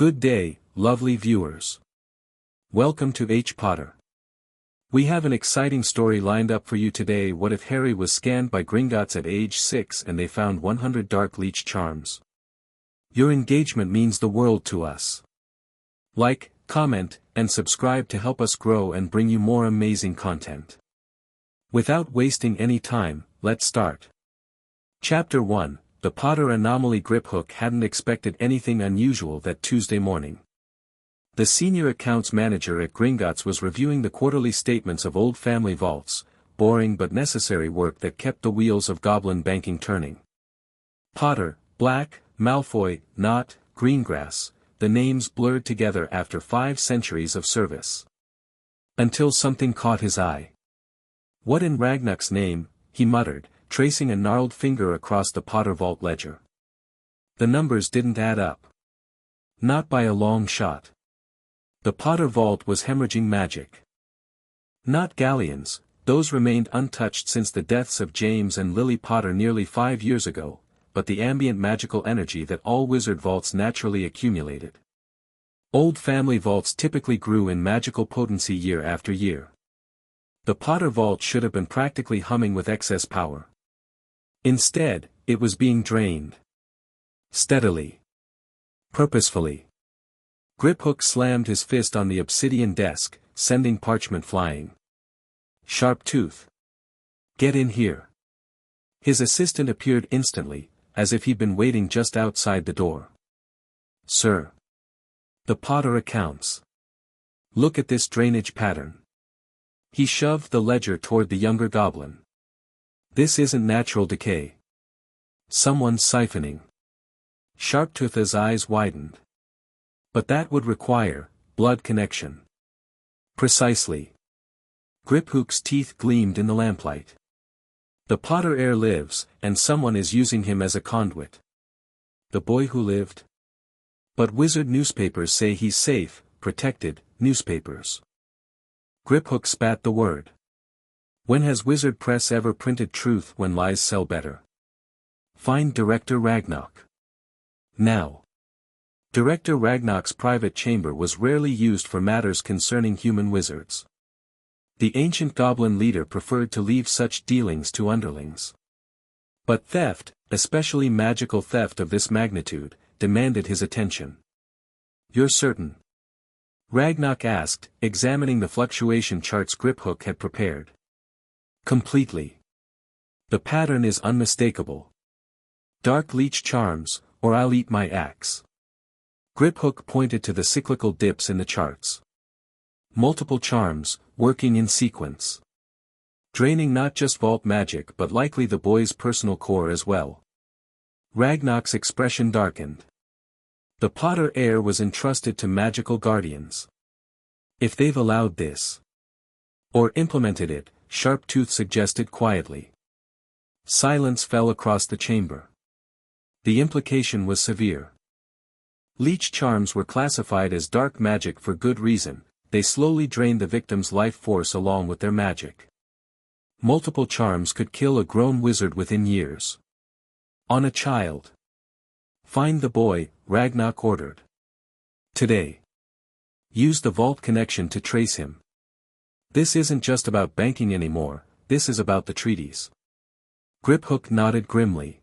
Good day, lovely viewers. Welcome to H. Potter. We have an exciting story lined up for you today. What if Harry was scanned by Gringotts at age 6 and they found 100 dark Leech charms? Your engagement means the world to us. Like, comment, and subscribe to help us grow and bring you more amazing content. Without wasting any time, let's start. Chapter 1. The Potter Anomaly. Griphook hadn't expected anything unusual that Tuesday morning. The senior accounts manager at Gringotts was reviewing the quarterly statements of old family vaults, boring but necessary work that kept the wheels of goblin banking turning. Potter, Black, Malfoy, Knott, Greengrass, the names blurred together after 5 centuries of service. Until something caught his eye. "What in Ragnarok's name?" he muttered, tracing a gnarled finger across the Potter vault ledger. The numbers didn't add up. Not by a long shot. The Potter vault was hemorrhaging magic. Not galleons, those remained untouched since the deaths of James and Lily Potter nearly 5 years ago, but the ambient magical energy that all wizard vaults naturally accumulated. Old family vaults typically grew in magical potency year after year. The Potter vault should have been practically humming with excess power. Instead, it was being drained. Steadily. Purposefully. Griphook slammed his fist on the obsidian desk, sending parchment flying. "Sharptooth. Get in here." His assistant appeared instantly, as if he'd been waiting just outside the door. "Sir. The Potter accounts. Look at this drainage pattern." He shoved the ledger toward the younger goblin. "This isn't natural decay. Someone's siphoning." Sharptooth's eyes widened. "But that would require blood connection." "Precisely." Griphook's teeth gleamed in the lamplight. "The Potter heir lives, and someone is using him as a conduit." "The boy who lived?" "But wizard newspapers say he's safe, protected, newspapers." Griphook spat the word. "When has wizard press ever printed truth when lies sell better? Find Director Ragnarok. Now." Director Ragnarok's private chamber was rarely used for matters concerning human wizards. The ancient goblin leader preferred to leave such dealings to underlings. But theft, especially magical theft of this magnitude, demanded his attention. "You're certain?" Ragnarok asked, examining the fluctuation charts Griphook had prepared. "Completely. The pattern is unmistakable. Dark Leech charms, or I'll eat my axe." Griphook pointed to the cyclical dips in the charts. Multiple charms, working in sequence. Draining not just vault magic but likely the boy's personal core as well. Ragnarok's expression darkened. The Potter heir was entrusted to magical guardians. If they've allowed this, or implemented it, Sharptooth suggested quietly. Silence fell across the chamber. The implication was severe. Leech charms were classified as dark magic for good reason. They slowly drained the victim's life force along with their magic. Multiple charms could kill a grown wizard within years. On a child. "Find the boy," Ragnarok ordered. "Today. Use the vault connection to trace him. This isn't just about banking anymore, this is about the treaties." Griphook nodded grimly.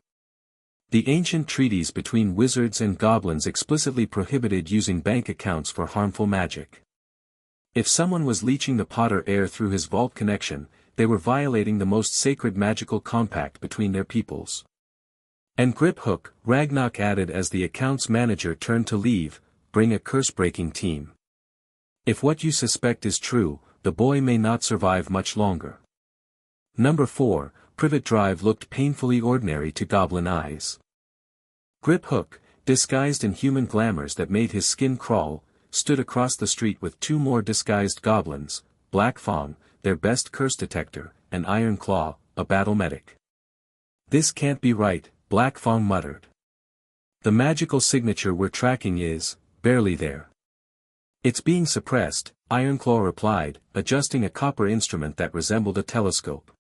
The ancient treaties between wizards and goblins explicitly prohibited using bank accounts for harmful magic. If someone was leeching the Potter heir through his vault connection, they were violating the most sacred magical compact between their peoples. "And Griphook," Ragnarok added as the accounts manager turned to leave, "bring a curse-breaking team. If what you suspect is true, the boy may not survive much longer." Number 4, Privet Drive looked painfully ordinary to goblin eyes. Griphook, disguised in human glamours that made his skin crawl, stood across the street with 2 more disguised goblins, Black Fong, their best curse detector, and Iron Claw, a battle medic. "This can't be right," Black Fong muttered. "The magical signature we're tracking is barely there." "It's being suppressed," Ironclaw replied, adjusting a copper instrument that resembled a telescope.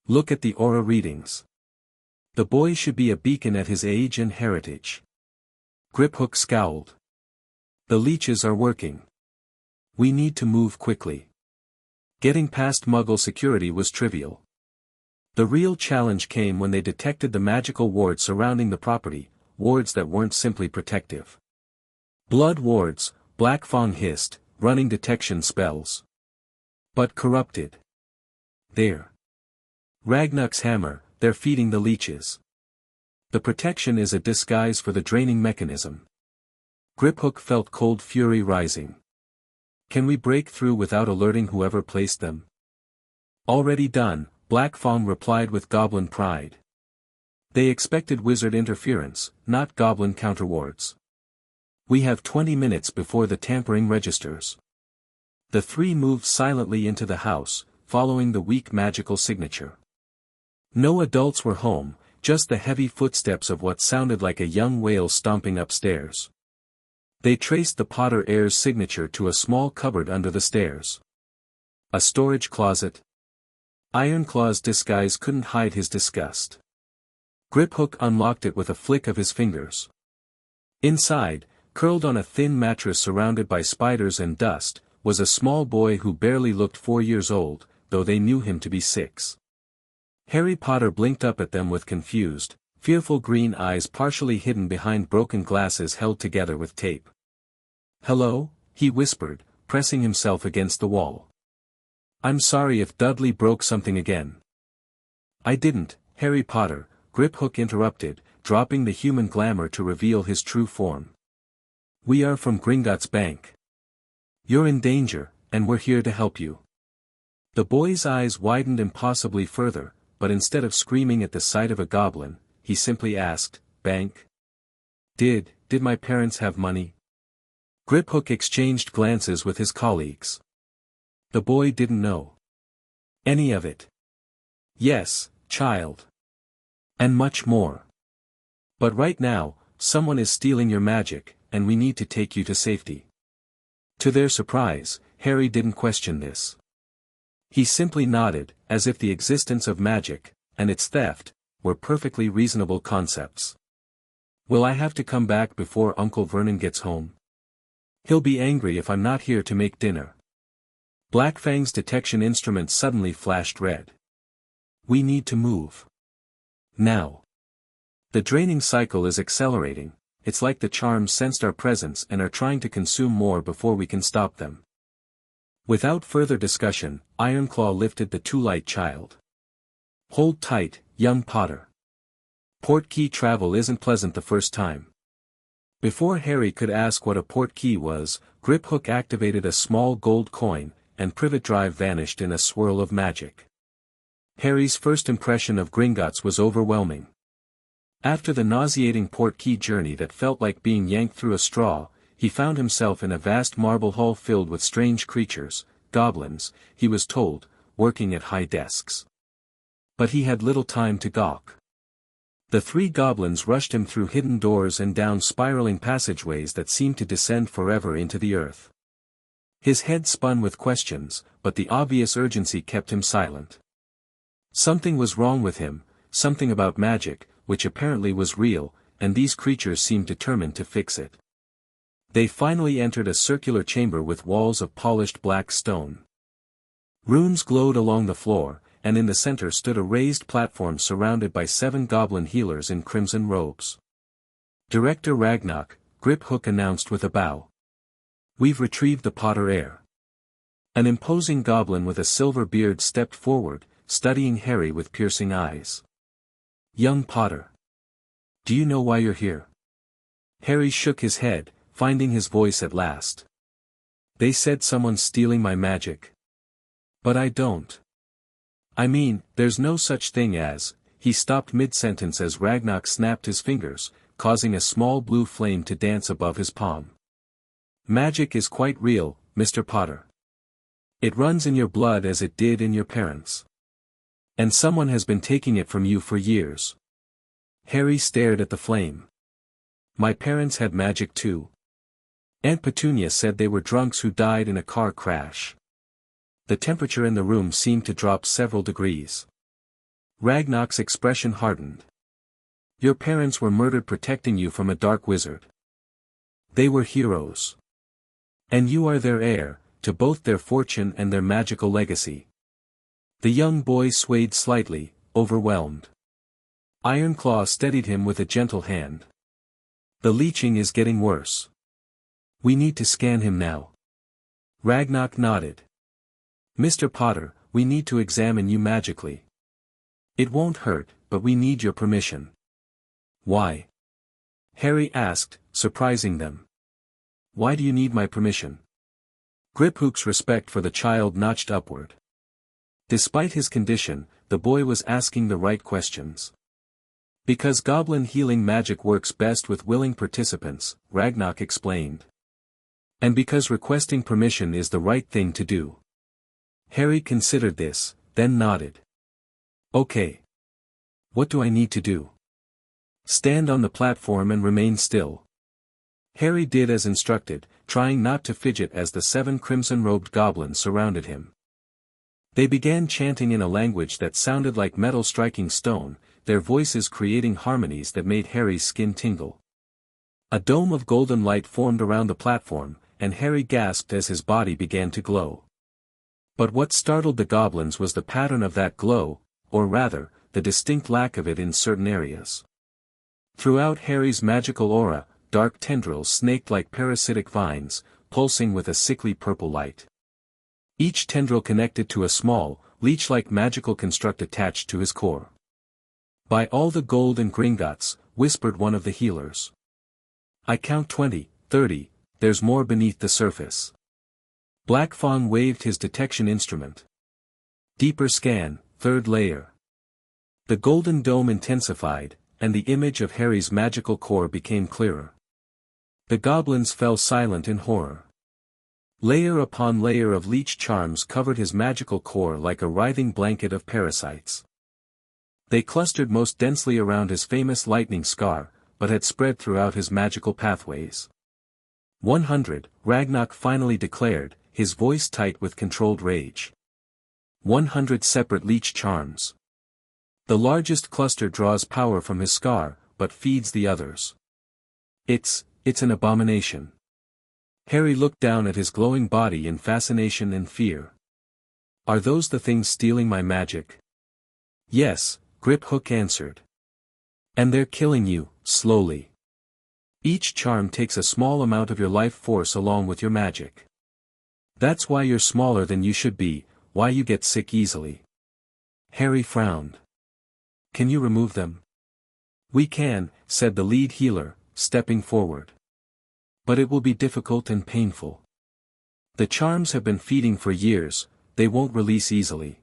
"Look at the aura readings. The boy should be a beacon at his age and heritage." Griphook scowled. The leeches are working. We need to move quickly. Getting past Muggle security was trivial. The real challenge came when they detected the magical wards surrounding the property, wards that weren't simply protective. Blood wards, Black Fong hissed, running detection spells. But corrupted. There. Ragnar's hammer, they're feeding the leeches. The protection is a disguise for the draining mechanism. Griphook felt cold fury rising. Can we break through without alerting whoever placed them? Already done, Black Fong replied with goblin pride. They expected wizard interference, not goblin counterwards. We have 20 minutes before the tampering registers. The three moved silently into the house, following the weak magical signature. No adults were home, just the heavy footsteps of what sounded like a young whale stomping upstairs. They traced the Potter heir's signature to a small cupboard under the stairs. A storage closet? Ironclaw's disguise couldn't hide his disgust. Griphook unlocked it with a flick of his fingers. Inside, curled on a thin mattress surrounded by spiders and dust, was a small boy who barely looked 4 years old, though they knew him to be 6. Harry Potter blinked up at them with confused, fearful green eyes partially hidden behind broken glasses held together with tape. "Hello?" he whispered, pressing himself against the wall. "I'm sorry if Dudley broke something again." "I didn't, Harry Potter," Griphook interrupted, dropping the human glamour to reveal his true form. "We are from Gringotts Bank. You're in danger, and we're here to help you." The boy's eyes widened impossibly further, but instead of screaming at the sight of a goblin, he simply asked, "Bank? Did my parents have money?" Griphook exchanged glances with his colleagues. The boy didn't know any of it. "Yes, child. And much more. But right now, someone is stealing your magic, and we need to take you to safety." To their surprise, Harry didn't question this. He simply nodded, as if the existence of magic, and its theft, were perfectly reasonable concepts. "Will I have to come back before Uncle Vernon gets home? He'll be angry if I'm not here to make dinner." Blackfang's detection instrument suddenly flashed red. "We need to move. Now. The draining cycle is accelerating, it's like the charms sensed our presence and are trying to consume more before we can stop them." Without further discussion, Ironclaw lifted the too-light child. "Hold tight, young Potter. Portkey travel isn't pleasant the first time." Before Harry could ask what a portkey was, Griphook activated a small gold coin, and Privet Drive vanished in a swirl of magic. Harry's first impression of Gringotts was overwhelming. After the nauseating portkey journey that felt like being yanked through a straw, he found himself in a vast marble hall filled with strange creatures, goblins, he was told, working at high desks. But he had little time to gawk. The 3 goblins rushed him through hidden doors and down spiraling passageways that seemed to descend forever into the earth. His head spun with questions, but the obvious urgency kept him silent. Something was wrong with him, something about magic, which apparently was real, and these creatures seemed determined to fix it. They finally entered a circular chamber with walls of polished black stone. Runes glowed along the floor, and in the center stood a raised platform surrounded by 7 goblin healers in crimson robes. "Director Ragnar," Griphook announced with a bow. "We've retrieved the Potter heir." An imposing goblin with a silver beard stepped forward, studying Harry with piercing eyes. "Young Potter. Do you know why you're here?" Harry shook his head, finding his voice at last. "They said someone's stealing my magic. But I don't. I mean, there's no such thing as..." He stopped mid-sentence as Ragnar snapped his fingers, causing a small blue flame to dance above his palm. "Magic is quite real, Mr. Potter. It runs in your blood as it did in your parents'. And someone has been taking it from you for years." Harry stared at the flame. "My parents had magic too. Aunt Petunia said they were drunks who died in a car crash." The temperature in the room seemed to drop several degrees. Ragnar's expression hardened. "Your parents were murdered protecting you from a dark wizard. They were heroes. And you are their heir, to both their fortune and their magical legacy. The young boy swayed slightly, overwhelmed. Ironclaw steadied him with a gentle hand. The leeching is getting worse. We need to scan him now. Ragnock nodded. Mr. Potter, we need to examine you magically. It won't hurt, but we need your permission. Why? Harry asked, surprising them. Why do you need my permission? Griphook's respect for the child notched upward. Despite his condition, the boy was asking the right questions. Because goblin healing magic works best with willing participants, Ragnock explained. And because requesting permission is the right thing to do. Harry considered this, then nodded. Okay. What do I need to do? Stand on the platform and remain still. Harry did as instructed, trying not to fidget as the 7 crimson-robed goblins surrounded him. They began chanting in a language that sounded like metal striking stone, their voices creating harmonies that made Harry's skin tingle. A dome of golden light formed around the platform, and Harry gasped as his body began to glow. But what startled the goblins was the pattern of that glow, or rather, the distinct lack of it in certain areas. Throughout Harry's magical aura, dark tendrils snaked like parasitic vines, pulsing with a sickly purple light. Each tendril connected to a small, leech-like magical construct attached to his core. By all the gold and Gringotts, whispered one of the healers. I count 20, 30, there's more beneath the surface. Black Fawn waved his detection instrument. Deeper scan, 3rd layer. The golden dome intensified, and the image of Harry's magical core became clearer. The goblins fell silent in horror. Layer upon layer of leech charms covered his magical core like a writhing blanket of parasites. They clustered most densely around his famous lightning scar, but had spread throughout his magical pathways. 100, Ragnock finally declared, his voice tight with controlled rage. 100 separate leech charms. The largest cluster draws power from his scar, but feeds the others. It's an abomination. Harry looked down at his glowing body in fascination and fear. Are those the things stealing my magic? Yes, Griphook answered. And they're killing you, slowly. Each charm takes a small amount of your life force along with your magic. That's why you're smaller than you should be, why you get sick easily. Harry frowned. Can you remove them? We can, said the lead healer, stepping forward. But it will be difficult and painful. The charms have been feeding for years, they won't release easily.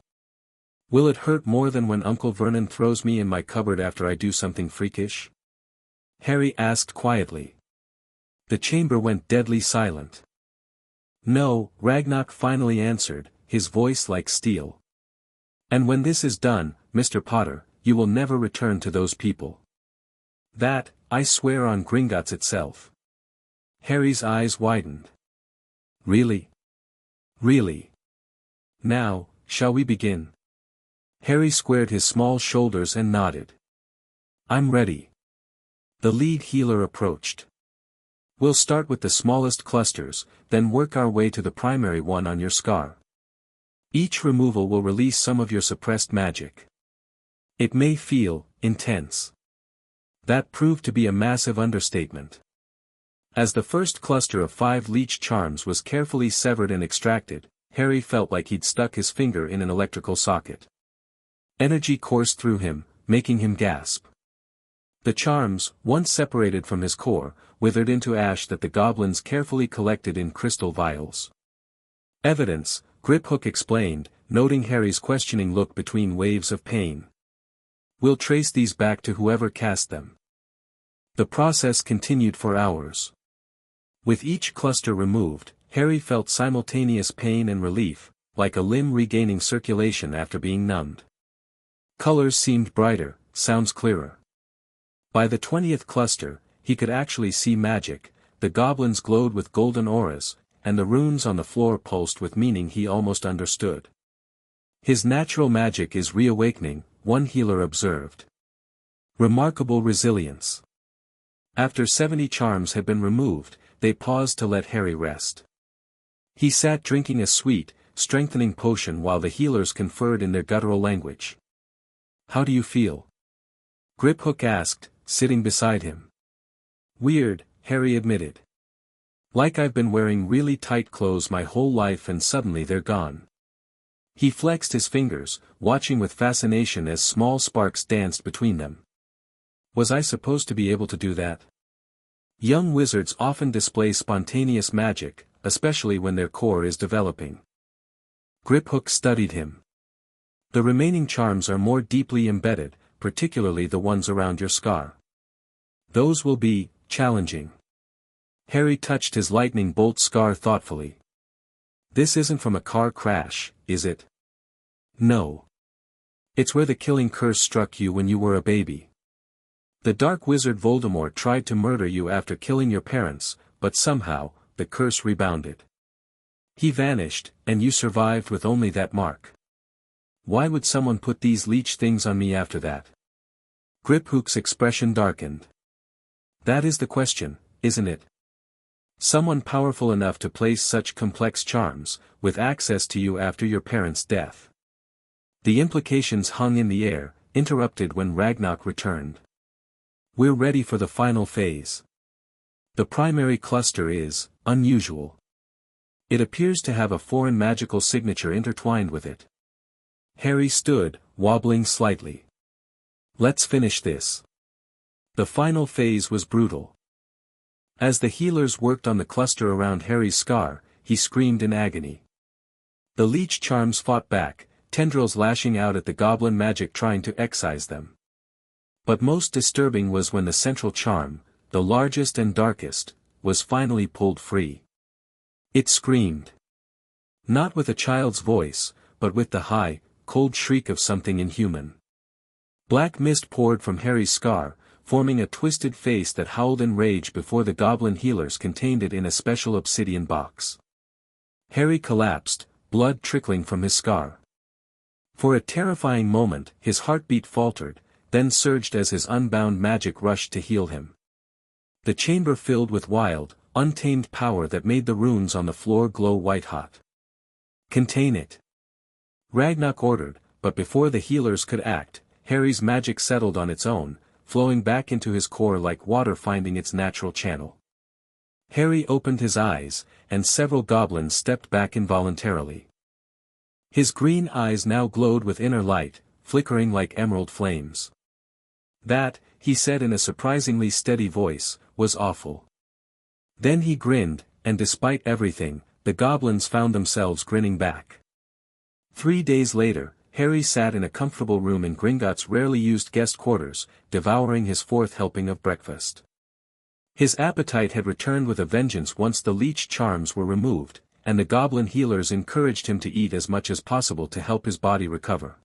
Will it hurt more than when Uncle Vernon throws me in my cupboard after I do something freakish? Harry asked quietly. The chamber went deadly silent. No, Ragnock finally answered, his voice like steel. And when this is done, Mr. Potter, you will never return to those people. That, I swear on Gringotts itself. Harry's eyes widened. Really? Really? Now, shall we begin? Harry squared his small shoulders and nodded. I'm ready. The lead healer approached. We'll start with the smallest clusters, then work our way to the primary one on your scar. Each removal will release some of your suppressed magic. It may feel intense. That proved to be a massive understatement. As the first cluster of 5 leech charms was carefully severed and extracted, Harry felt like he'd stuck his finger in an electrical socket. Energy coursed through him, making him gasp. The charms, once separated from his core, withered into ash that the goblins carefully collected in crystal vials. Evidence, Griphook explained, noting Harry's questioning look between waves of pain. We'll trace these back to whoever cast them. The process continued for hours. With each cluster removed, Harry felt simultaneous pain and relief, like a limb regaining circulation after being numbed. Colors seemed brighter, sounds clearer. By the 20th cluster, he could actually see magic, the goblins glowed with golden auras, and the runes on the floor pulsed with meaning he almost understood. His natural magic is reawakening, one healer observed. Remarkable resilience. After 70 charms had been removed, they paused to let Harry rest. He sat drinking a sweet, strengthening potion while the healers conferred in their guttural language. "How do you feel?" Griphook asked, sitting beside him. "Weird," Harry admitted. "Like I've been wearing really tight clothes my whole life and suddenly they're gone." He flexed his fingers, watching with fascination as small sparks danced between them. "Was I supposed to be able to do that?" Young wizards often display spontaneous magic, especially when their core is developing. Griphook studied him. "The remaining charms are more deeply embedded, particularly the ones around your scar. Those will be challenging." Harry touched his lightning bolt scar thoughtfully. "This isn't from a car crash, is it?" "No. It's where the killing curse struck you when you were a baby. The dark wizard Voldemort tried to murder you after killing your parents, but somehow, the curse rebounded. He vanished, and you survived with only that mark. Why would someone put these leech things on me after that?" Griphook's expression darkened. "That is the question, isn't it? Someone powerful enough to place such complex charms, with access to you after your parents' death." The implications hung in the air, interrupted when Ragnarok returned. "We're ready for the final phase. The primary cluster is unusual. It appears to have a foreign magical signature intertwined with it." Harry stood, wobbling slightly. "Let's finish this." The final phase was brutal. As the healers worked on the cluster around Harry's scar, he screamed in agony. The leech charms fought back, tendrils lashing out at the goblin magic trying to excise them. But most disturbing was when the central charm, the largest and darkest, was finally pulled free. It screamed. Not with a child's voice, but with the high, cold shriek of something inhuman. Black mist poured from Harry's scar, forming a twisted face that howled in rage before the goblin healers contained it in a special obsidian box. Harry collapsed, blood trickling from his scar. For a terrifying moment, his heartbeat faltered, then surged as his unbound magic rushed to heal him. The chamber filled with wild, untamed power that made the runes on the floor glow white-hot. "Contain it," Ragnarok ordered, but before the healers could act, Harry's magic settled on its own, flowing back into his core like water finding its natural channel. Harry opened his eyes, and several goblins stepped back involuntarily. His green eyes now glowed with inner light, flickering like emerald flames. "That," he said in a surprisingly steady voice, "was awful." Then he grinned, and despite everything, the goblins found themselves grinning back. 3 days later, Harry sat in a comfortable room in Gringotts' rarely used guest quarters, devouring his 4th helping of breakfast. His appetite had returned with a vengeance once the leech charms were removed, and the goblin healers encouraged him to eat as much as possible to help his body recover.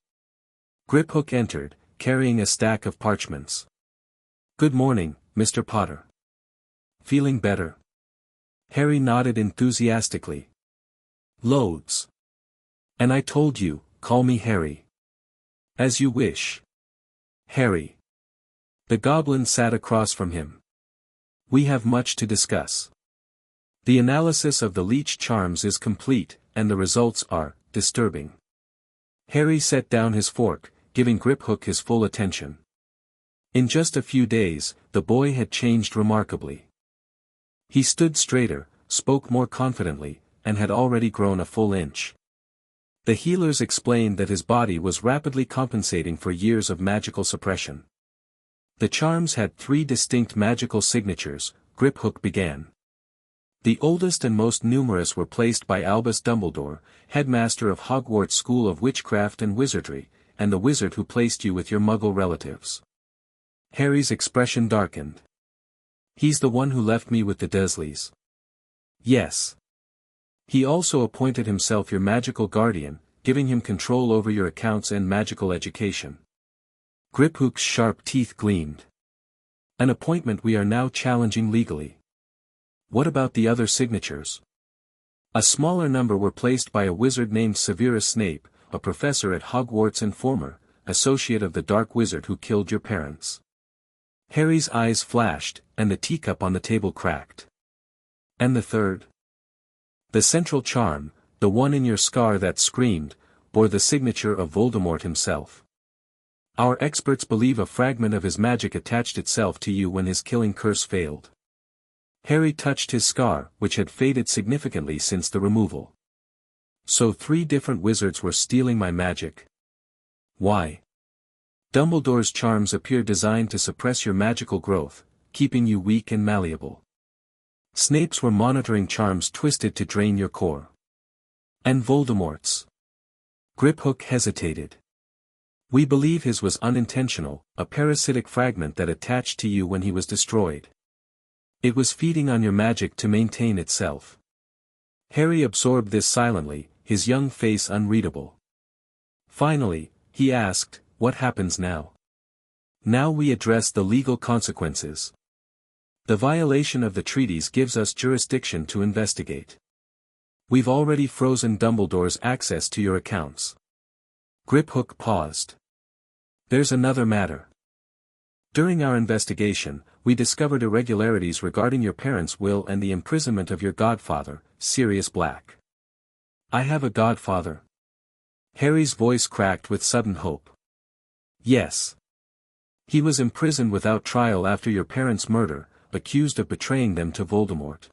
Griphook entered, carrying a stack of parchments. "Good morning, Mr. Potter. Feeling better?" Harry nodded enthusiastically. "Loads. And I told you, call me Harry." "As you wish, Harry." The goblin sat across from him. "We have much to discuss. The analysis of the leech charms is complete, and the results are disturbing." Harry set down his fork, giving Griphook his full attention. In just a few days, the boy had changed remarkably. He stood straighter, spoke more confidently, and had already grown a full inch. The healers explained that his body was rapidly compensating for years of magical suppression. The charms had 3 distinct magical signatures, Griphook began. The oldest and most numerous were placed by Albus Dumbledore, headmaster of Hogwarts School of Witchcraft and Wizardry, and the wizard who placed you with your Muggle relatives. Harry's expression darkened. "He's the one who left me with the Dursleys." "Yes. He also appointed himself your magical guardian, giving him control over your accounts and magical education." Griphook's sharp teeth gleamed. "An appointment we are now challenging legally." "What about the other signatures?" "A smaller number were placed by a wizard named Severus Snape, a professor at Hogwarts and former associate of the dark wizard who killed your parents." Harry's eyes flashed, and the teacup on the table cracked. "And the third?" The central charm, the one in your scar that screamed, bore the signature of Voldemort himself. Our experts believe a fragment of his magic attached itself to you when his killing curse failed. Harry touched his scar, which had faded significantly since the removal. So 3 different wizards were stealing my magic. Why? Dumbledore's charms appear designed to suppress your magical growth, keeping you weak and malleable. Snape's were monitoring charms twisted to drain your core. And Voldemort's? Griphook hesitated. We believe his was unintentional, a parasitic fragment that attached to you when he was destroyed. It was feeding on your magic to maintain itself. Harry absorbed this silently, his young face unreadable. Finally, he asked, what happens now? Now we address the legal consequences. The violation of the treaties gives us jurisdiction to investigate. We've already frozen Dumbledore's access to your accounts. Griphook paused. There's another matter. During our investigation, we discovered irregularities regarding your parents' will and the imprisonment of your godfather, Sirius Black. I have a godfather? Harry's voice cracked with sudden hope. Yes. He was imprisoned without trial after your parents' murder, accused of betraying them to Voldemort.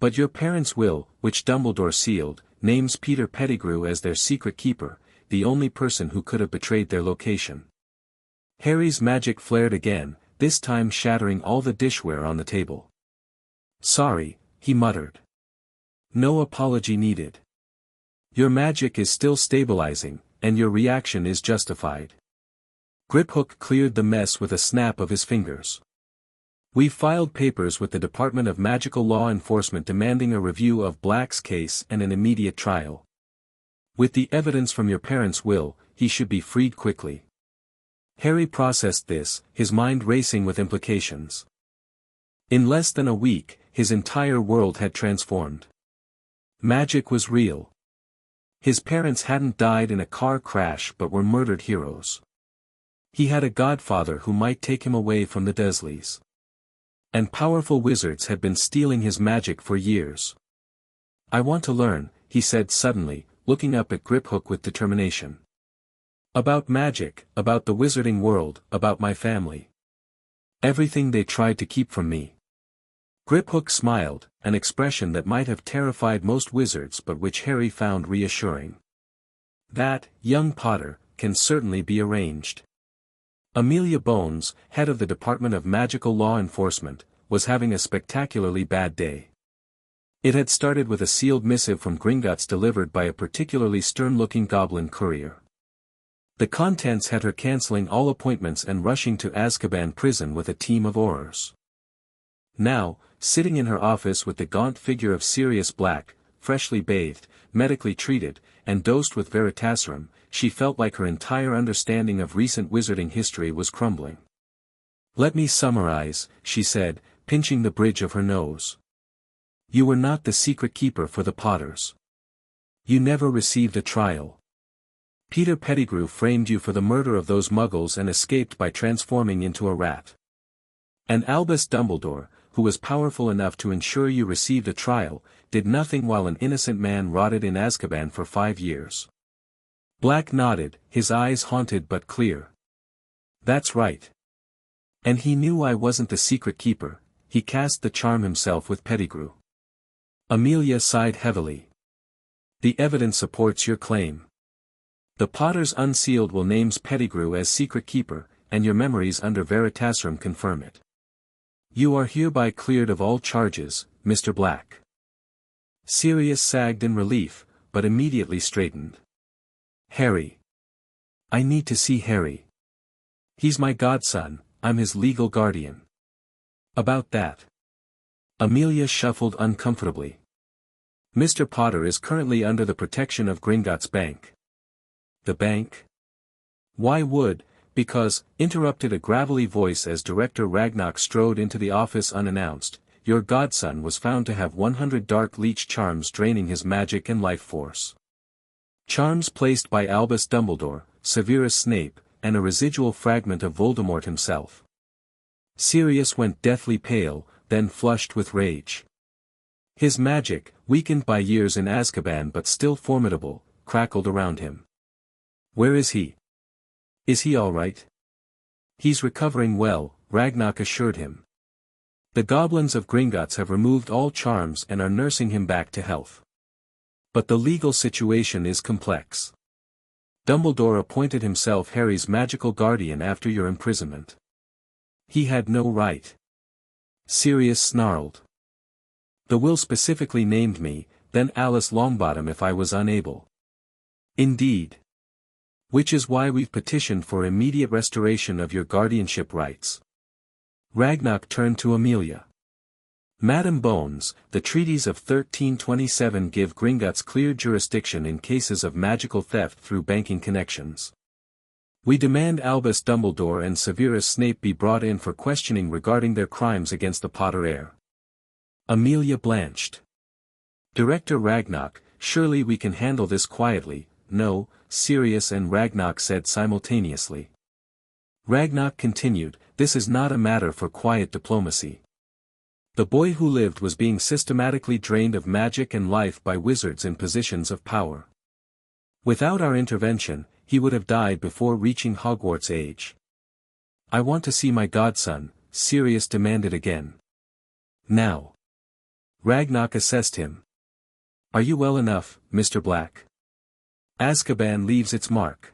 But your parents' will, which Dumbledore sealed, names Peter Pettigrew as their secret keeper, the only person who could have betrayed their location. Harry's magic flared again, this time shattering all the dishware on the table. Sorry, he muttered. No apology needed. Your magic is still stabilizing, and your reaction is justified. Griphook cleared the mess with a snap of his fingers. We've filed papers with the Department of Magical Law Enforcement demanding a review of Black's case and an immediate trial. With the evidence from your parents' will, he should be freed quickly. Harry processed this, his mind racing with implications. In less than a week, his entire world had transformed. Magic was real. His parents hadn't died in a car crash but were murdered heroes. He had a godfather who might take him away from the Dursleys. And powerful wizards had been stealing his magic for years. I want to learn, he said suddenly, looking up at Griphook with determination. About magic, about the wizarding world, about my family. Everything they tried to keep from me. Griphook smiled, an expression that might have terrified most wizards but which Harry found reassuring. That, young Potter, can certainly be arranged. Amelia Bones, head of the Department of Magical Law Enforcement, was having a spectacularly bad day. It had started with a sealed missive from Gringotts delivered by a particularly stern-looking goblin courier. The contents had her cancelling all appointments and rushing to Azkaban prison with a team of Aurors. Now, sitting in her office with the gaunt figure of Sirius Black, freshly bathed, medically treated, and dosed with Veritaserum, she felt like her entire understanding of recent wizarding history was crumbling. Let me summarize, she said, pinching the bridge of her nose. You were not the secret keeper for the Potters. You never received a trial. Peter Pettigrew framed you for the murder of those muggles and escaped by transforming into a rat. And Albus Dumbledore, who was powerful enough to ensure you received a trial, did nothing while an innocent man rotted in Azkaban for 5 years. Black nodded, his eyes haunted but clear. That's right. And he knew I wasn't the secret keeper, he cast the charm himself with Pettigrew. Amelia sighed heavily. The evidence supports your claim. The Potters Unsealed will names Pettigrew as secret keeper, and your memories under Veritaserum confirm it. You are hereby cleared of all charges, Mr. Black. Sirius sagged in relief, but immediately straightened. Harry. I need to see Harry. He's my godson, I'm his legal guardian. About that. Amelia shuffled uncomfortably. Mr. Potter is currently under the protection of Gringotts Bank. The bank? Why would, because, interrupted a gravelly voice as Director Ragnarok strode into the office unannounced, your godson was found to have 100 dark leech charms draining his magic and life force. Charms placed by Albus Dumbledore, Severus Snape, and a residual fragment of Voldemort himself. Sirius went deathly pale, then flushed with rage. His magic, weakened by years in Azkaban but still formidable, crackled around him. Where is he? Is he all right? He's recovering well, Ragnarok assured him. The goblins of Gringotts have removed all charms and are nursing him back to health. But the legal situation is complex. Dumbledore appointed himself Harry's magical guardian after your imprisonment. He had no right. Sirius snarled. The will specifically named me, then Alice Longbottom if I was unable. Indeed. Which is why we've petitioned for immediate restoration of your guardianship rights. Ragnarok turned to Amelia. Madam Bones, the treaties of 1327 give Gringotts clear jurisdiction in cases of magical theft through banking connections. We demand Albus Dumbledore and Severus Snape be brought in for questioning regarding their crimes against the Potter heir. Amelia blanched. Director Ragnarok, surely we can handle this quietly. No, Sirius and Ragnarok said simultaneously. Ragnarok continued, this is not a matter for quiet diplomacy. The boy who lived was being systematically drained of magic and life by wizards in positions of power. Without our intervention, he would have died before reaching Hogwarts age. I want to see my godson, Sirius demanded again. Now. Ragnarok assessed him. Are you well enough, Mr. Black? Azkaban leaves its mark.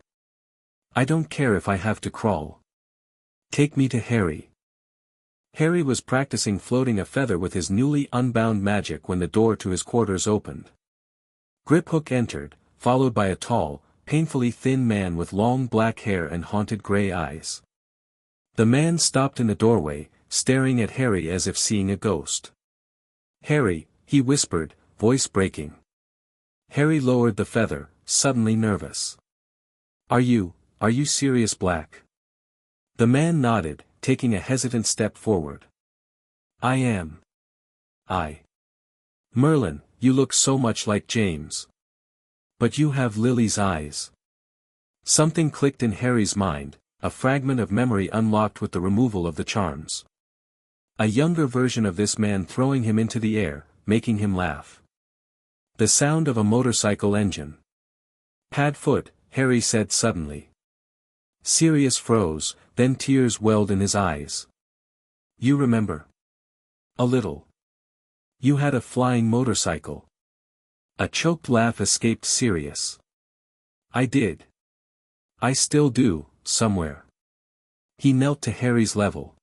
I don't care if I have to crawl. Take me to Harry. Harry was practicing floating a feather with his newly unbound magic when the door to his quarters opened. Griphook entered, followed by a tall, painfully thin man with long black hair and haunted gray eyes. The man stopped in the doorway, staring at Harry as if seeing a ghost. Harry, he whispered, voice breaking. Harry lowered the feather, suddenly nervous. Are you Sirius Black? The man nodded, taking a hesitant step forward. I am. Merlin, you look so much like James. But you have Lily's eyes. Something clicked in Harry's mind, a fragment of memory unlocked with the removal of the charms. A younger version of this man throwing him into the air, making him laugh. The sound of a motorcycle engine. Pad foot, Harry said suddenly. Sirius froze, then tears welled in his eyes. You remember? A little. You had a flying motorcycle. A choked laugh escaped Sirius. I did. I still do, somewhere. He knelt to Harry's level.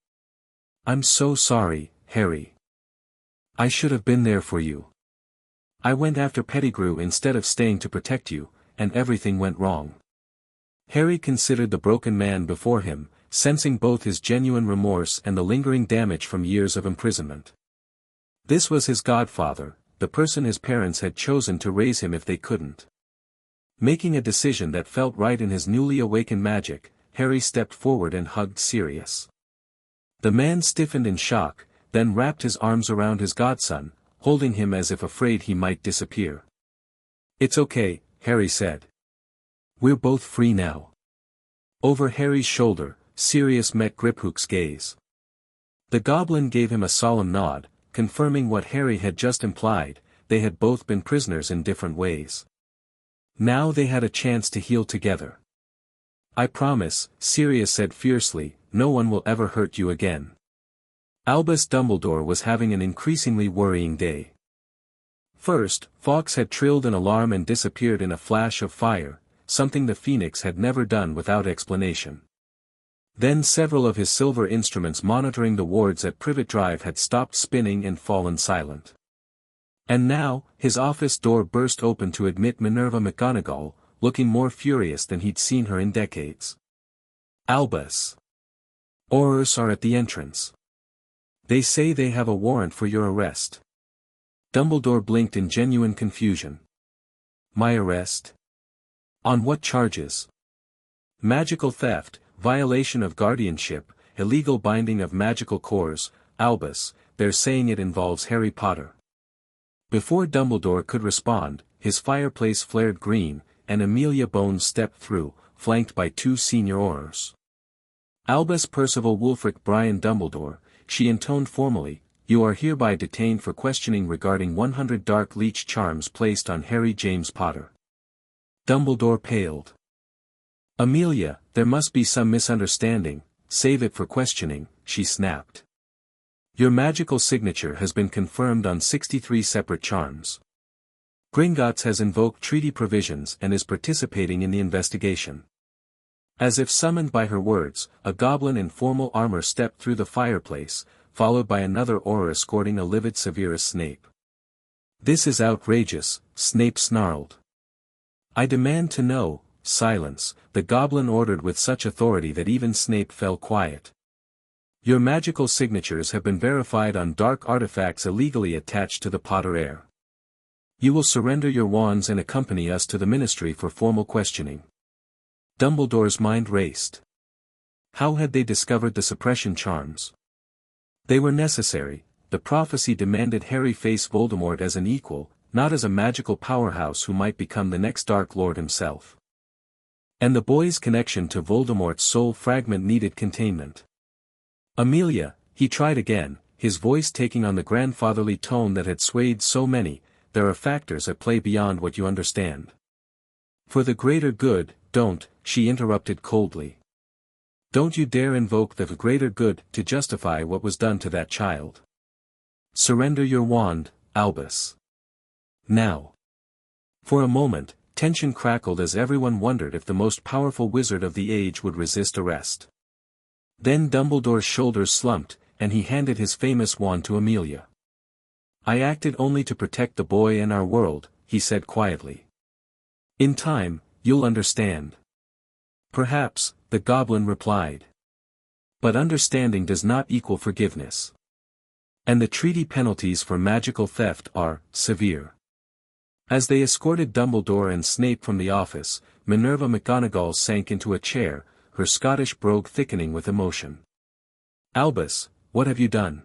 I'm so sorry, Harry. I should have been there for you. I went after Pettigrew instead of staying to protect you, and everything went wrong. Harry considered the broken man before him, sensing both his genuine remorse and the lingering damage from years of imprisonment. This was his godfather, the person his parents had chosen to raise him if they couldn't. Making a decision that felt right in his newly awakened magic, Harry stepped forward and hugged Sirius. The man stiffened in shock, then wrapped his arms around his godson, holding him as if afraid he might disappear. It's okay, Harry said. We're both free now. Over Harry's shoulder, Sirius met Griphook's gaze. The goblin gave him a solemn nod, confirming what Harry had just implied, they had both been prisoners in different ways. Now they had a chance to heal together. I promise, Sirius said fiercely, no one will ever hurt you again. Albus Dumbledore was having an increasingly worrying day. First, Fawkes had trilled an alarm and disappeared in a flash of fire, something the Phoenix had never done without explanation. Then several of his silver instruments monitoring the wards at Privet Drive had stopped spinning and fallen silent. And now, his office door burst open to admit Minerva McGonagall, looking more furious than he'd seen her in decades. Albus. Aurors are at the entrance. They say they have a warrant for your arrest. Dumbledore blinked in genuine confusion. My arrest? On what charges? Magical theft, violation of guardianship, illegal binding of magical cores. Albus, they're saying it involves Harry Potter. Before Dumbledore could respond, his fireplace flared green, and Amelia Bones stepped through, flanked by two senior Aurors. Albus Percival Wulfric Brian Dumbledore, she intoned formally, you are hereby detained for questioning regarding 100 dark leech charms placed on Harry James Potter. Dumbledore paled. Amelia, there must be some misunderstanding, save it for questioning, she snapped. Your magical signature has been confirmed on 63 separate charms. Gringotts has invoked treaty provisions and is participating in the investigation. As if summoned by her words, a goblin in formal armor stepped through the fireplace, followed by another aura escorting a livid Severus Snape. This is outrageous, Snape snarled. I demand to know. Silence, the goblin ordered with such authority that even Snape fell quiet. Your magical signatures have been verified on dark artifacts illegally attached to the Potter heir. You will surrender your wands and accompany us to the ministry for formal questioning. Dumbledore's mind raced. How had they discovered the suppression charms? They were necessary. The prophecy demanded Harry face Voldemort as an equal, not as a magical powerhouse who might become the next Dark Lord himself. And the boy's connection to Voldemort's soul fragment needed containment. Amelia, he tried again, his voice taking on the grandfatherly tone that had swayed so many, there are factors at play beyond what you understand. For the greater good, don't, she interrupted coldly. Don't you dare invoke the greater good to justify what was done to that child. Surrender your wand, Albus. Now. For a moment, tension crackled as everyone wondered if the most powerful wizard of the age would resist arrest. Then Dumbledore's shoulders slumped, and he handed his famous wand to Amelia. I acted only to protect the boy and our world, he said quietly. In time, you'll understand. Perhaps, the goblin replied. But understanding does not equal forgiveness. And the treaty penalties for magical theft are severe. As they escorted Dumbledore and Snape from the office, Minerva McGonagall sank into a chair, her Scottish brogue thickening with emotion. Albus, what have you done?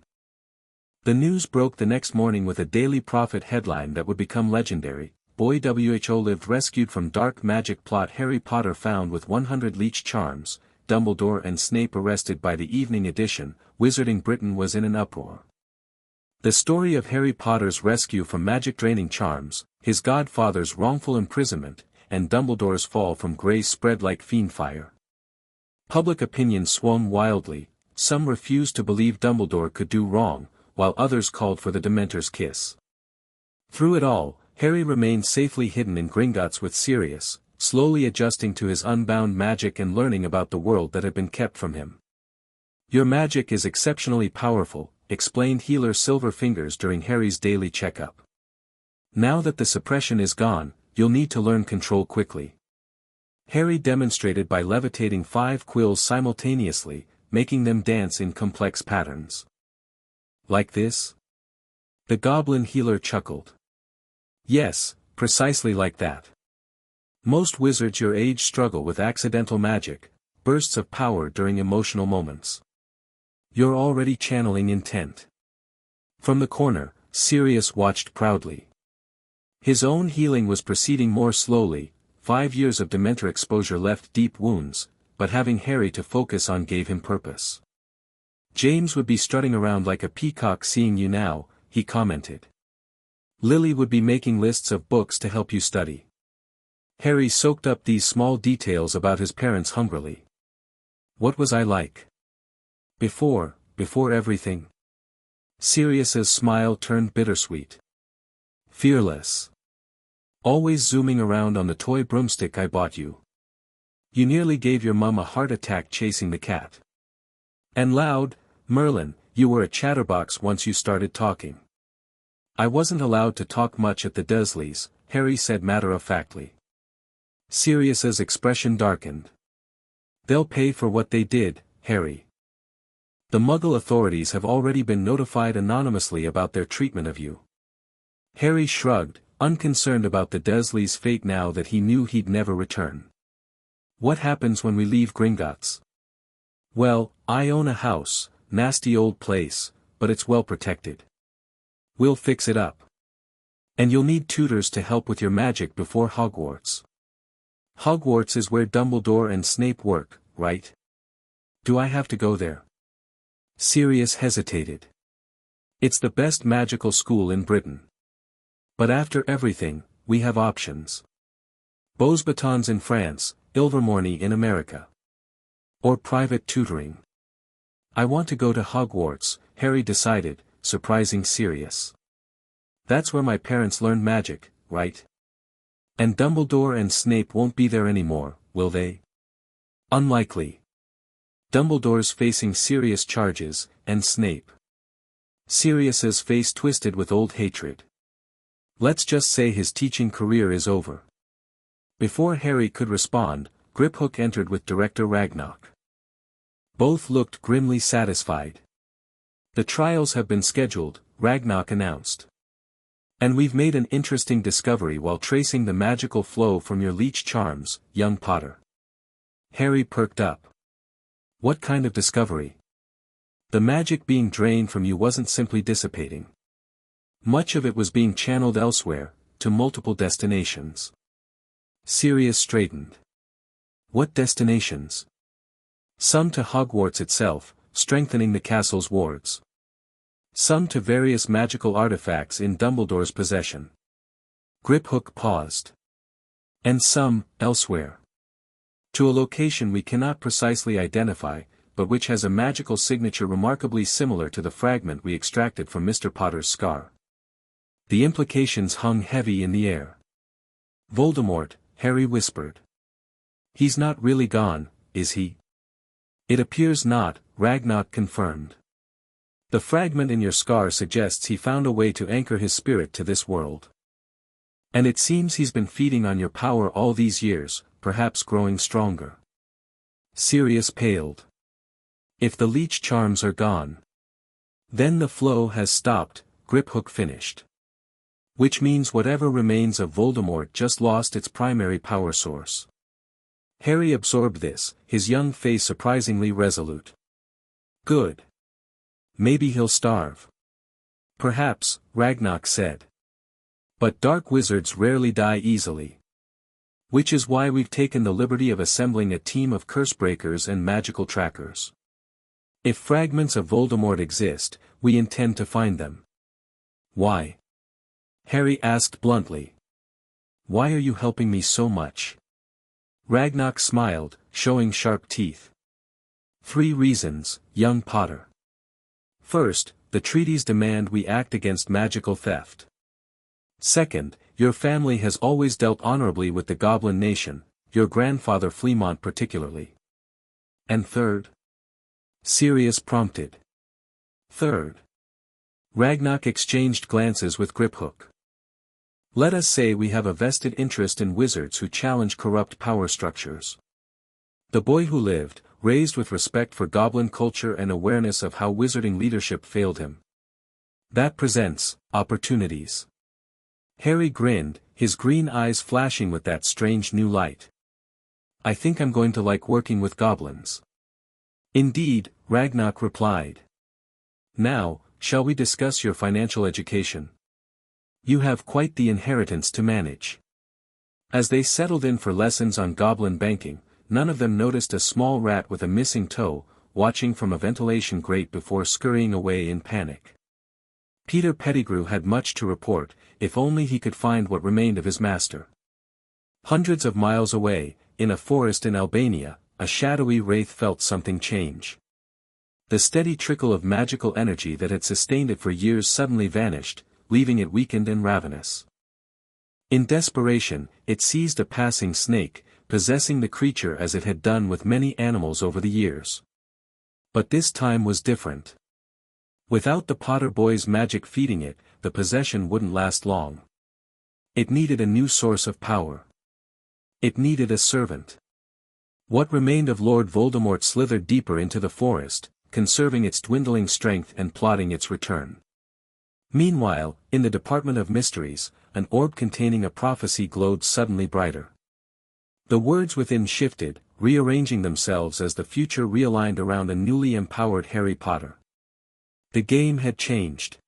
The news broke the next morning with a Daily Prophet headline that would become legendary. Boy WHO lived rescued from dark magic plot. Harry Potter found with 100 leech charms, Dumbledore and Snape arrested by the evening edition. Wizarding Britain was in an uproar. The story of Harry Potter's rescue from magic-draining charms, his godfather's wrongful imprisonment, and Dumbledore's fall from grace spread like fiend fire. Public opinion swung wildly, some refused to believe Dumbledore could do wrong, while others called for the Dementor's kiss. Through it all, Harry remained safely hidden in Gringotts with Sirius, slowly adjusting to his unbound magic and learning about the world that had been kept from him. Your magic is exceptionally powerful, explained healer Silverfingers during Harry's daily checkup. Now that the suppression is gone, you'll need to learn control quickly. Harry demonstrated by levitating 5 quills simultaneously, making them dance in complex patterns. Like this? The goblin healer chuckled. Yes, precisely like that. Most wizards your age struggle with accidental magic, bursts of power during emotional moments. You're already channeling intent. From the corner, Sirius watched proudly. His own healing was proceeding more slowly. 5 years of Dementor exposure left deep wounds, but having Harry to focus on gave him purpose. James would be strutting around like a peacock seeing you now, he commented. Lily would be making lists of books to help you study. Harry soaked up these small details about his parents hungrily. What was I like? Before everything? Sirius's smile turned bittersweet. Fearless. Always zooming around on the toy broomstick I bought you. You nearly gave your mum a heart attack chasing the cat. And loud, Merlin, you were a chatterbox once you started talking. I wasn't allowed to talk much at the Dursleys, Harry said matter-of-factly. Sirius's expression darkened. They'll pay for what they did, Harry. The Muggle authorities have already been notified anonymously about their treatment of you. Harry shrugged, unconcerned about the Dursleys' fate now that he knew he'd never return. What happens when we leave Gringotts? Well, I own a house, nasty old place, but it's well protected. We'll fix it up. And you'll need tutors to help with your magic before Hogwarts. Hogwarts is where Dumbledore and Snape work, right? Do I have to go there? Sirius hesitated. It's the best magical school in Britain. But after everything, we have options. Beauxbatons in France, Ilvermorny in America. Or private tutoring. I want to go to Hogwarts, Harry decided, surprising Sirius. That's where my parents learned magic, right? And Dumbledore and Snape won't be there anymore, will they? Unlikely. Dumbledore's facing serious charges, and Snape. Sirius's face twisted with old hatred. Let's just say his teaching career is over. Before Harry could respond, Griphook entered with Director Ragnarok. Both looked grimly satisfied. The trials have been scheduled, Ragnarok announced. And we've made an interesting discovery while tracing the magical flow from your Leech charms, young Potter. Harry perked up. What kind of discovery? The magic being drained from you wasn't simply dissipating. Much of it was being channeled elsewhere, to multiple destinations. Sirius straightened. What destinations? Some to Hogwarts itself, strengthening the castle's wards. Some to various magical artifacts in Dumbledore's possession. Griphook paused. And some, elsewhere. To a location we cannot precisely identify, but which has a magical signature remarkably similar to the fragment we extracted from Mr. Potter's scar. The implications hung heavy in the air. Voldemort, Harry whispered. He's not really gone, is he? It appears not, Ragnarok confirmed. The fragment in your scar suggests he found a way to anchor his spirit to this world. And it seems he's been feeding on your power all these years, perhaps growing stronger. Sirius paled. If the Leech charms are gone, then the flow has stopped, Griphook finished. Which means whatever remains of Voldemort just lost its primary power source. Harry absorbed this, his young face surprisingly resolute. Good. Maybe he'll starve. Perhaps, Ragnarok said. But dark wizards rarely die easily. Which is why we've taken the liberty of assembling a team of cursebreakers and magical trackers. If fragments of Voldemort exist, we intend to find them. Why? Harry asked bluntly. Why are you helping me so much? Ragnarok smiled, showing sharp teeth. 3 reasons, young Potter. First, the treaties demand we act against magical theft. Second, your family has always dealt honorably with the Goblin Nation, your grandfather Fleamont particularly. And third? Sirius prompted. Third. Ragnarok exchanged glances with Griphook. Let us say we have a vested interest in wizards who challenge corrupt power structures. The boy who lived, raised with respect for goblin culture and awareness of how wizarding leadership failed him. That presents opportunities. Harry grinned, his green eyes flashing with that strange new light. I think I'm going to like working with goblins. Indeed, Ragnarok replied. Now, shall we discuss your financial education? You have quite the inheritance to manage. As they settled in for lessons on goblin banking, none of them noticed a small rat with a missing toe, watching from a ventilation grate before scurrying away in panic. Peter Pettigrew had much to report, if only he could find what remained of his master. Hundreds of miles away, in a forest in Albania, a shadowy wraith felt something change. The steady trickle of magical energy that had sustained it for years suddenly vanished, leaving it weakened and ravenous. In desperation, it seized a passing snake, possessing the creature as it had done with many animals over the years. But this time was different. Without the Potter boy's magic feeding it, the possession wouldn't last long. It needed a new source of power. It needed a servant. What remained of Lord Voldemort slithered deeper into the forest, conserving its dwindling strength and plotting its return. Meanwhile, in the Department of Mysteries, an orb containing a prophecy glowed suddenly brighter. The words within shifted, rearranging themselves as the future realigned around a newly empowered Harry Potter. The game had changed.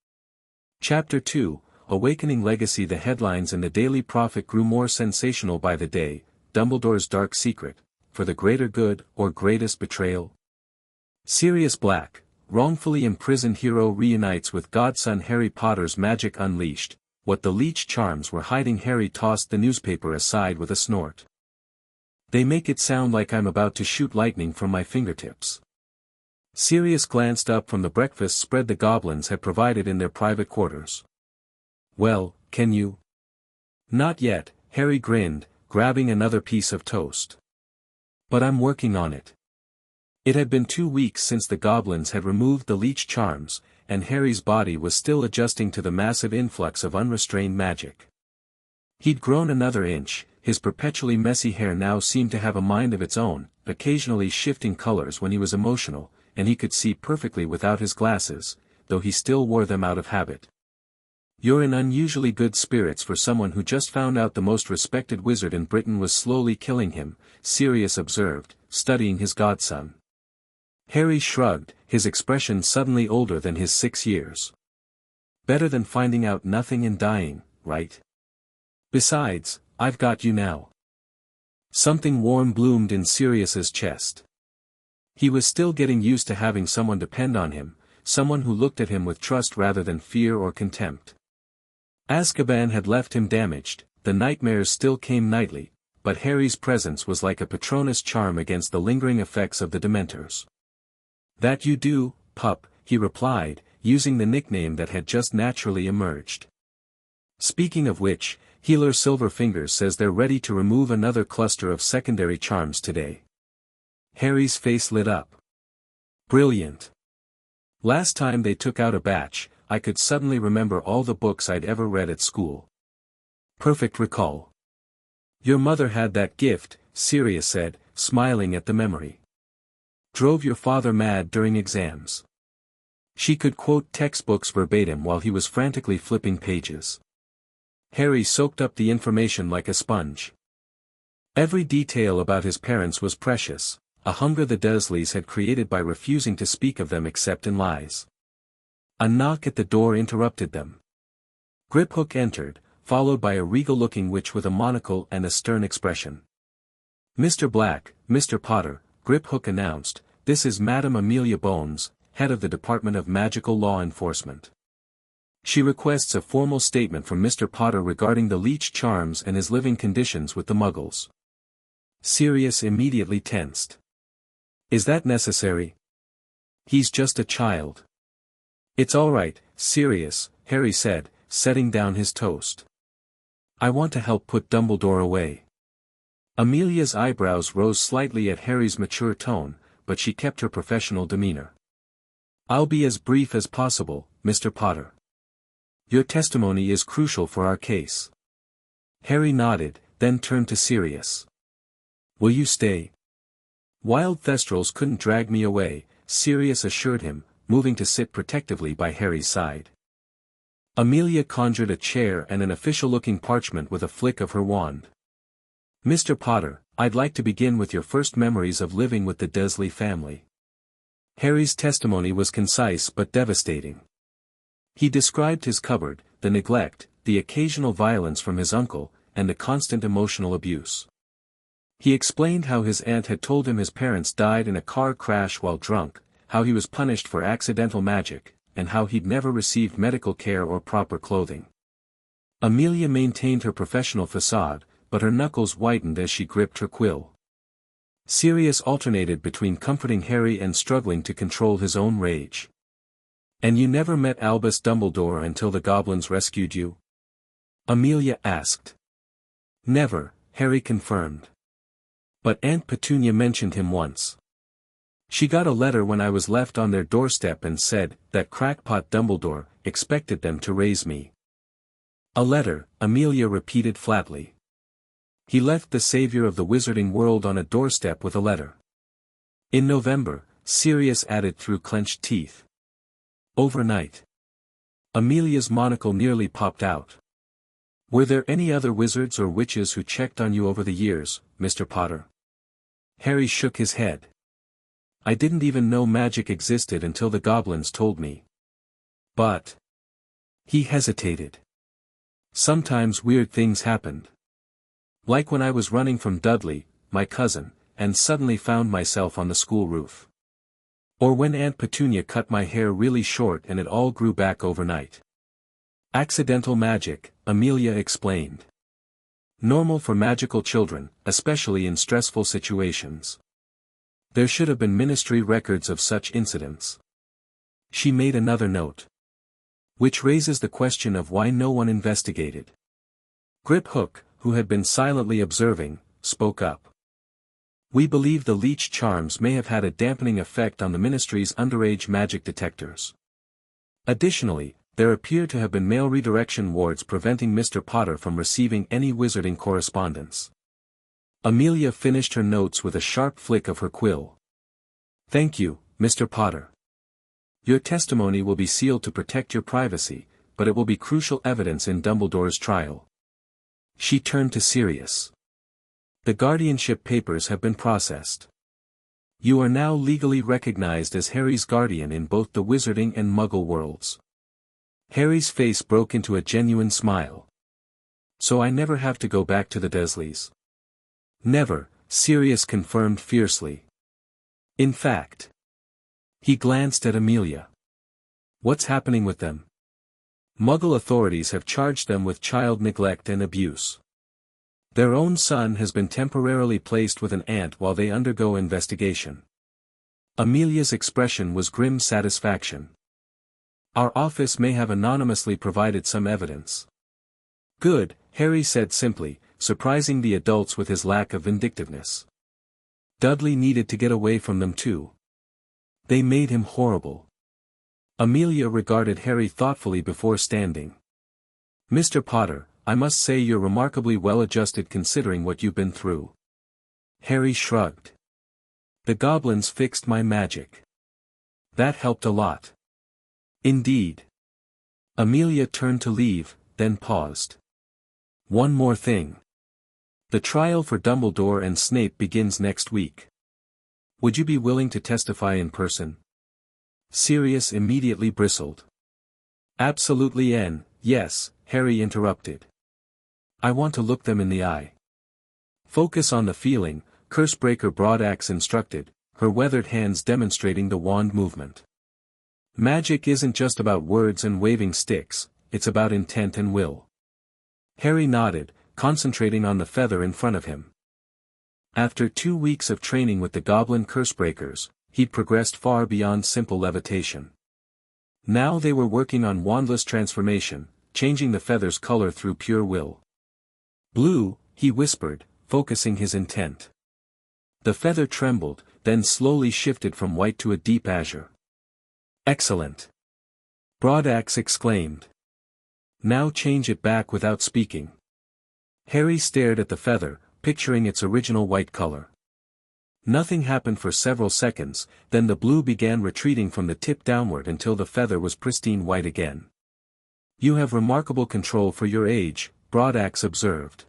Chapter 2, Awakening Legacy. The headlines in the Daily Prophet grew more sensational by the day. Dumbledore's dark secret, for the greater good or greatest betrayal? Sirius Black, wrongfully imprisoned hero reunites with godson Harry Potter's magic unleashed. What the Leech charms were hiding. Harry tossed the newspaper aside with a snort. They make it sound like I'm about to shoot lightning from my fingertips. Sirius glanced up from the breakfast spread the goblins had provided in their private quarters. Well, can you? Not yet, Harry grinned, grabbing another piece of toast. But I'm working on it. It had been 2 weeks since the goblins had removed the Leech charms, and Harry's body was still adjusting to the massive influx of unrestrained magic. He'd grown another inch, his perpetually messy hair now seemed to have a mind of its own, occasionally shifting colors when he was emotional, and he could see perfectly without his glasses, though he still wore them out of habit. You're in unusually good spirits for someone who just found out the most respected wizard in Britain was slowly killing him, Sirius observed, studying his godson. Harry shrugged, his expression suddenly older than his 6 years. Better than finding out nothing and dying, right? Besides, I've got you now. Something warm bloomed in Sirius's chest. He was still getting used to having someone depend on him, someone who looked at him with trust rather than fear or contempt. Azkaban had left him damaged, the nightmares still came nightly, but Harry's presence was like a Patronus charm against the lingering effects of the Dementors. That you do, pup, he replied, using the nickname that had just naturally emerged. Speaking of which, Healer Silverfingers says they're ready to remove another cluster of secondary charms today. Harry's face lit up. Brilliant. Last time they took out a batch, I could suddenly remember all the books I'd ever read at school. Perfect recall. Your mother had that gift, Sirius said, smiling at the memory. Drove your father mad during exams. She could quote textbooks verbatim while he was frantically flipping pages. Harry soaked up the information like a sponge. Every detail about his parents was precious, a hunger the Dursleys had created by refusing to speak of them except in lies. A knock at the door interrupted them. Griphook entered, followed by a regal-looking witch with a monocle and a stern expression. Mr. Black, Mr. Potter, Griphook announced, this is Madame Amelia Bones, head of the Department of Magical Law Enforcement. She requests a formal statement from Mr. Potter regarding the Leech charms and his living conditions with the Muggles. Sirius immediately tensed. Is that necessary? He's just a child. It's all right, Sirius, Harry said, setting down his toast. I want to help put Dumbledore away. Amelia's eyebrows rose slightly at Harry's mature tone, but she kept her professional demeanor. I'll be as brief as possible, Mr. Potter. Your testimony is crucial for our case. Harry nodded, then turned to Sirius. Will you stay? Wild Thestrals couldn't drag me away, Sirius assured him, moving to sit protectively by Harry's side. Amelia conjured a chair and an official-looking parchment with a flick of her wand. Mr. Potter, I'd like to begin with your first memories of living with the Dursley family. Harry's testimony was concise but devastating. He described his cupboard, the neglect, the occasional violence from his uncle, and the constant emotional abuse. He explained how his aunt had told him his parents died in a car crash while drunk, how he was punished for accidental magic, and how he'd never received medical care or proper clothing. Amelia maintained her professional facade, but her knuckles whitened as she gripped her quill. Sirius alternated between comforting Harry and struggling to control his own rage. And you never met Albus Dumbledore until the goblins rescued you? Amelia asked. Never, Harry confirmed. But Aunt Petunia mentioned him once. She got a letter when I was left on their doorstep and said that crackpot Dumbledore expected them to raise me. A letter, Amelia repeated flatly. He left the savior of the wizarding world on a doorstep with a letter. In November, Sirius added through clenched teeth. Overnight. Amelia's monocle nearly popped out. Were there any other wizards or witches who checked on you over the years, Mr. Potter? Harry shook his head. I didn't even know magic existed until the goblins told me. But... He hesitated. Sometimes weird things happened. Like when I was running from Dudley, my cousin, and suddenly found myself on the school roof. Or when Aunt Petunia cut my hair really short and it all grew back overnight. Accidental magic, Amelia explained. Normal for magical children, especially in stressful situations. There should have been ministry records of such incidents. She made another note. Which raises the question of why no one investigated. Grip Hook, who had been silently observing, spoke up. We believe the Leech charms may have had a dampening effect on the ministry's underage magic detectors. Additionally, there appear to have been mail redirection wards preventing Mr. Potter from receiving any wizarding correspondence. Amelia finished her notes with a sharp flick of her quill. Thank you, Mr. Potter. Your testimony will be sealed to protect your privacy, but it will be crucial evidence in Dumbledore's trial. She turned to Sirius. The guardianship papers have been processed. You are now legally recognized as Harry's guardian in both the wizarding and muggle worlds. Harry's face broke into a genuine smile. So I never have to go back to the Dursleys. Never, Sirius confirmed fiercely. In fact. He glanced at Amelia. What's happening with them? Muggle authorities have charged them with child neglect and abuse. Their own son has been temporarily placed with an aunt while they undergo investigation. Amelia's expression was grim satisfaction. Our office may have anonymously provided some evidence. Good, Harry said simply, surprising the adults with his lack of vindictiveness. Dudley needed to get away from them too. They made him horrible. Amelia regarded Harry thoughtfully before standing. Mr. Potter, I must say you're remarkably well-adjusted considering what you've been through. Harry shrugged. The goblins fixed my magic. That helped a lot. Indeed. Amelia turned to leave, then paused. One more thing. The trial for Dumbledore and Snape begins next week. Would you be willing to testify in person? Sirius immediately bristled. Absolutely yes, Harry interrupted. I want to look them in the eye. Focus on the feeling, Cursebreaker Broadaxe instructed, her weathered hands demonstrating the wand movement. Magic isn't just about words and waving sticks, it's about intent and will. Harry nodded, concentrating on the feather in front of him. After 2 weeks of training with the Goblin Cursebreakers, he'd progressed far beyond simple levitation. Now they were working on wandless transformation, changing the feather's color through pure will. Blue, he whispered, focusing his intent. The feather trembled, then slowly shifted from white to a deep azure. Excellent! Broadaxe exclaimed. Now change it back without speaking. Harry stared at the feather, picturing its original white color. Nothing happened for several seconds, then the blue began retreating from the tip downward until the feather was pristine white again. You have remarkable control for your age, Broadaxe observed.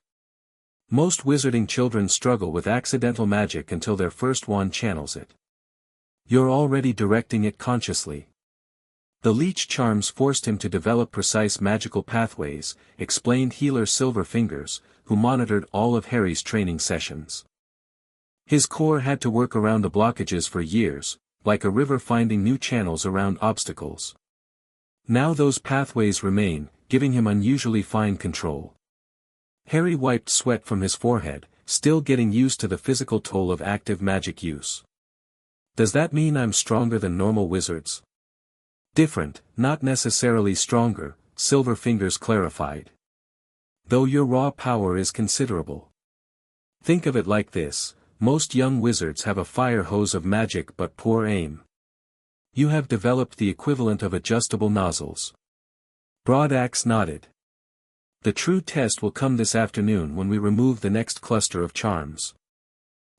Most wizarding children struggle with accidental magic until their first wand channels it. You're already directing it consciously. The Leech charms forced him to develop precise magical pathways, explained Healer Silver Fingers, who monitored all of Harry's training sessions. His core had to work around the blockages for years, like a river finding new channels around obstacles. Now those pathways remain, giving him unusually fine control. Harry wiped sweat from his forehead, still getting used to the physical toll of active magic use. Does that mean I'm stronger than normal wizards? Different, not necessarily stronger, Silver Fingers clarified. Though your raw power is considerable. Think of it like this, most young wizards have a fire hose of magic but poor aim. You have developed the equivalent of adjustable nozzles. Broadaxe nodded. The true test will come this afternoon when we remove the next cluster of charms.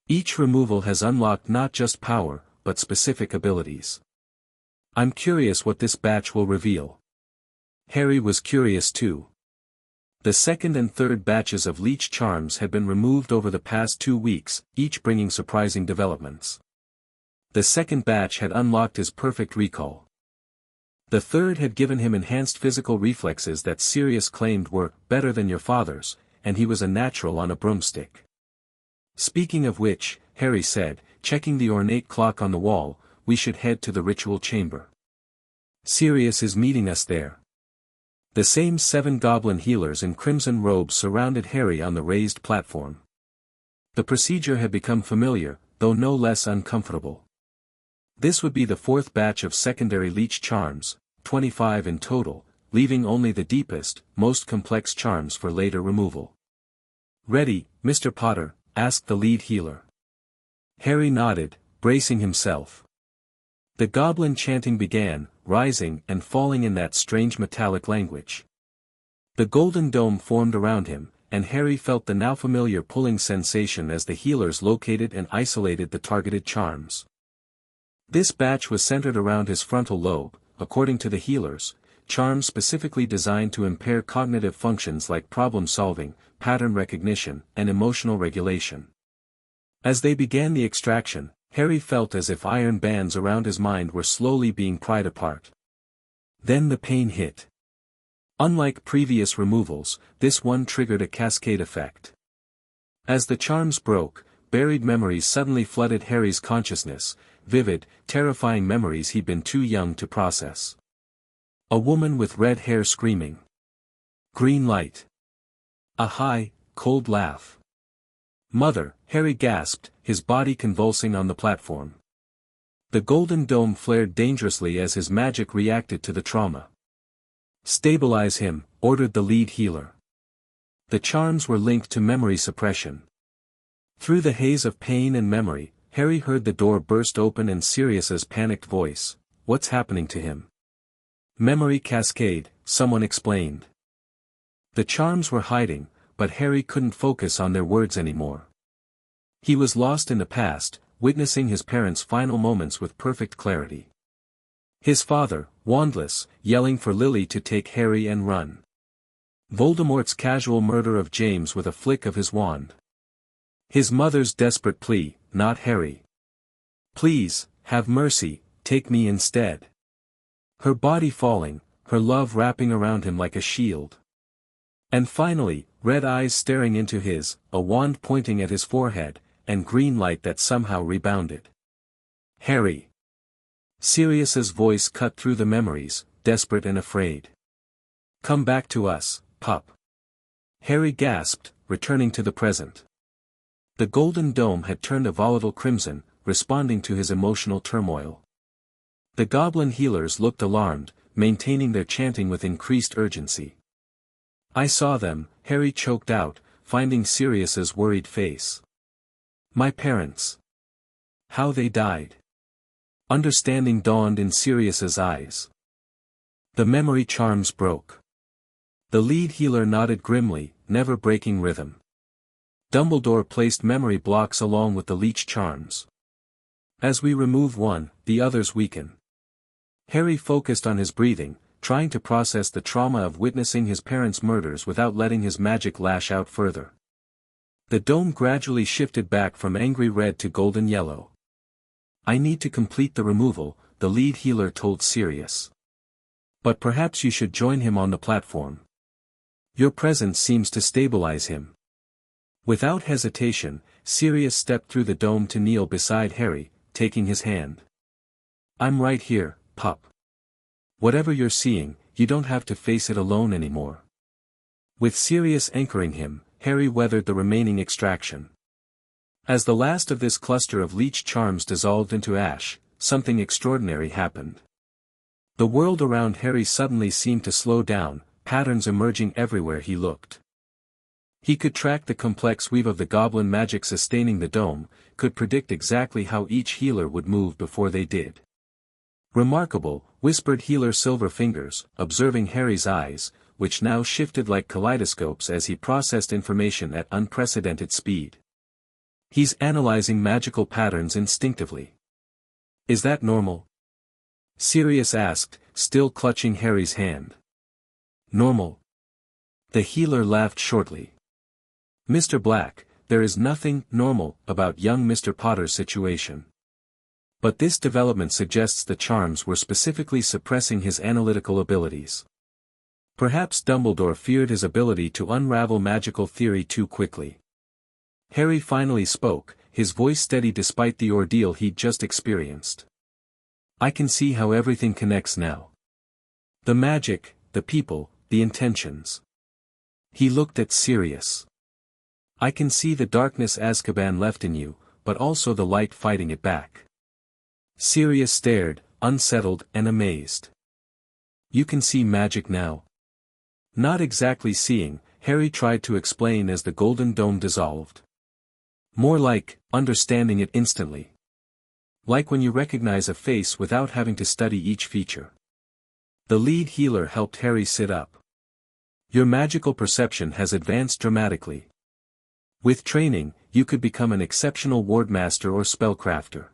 Each removal has unlocked not just power, but specific abilities. I'm curious what this batch will reveal. Harry was curious too. The second and third batches of Leech charms had been removed over the past 2 weeks, each bringing surprising developments. The second batch had unlocked his perfect recall. The third had given him enhanced physical reflexes that Sirius claimed were better than your father's, and he was a natural on a broomstick. Speaking of which, Harry said, checking the ornate clock on the wall, we should head to the ritual chamber. Sirius is meeting us there. The same 7 goblin healers in crimson robes surrounded Harry on the raised platform. The procedure had become familiar, though no less uncomfortable. This would be the 4th batch of secondary leech charms, 25 in total, leaving only the deepest, most complex charms for later removal. "Ready, Mr. Potter?" asked the lead healer. Harry nodded, bracing himself. The goblin chanting began, rising and falling in that strange metallic language. The golden dome formed around him, and Harry felt the now familiar pulling sensation as the healers located and isolated the targeted charms. This batch was centered around his frontal lobe, according to the healers, charms specifically designed to impair cognitive functions like problem-solving, pattern recognition, and emotional regulation. As they began the extraction, Harry felt as if iron bands around his mind were slowly being pried apart. Then the pain hit. Unlike previous removals, this one triggered a cascade effect. As the charms broke, buried memories suddenly flooded Harry's consciousness, vivid, terrifying memories he'd been too young to process. A woman with red hair screaming. Green light. A high, cold laugh. "Mother," Harry gasped, his body convulsing on the platform. The golden dome flared dangerously as his magic reacted to the trauma. "Stabilize him," ordered the lead healer. The charms were linked to memory suppression. Through the haze of pain and memory, Harry heard the door burst open and Sirius's panicked voice. "What's happening to him?" "Memory cascade," someone explained. The charms were hiding, but Harry couldn't focus on their words anymore. He was lost in the past, witnessing his parents' final moments with perfect clarity. His father, wandless, yelling for Lily to take Harry and run. Voldemort's casual murder of James with a flick of his wand. His mother's desperate plea, "Not Harry. Please, have mercy, take me instead." Her body falling, her love wrapping around him like a shield. And finally, red eyes staring into his, a wand pointing at his forehead, and green light that somehow rebounded. "Harry." Sirius's voice cut through the memories, desperate and afraid. "Come back to us, pup." Harry gasped, returning to the present. The golden dome had turned a volatile crimson, responding to his emotional turmoil. The goblin healers looked alarmed, maintaining their chanting with increased urgency. "I saw them," Harry choked out, finding Sirius's worried face. "My parents. How they died." Understanding dawned in Sirius's eyes. The memory charms broke. The lead healer nodded grimly, never breaking rhythm. Dumbledore placed memory blocks along with the leech charms. As we remove one, the others weaken. Harry focused on his breathing, trying to process the trauma of witnessing his parents' murders without letting his magic lash out further. The dome gradually shifted back from angry red to golden yellow. "I need to complete the removal," the lead healer told Sirius. "But perhaps you should join him on the platform. Your presence seems to stabilize him." Without hesitation, Sirius stepped through the dome to kneel beside Harry, taking his hand. "I'm right here, pup. Whatever you're seeing, you don't have to face it alone anymore." With Sirius anchoring him, Harry weathered the remaining extraction. As the last of this cluster of leech charms dissolved into ash, something extraordinary happened. The world around Harry suddenly seemed to slow down, patterns emerging everywhere he looked. He could track the complex weave of the goblin magic sustaining the dome, could predict exactly how each healer would move before they did. "Remarkable," whispered healer Silverfingers, observing Harry's eyes, which now shifted like kaleidoscopes as he processed information at unprecedented speed. "He's analyzing magical patterns instinctively." "Is that normal?" Sirius asked, still clutching Harry's hand. "Normal?" The healer laughed shortly. "Mr. Black, there is nothing normal about young Mr. Potter's situation. But this development suggests the charms were specifically suppressing his analytical abilities. Perhaps Dumbledore feared his ability to unravel magical theory too quickly." Harry finally spoke, his voice steady despite the ordeal he'd just experienced. I can see how everything connects now. The magic, the people, the intentions. He looked at Sirius. I can see the darkness Azkaban left in you, but also the light fighting it back. Sirius stared, unsettled and amazed. You can see magic now? Not exactly seeing, Harry tried to explain as the golden dome dissolved. More like, understanding it instantly. Like when you recognize a face without having to study each feature. The lead healer helped Harry sit up. Your magical perception has advanced dramatically. With training, you could become an exceptional wardmaster or spellcrafter.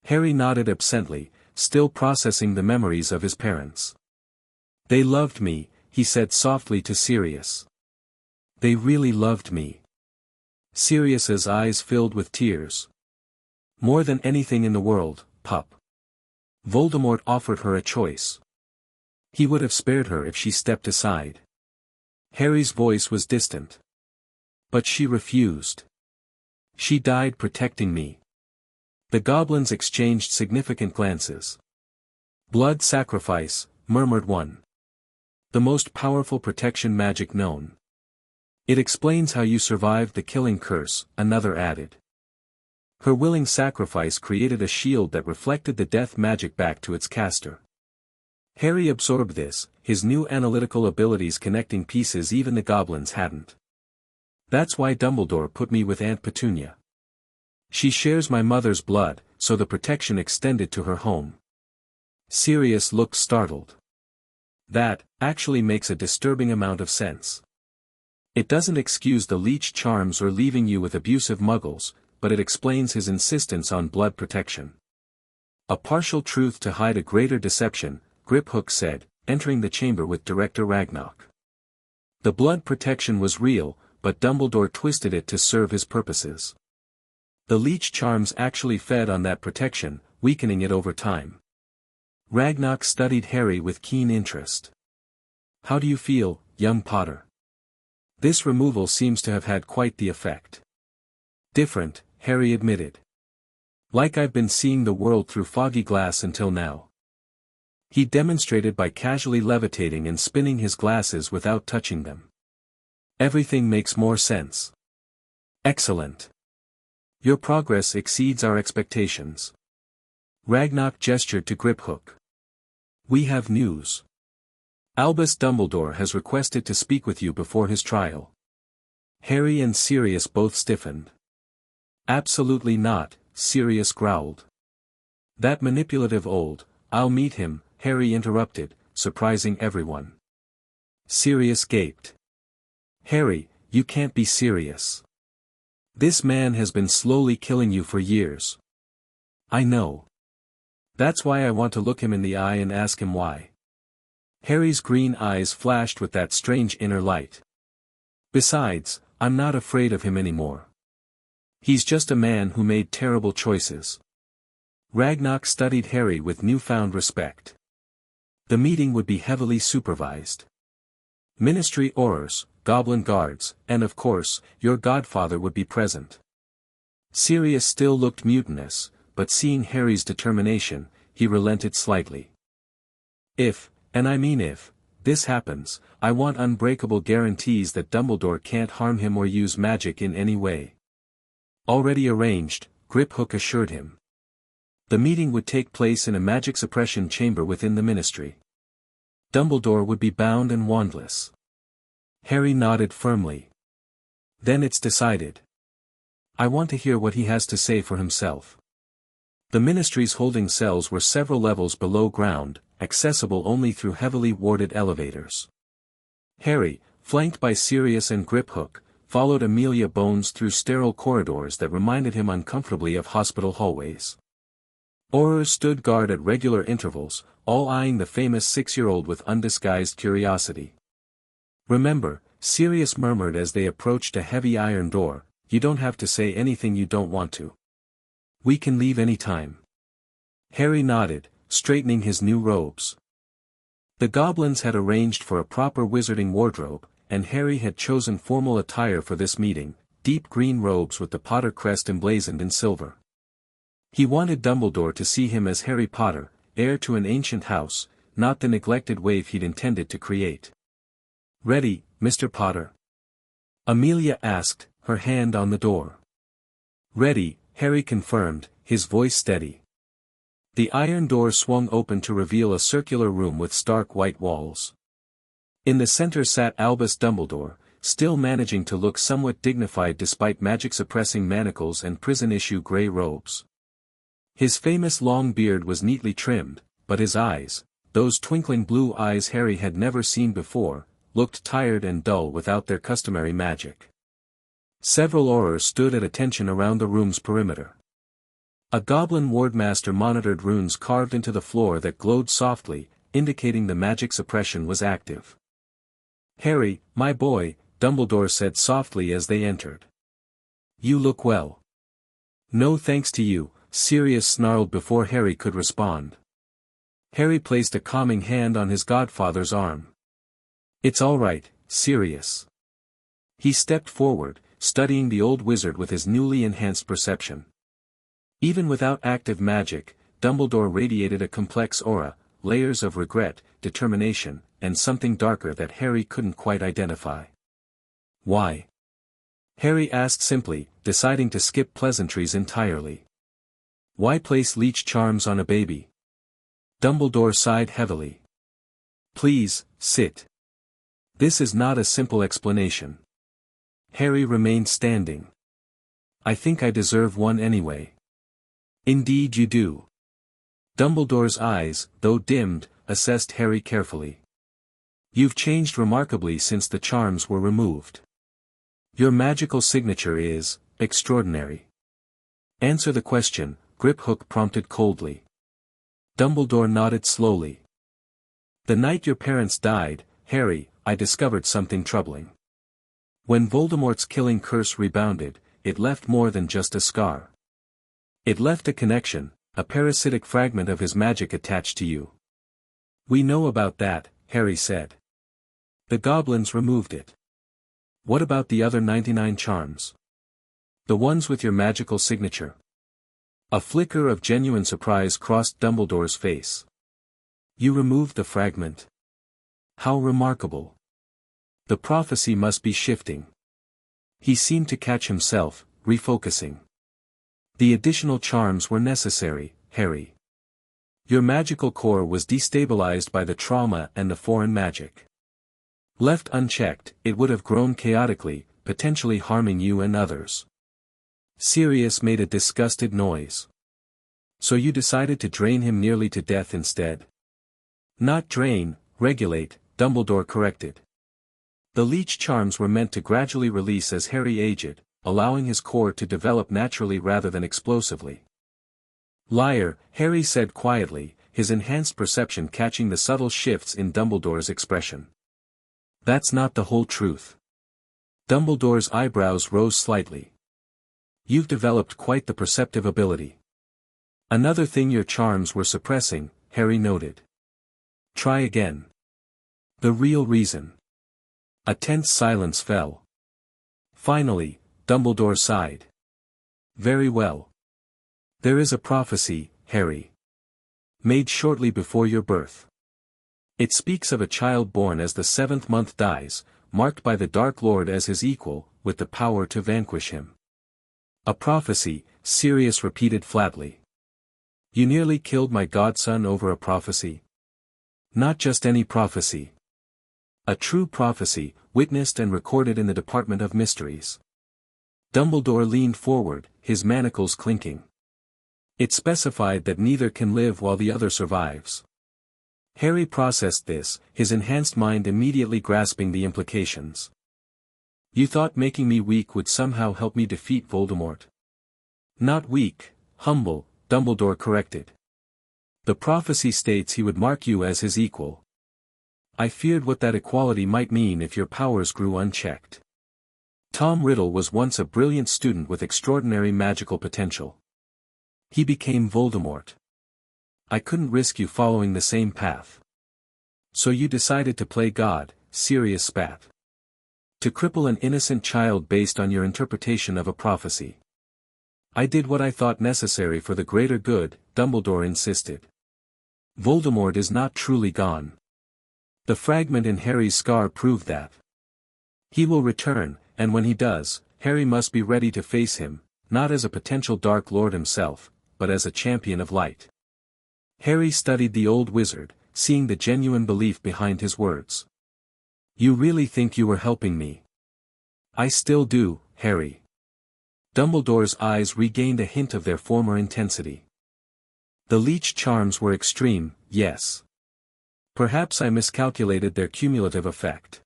Harry nodded absently, still processing the memories of his parents. They loved me, he said softly to Sirius. They really loved me. Sirius's eyes filled with tears. More than anything in the world, pup. Voldemort offered her a choice. He would have spared her if she stepped aside. Harry's voice was distant. But she refused. She died protecting me. The goblins exchanged significant glances. Blood sacrifice, murmured one. The most powerful protection magic known. It explains how you survived the killing curse, another added. Her willing sacrifice created a shield that reflected the death magic back to its caster. Harry absorbed this, his new analytical abilities connecting pieces even the goblins hadn't. That's why Dumbledore put me with Aunt Petunia. She shares my mother's blood, so the protection extended to her home. Sirius looked startled. That, actually makes a disturbing amount of sense. It doesn't excuse the Leech charms or leaving you with abusive muggles, but it explains his insistence on blood protection. A partial truth to hide a greater deception, Griphook said, entering the chamber with Director Ragnarok. The blood protection was real, but Dumbledore twisted it to serve his purposes. The Leech charms actually fed on that protection, weakening it over time. Ragnarok studied Harry with keen interest. How do you feel, young Potter? This removal seems to have had quite the effect. Different, Harry admitted. Like I've been seeing the world through foggy glass until now. He demonstrated by casually levitating and spinning his glasses without touching them. Everything makes more sense. Excellent. Your progress exceeds our expectations. Ragnarok gestured to Griphook. We have news. Albus Dumbledore has requested to speak with you before his trial. Harry and Sirius both stiffened. Absolutely not, Sirius growled. That manipulative old, I'll meet him, Harry interrupted, surprising everyone. Sirius gaped. Harry, you can't be serious. This man has been slowly killing you for years. I know. That's why I want to look him in the eye and ask him why. Harry's green eyes flashed with that strange inner light. Besides, I'm not afraid of him anymore. He's just a man who made terrible choices. Ragnarok studied Harry with newfound respect. The meeting would be heavily supervised. Ministry Aurors, Goblin Guards, and of course, your godfather would be present. Sirius still looked mutinous, but seeing Harry's determination, he relented slightly. If, and I mean if, this happens, I want unbreakable guarantees that Dumbledore can't harm him or use magic in any way. Already arranged, Griphook assured him. The meeting would take place in a magic suppression chamber within the ministry. Dumbledore would be bound and wandless. Harry nodded firmly. Then it's decided. I want to hear what he has to say for himself. The ministry's holding cells were several levels below ground, accessible only through heavily warded elevators. Harry, flanked by Sirius and Griphook, followed Amelia Bones through sterile corridors that reminded him uncomfortably of hospital hallways. Aurors stood guard at regular intervals, all eyeing the famous 6-year-old with undisguised curiosity. Remember, Sirius murmured as they approached a heavy iron door, you don't have to say anything you don't want to. We can leave any time. Harry nodded, straightening his new robes. The goblins had arranged for a proper wizarding wardrobe, and Harry had chosen formal attire for this meeting, deep green robes with the Potter crest emblazoned in silver. He wanted Dumbledore to see him as Harry Potter, heir to an ancient house, not the neglected waif he'd intended to create. "Ready, Mr. Potter?" Amelia asked, her hand on the door. "Ready," Harry confirmed, his voice steady. The iron door swung open to reveal a circular room with stark white walls. In the center sat Albus Dumbledore, still managing to look somewhat dignified despite magic-suppressing manacles and prison-issue grey robes. His famous long beard was neatly trimmed, but his eyes, those twinkling blue eyes Harry had never seen before, looked tired and dull without their customary magic. Several aurors stood at attention around the room's perimeter. A goblin wardmaster monitored runes carved into the floor that glowed softly, indicating the magic suppression was active. "Harry, my boy," Dumbledore said softly as they entered. "You look well." "No thanks to you," Sirius snarled before Harry could respond. Harry placed a calming hand on his godfather's arm. "It's all right, Sirius." He stepped forward, studying the old wizard with his newly enhanced perception. Even without active magic, Dumbledore radiated a complex aura, layers of regret, determination, and something darker that Harry couldn't quite identify. "Why?" Harry asked simply, deciding to skip pleasantries entirely. "Why place Leech charms on a baby?" Dumbledore sighed heavily. "Please, sit. This is not a simple explanation." Harry remained standing. "I think I deserve one anyway." "Indeed you do." Dumbledore's eyes, though dimmed, assessed Harry carefully. "You've changed remarkably since the charms were removed. Your magical signature is extraordinary." "Answer the question," Griphook prompted coldly. Dumbledore nodded slowly. "The night your parents died, Harry, I discovered something troubling. When Voldemort's killing curse rebounded, it left more than just a scar. It left a connection, a parasitic fragment of his magic attached to you." "We know about that," Harry said. "The goblins removed it. What about the other 99 charms? The ones with your magical signature?" A flicker of genuine surprise crossed Dumbledore's face. "You removed the fragment? How remarkable. The prophecy must be shifting." He seemed to catch himself, refocusing. "The additional charms were necessary, Harry. Your magical core was destabilized by the trauma and the foreign magic. Left unchecked, it would have grown chaotically, potentially harming you and others." Sirius made a disgusted noise. "So you decided to drain him nearly to death instead?" "Not drain, regulate," Dumbledore corrected. "The Leech charms were meant to gradually release as Harry aged, allowing his core to develop naturally rather than explosively." "Liar," Harry said quietly, his enhanced perception catching the subtle shifts in Dumbledore's expression. "That's not the whole truth." Dumbledore's eyebrows rose slightly. "You've developed quite the perceptive ability." "Another thing your charms were suppressing," Harry noted. "Try again." "The real reason." A tense silence fell. Finally, Dumbledore sighed. "Very well. There is a prophecy, Harry. Made shortly before your birth. It speaks of a child born as the 7th month dies, marked by the Dark Lord as his equal, with the power to vanquish him." "A prophecy," Sirius repeated flatly. "You nearly killed my godson over a prophecy?" "Not just any prophecy. A true prophecy, witnessed and recorded in the Department of Mysteries." Dumbledore leaned forward, his manacles clinking. "It specified that neither can live while the other survives." Harry processed this, his enhanced mind immediately grasping the implications. "You thought making me weak would somehow help me defeat Voldemort?" "Not weak, humble," Dumbledore corrected. "The prophecy states he would mark you as his equal. I feared what that equality might mean if your powers grew unchecked. Tom Riddle was once a brilliant student with extraordinary magical potential. He became Voldemort. I couldn't risk you following the same path. So you decided to play God," Sirius spat. "To cripple an innocent child based on your interpretation of a prophecy. I did what I thought necessary for the greater good, Dumbledore insisted. Voldemort is not truly gone. The fragment in Harry's scar proved that. He will return, and when he does, Harry must be ready to face him, not as a potential Dark Lord himself, but as a champion of light. Harry studied the old wizard, seeing the genuine belief behind his words. You really think you were helping me? I still do, Harry. Dumbledore's eyes regained a hint of their former intensity. The Leech charms were extreme, yes. Perhaps I miscalculated their cumulative effect.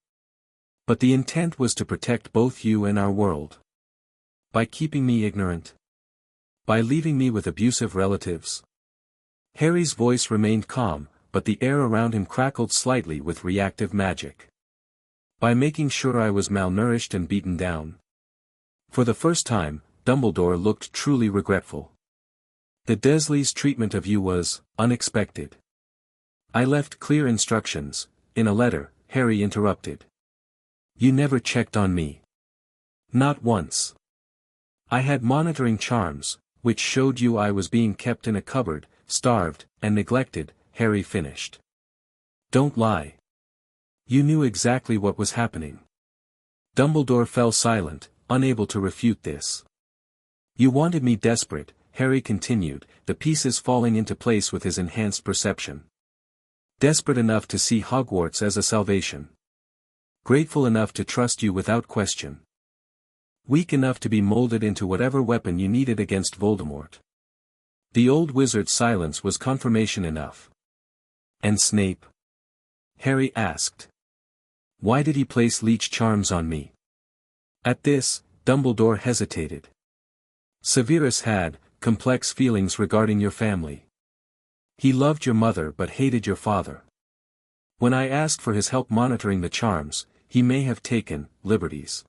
But the intent was to protect both you and our world. By keeping me ignorant? By leaving me with abusive relatives? Harry's voice remained calm, but the air around him crackled slightly with reactive magic. By making sure I was malnourished and beaten down. For the first time, Dumbledore looked truly regretful. The Dursleys' treatment of you was unexpected. I left clear instructions. In a letter, Harry interrupted. You never checked on me. Not once. I had monitoring charms, which showed you I was being kept in a cupboard, starved, and neglected, Harry finished. Don't lie. You knew exactly what was happening. Dumbledore fell silent, unable to refute this. You wanted me desperate, Harry continued, the pieces falling into place with his enhanced perception. Desperate enough to see Hogwarts as a salvation. Grateful enough to trust you without question. Weak enough to be molded into whatever weapon you needed against Voldemort. The old wizard's silence was confirmation enough. And Snape? Harry asked. Why did he place Leech charms on me? At this, Dumbledore hesitated. Severus had complex feelings regarding your family. He loved your mother but hated your father. When I asked for his help monitoring the charms, he may have taken liberties.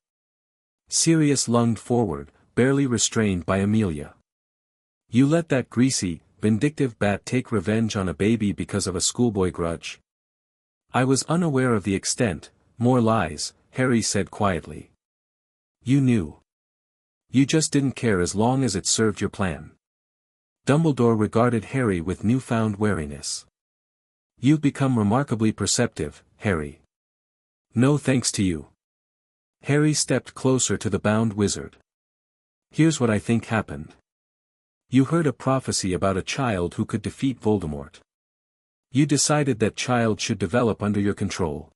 Sirius lunged forward, barely restrained by Amelia. You let that greasy, vindictive bat take revenge on a baby because of a schoolboy grudge? I was unaware of the extent. More lies, Harry said quietly. You knew. You just didn't care as long as it served your plan. Dumbledore regarded Harry with newfound wariness. You've become remarkably perceptive, Harry. No thanks to you. Harry stepped closer to the bound wizard. Here's what I think happened. You heard a prophecy about a child who could defeat Voldemort. You decided that child should develop under your control.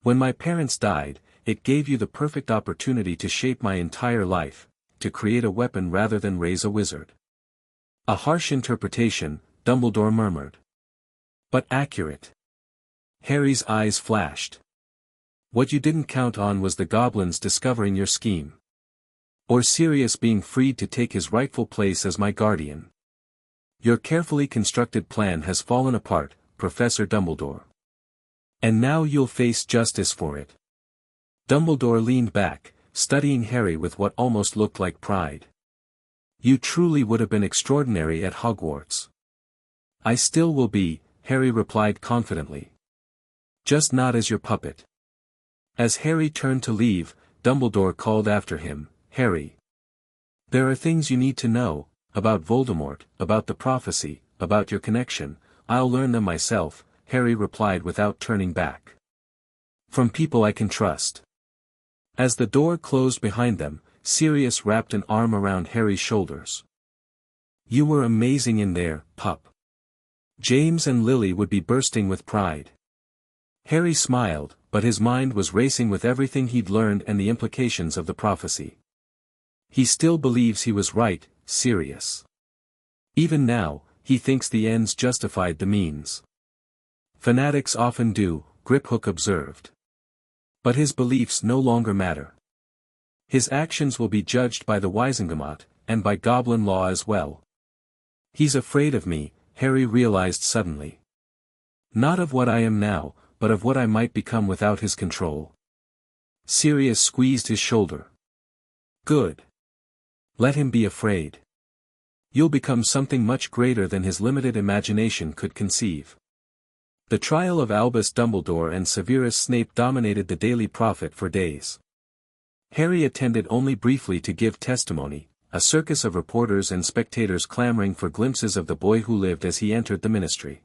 When my parents died, it gave you the perfect opportunity to shape my entire life, to create a weapon rather than raise a wizard. A harsh interpretation, Dumbledore murmured. But accurate. Harry's eyes flashed. What you didn't count on was the goblins discovering your scheme. Or Sirius being freed to take his rightful place as my guardian. Your carefully constructed plan has fallen apart, Professor Dumbledore. And now you'll face justice for it. Dumbledore leaned back, studying Harry with what almost looked like pride. You truly would have been extraordinary at Hogwarts. I still will be, Harry replied confidently. Just not as your puppet. As Harry turned to leave, Dumbledore called after him, Harry. There are things you need to know, about Voldemort, about the prophecy, about your connection. I'll learn them myself, Harry replied without turning back. From people I can trust. As the door closed behind them, Sirius wrapped an arm around Harry's shoulders. You were amazing in there, pup. James and Lily would be bursting with pride. Harry smiled, but his mind was racing with everything he'd learned and the implications of the prophecy. He still believes he was right, Sirius. Even now, he thinks the ends justified the means. Fanatics often do, Griphook observed. But his beliefs no longer matter. His actions will be judged by the Wisengamot, and by goblin law as well. He's afraid of me, Harry realized suddenly. Not of what I am now, but of what I might become without his control. Sirius squeezed his shoulder. Good. Let him be afraid. You'll become something much greater than his limited imagination could conceive. The trial of Albus Dumbledore and Severus Snape dominated the Daily Prophet for days. Harry attended only briefly to give testimony, a circus of reporters and spectators clamoring for glimpses of the boy who lived as he entered the ministry.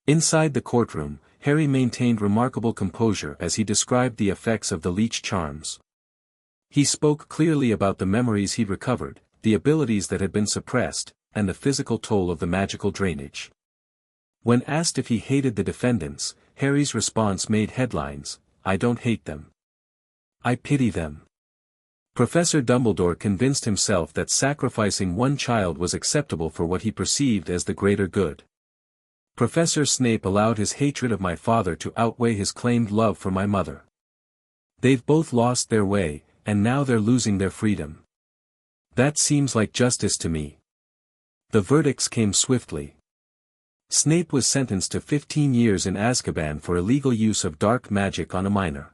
Inside the courtroom, Harry maintained remarkable composure as he described the effects of the Leech charms. He spoke clearly about the memories he'd recovered, the abilities that had been suppressed, and the physical toll of the magical drainage. When asked if he hated the defendants, Harry's response made headlines: "I don't hate them. I pity them." Professor Dumbledore convinced himself that sacrificing one child was acceptable for what he perceived as the greater good. Professor Snape allowed his hatred of my father to outweigh his claimed love for my mother. They've both lost their way, and now they're losing their freedom. That seems like justice to me. The verdicts came swiftly. Snape was sentenced to 15 years in Azkaban for illegal use of dark magic on a minor.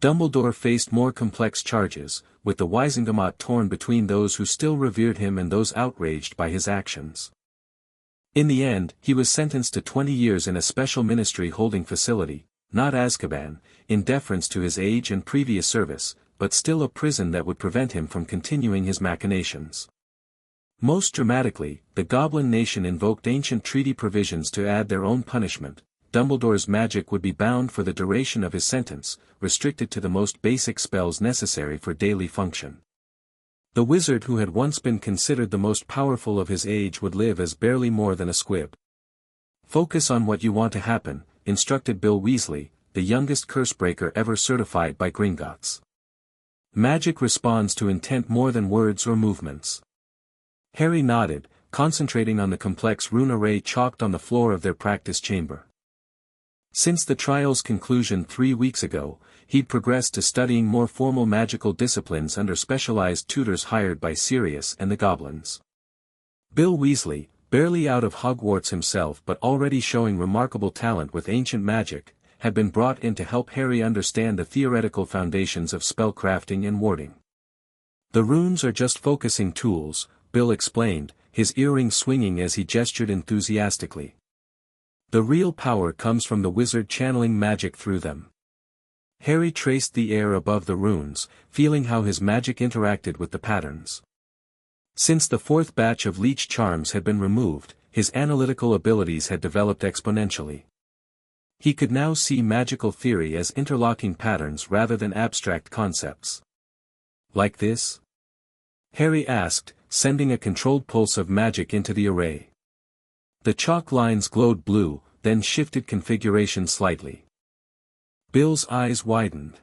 Dumbledore faced more complex charges, with the Wizengamot torn between those who still revered him and those outraged by his actions. In the end, he was sentenced to 20 years in a special ministry holding facility, not Azkaban, in deference to his age and previous service, but still a prison that would prevent him from continuing his machinations. Most dramatically, the Goblin Nation invoked ancient treaty provisions to add their own punishment. Dumbledore's magic would be bound for the duration of his sentence, restricted to the most basic spells necessary for daily function. The wizard who had once been considered the most powerful of his age would live as barely more than a squib. "Focus on what you want to happen," instructed Bill Weasley, the youngest cursebreaker ever certified by Gringotts. "Magic responds to intent more than words or movements." Harry nodded, concentrating on the complex rune array chalked on the floor of their practice chamber. Since the trial's conclusion 3 weeks ago, he'd progressed to studying more formal magical disciplines under specialized tutors hired by Sirius and the goblins. Bill Weasley, barely out of Hogwarts himself but already showing remarkable talent with ancient magic, had been brought in to help Harry understand the theoretical foundations of spellcrafting and warding. "The runes are just focusing tools," Bill explained, his earring swinging as he gestured enthusiastically. "The real power comes from the wizard channeling magic through them." Harry traced the air above the runes, feeling how his magic interacted with the patterns. Since the 4th batch of Leech charms had been removed, his analytical abilities had developed exponentially. He could now see magical theory as interlocking patterns rather than abstract concepts. "Like this?" Harry asked, sending a controlled pulse of magic into the array. The chalk lines glowed blue, then shifted configuration slightly. Bill's eyes widened.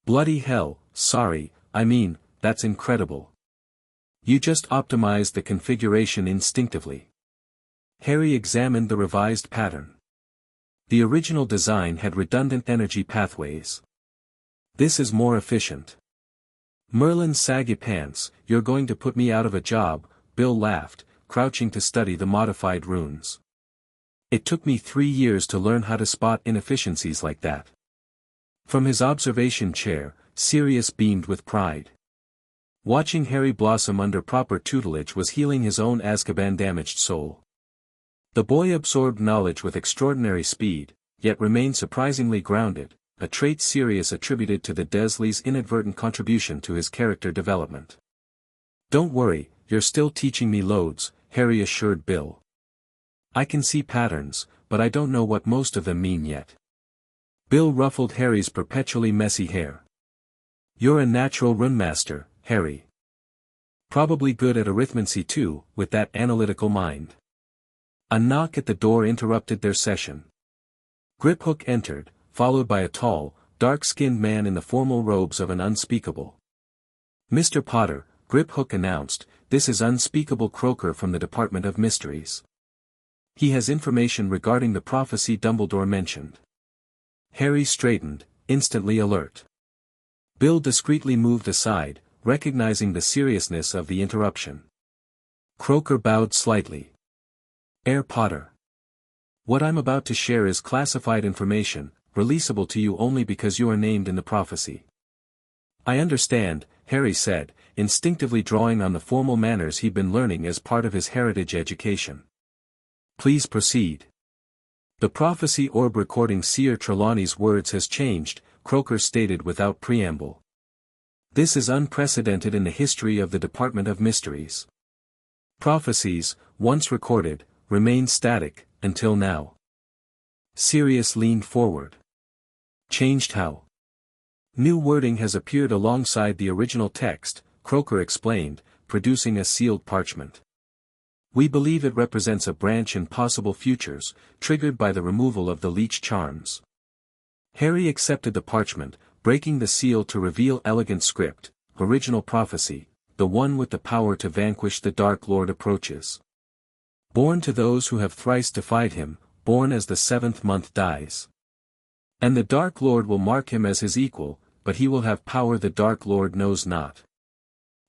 "Bloody hell, sorry, that's incredible. You just optimized the configuration instinctively." Harry examined the revised pattern. The original design had redundant energy pathways. "This is more efficient." "Merlin saggy pants, you're going to put me out of a job," Bill laughed, crouching to study the modified runes. "It took me 3 years to learn how to spot inefficiencies like that." From his observation chair, Sirius beamed with pride. Watching Harry blossom under proper tutelage was healing his own Azkaban-damaged soul. The boy absorbed knowledge with extraordinary speed, yet remained surprisingly grounded, a trait Sirius attributed to the Dursleys' inadvertent contribution to his character development. "Don't worry, you're still teaching me loads," Harry assured Bill. "I can see patterns, but I don't know what most of them mean yet." Bill ruffled Harry's perpetually messy hair. "You're a natural runemaster, Harry. Probably good at arithmancy too, with that analytical mind." A knock at the door interrupted their session. Griphook entered, followed by a tall, dark-skinned man in the formal robes of an unspeakable. "Mr. Potter," Griphook announced, "this is Unspeakable Croaker from the Department of Mysteries. He has information regarding the prophecy Dumbledore mentioned." Harry straightened, instantly alert. Bill discreetly moved aside, recognizing the seriousness of the interruption. Croaker bowed slightly. "Herr Potter. What I'm about to share is classified information, releasable to you only because you are named in the prophecy." "I understand," Harry said, instinctively drawing on the formal manners he'd been learning as part of his heritage education. "Please proceed." "The prophecy orb recording Seer Trelawney's words has changed," Croaker stated without preamble. This is unprecedented in the history of the Department of Mysteries. Prophecies, once recorded, remain static, until now. Sirius leaned forward. Changed how? New wording has appeared alongside the original text, Croaker explained, producing a sealed parchment. We believe it represents a branch in possible futures, triggered by the removal of the Leech charms. Harry accepted the parchment, breaking the seal to reveal elegant script, original prophecy, the one with the power to vanquish the Dark Lord approaches. Born to those who have thrice defied him, born as the 7th month dies. And the Dark Lord will mark him as his equal, but he will have power the Dark Lord knows not.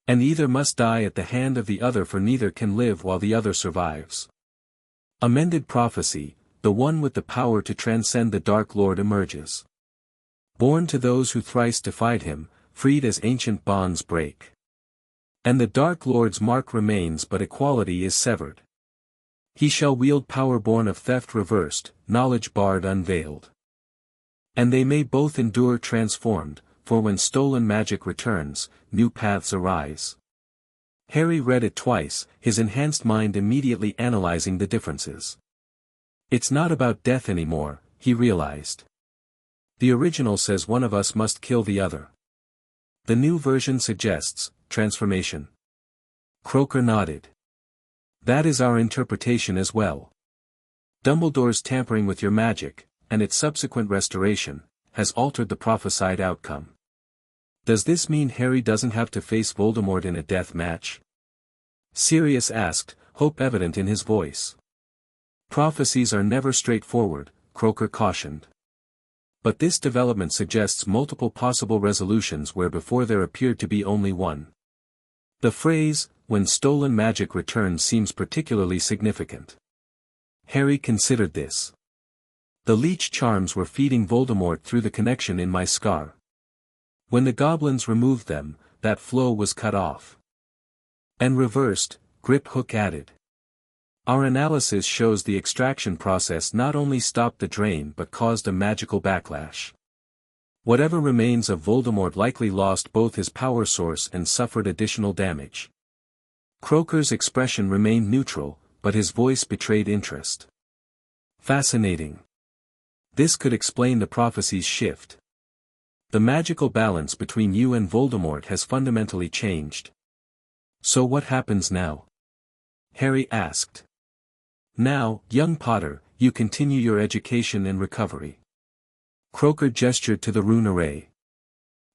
And either must die at the hand of the other, for neither can live while the other survives. Amended prophecy, the one with the power to transcend the Dark Lord emerges. Born to those who thrice defied him, freed as ancient bonds break. And the Dark Lord's mark remains, but equality is severed. He shall wield power born of theft reversed, knowledge barred unveiled. And they may both endure transformed, for when stolen magic returns, new paths arise. Harry read it twice, his enhanced mind immediately analyzing the differences. It's not about death anymore, he realized. The original says one of us must kill the other. The new version suggests transformation. Croaker nodded. That is our interpretation as well. Dumbledore's tampering with your magic, and its subsequent restoration, has altered the prophesied outcome. Does this mean Harry doesn't have to face Voldemort in a death match? Sirius asked, hope evident in his voice. Prophecies are never straightforward, Croaker cautioned. But this development suggests multiple possible resolutions where before there appeared to be only one. The phrase, when stolen magic returns, seems particularly significant. Harry considered this. The Leech charms were feeding Voldemort through the connection in my scar. When the goblins removed them, that flow was cut off. And reversed, Griphook added. Our analysis shows the extraction process not only stopped the drain but caused a magical backlash. Whatever remains of Voldemort likely lost both his power source and suffered additional damage. Croaker's expression remained neutral, but his voice betrayed interest. Fascinating. This could explain the prophecy's shift. The magical balance between you and Voldemort has fundamentally changed. So what happens now? Harry asked. Now, young Potter, you continue your education and recovery. Croaker gestured to the rune array.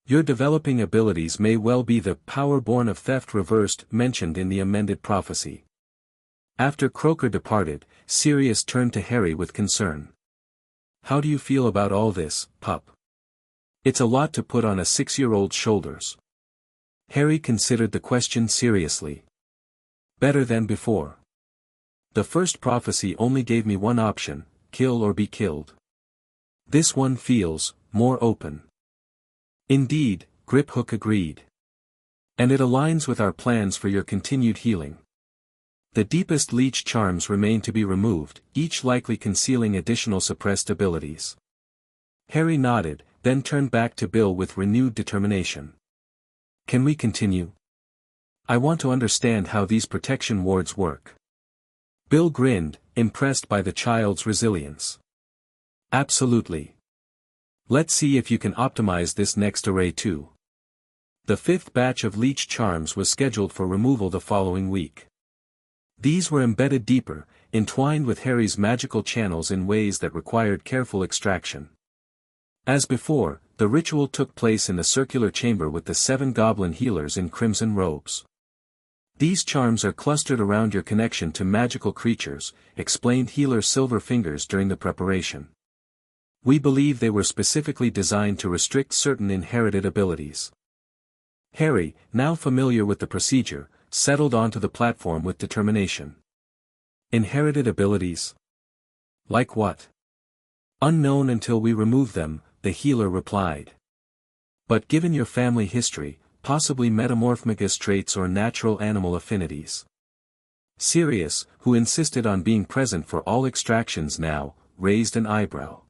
Your developing abilities may well be the power born of theft reversed mentioned in the amended prophecy. After Croaker departed, Sirius turned to Harry with concern. How do you feel about all this, pup? It's a lot to put on a 6-year-old's shoulders. Harry considered the question seriously. Better than before. The first prophecy only gave me one option, kill or be killed. This one feels more open. Indeed, Griphook agreed. And it aligns with our plans for your continued healing. The deepest Leech charms remain to be removed, each likely concealing additional suppressed abilities. Harry nodded, then turned back to Bill with renewed determination. Can we continue? I want to understand how these protection wards work. Bill grinned, impressed by the child's resilience. Absolutely. Let's see if you can optimize this next array too. The 5th batch of Leech charms was scheduled for removal the following week. These were embedded deeper, entwined with Harry's magical channels in ways that required careful extraction. As before, the ritual took place in the circular chamber with the 7 goblin healers in crimson robes. These charms are clustered around your connection to magical creatures, explained healer Silver Fingers during the preparation. We believe they were specifically designed to restrict certain inherited abilities. Harry, now familiar with the procedure, settled onto the platform with determination. Inherited abilities? Like what? Unknown until we remove them, the healer replied. But given your family history, possibly metamorphmagus traits or natural animal affinities. Sirius, who insisted on being present for all extractions now, raised an eyebrow.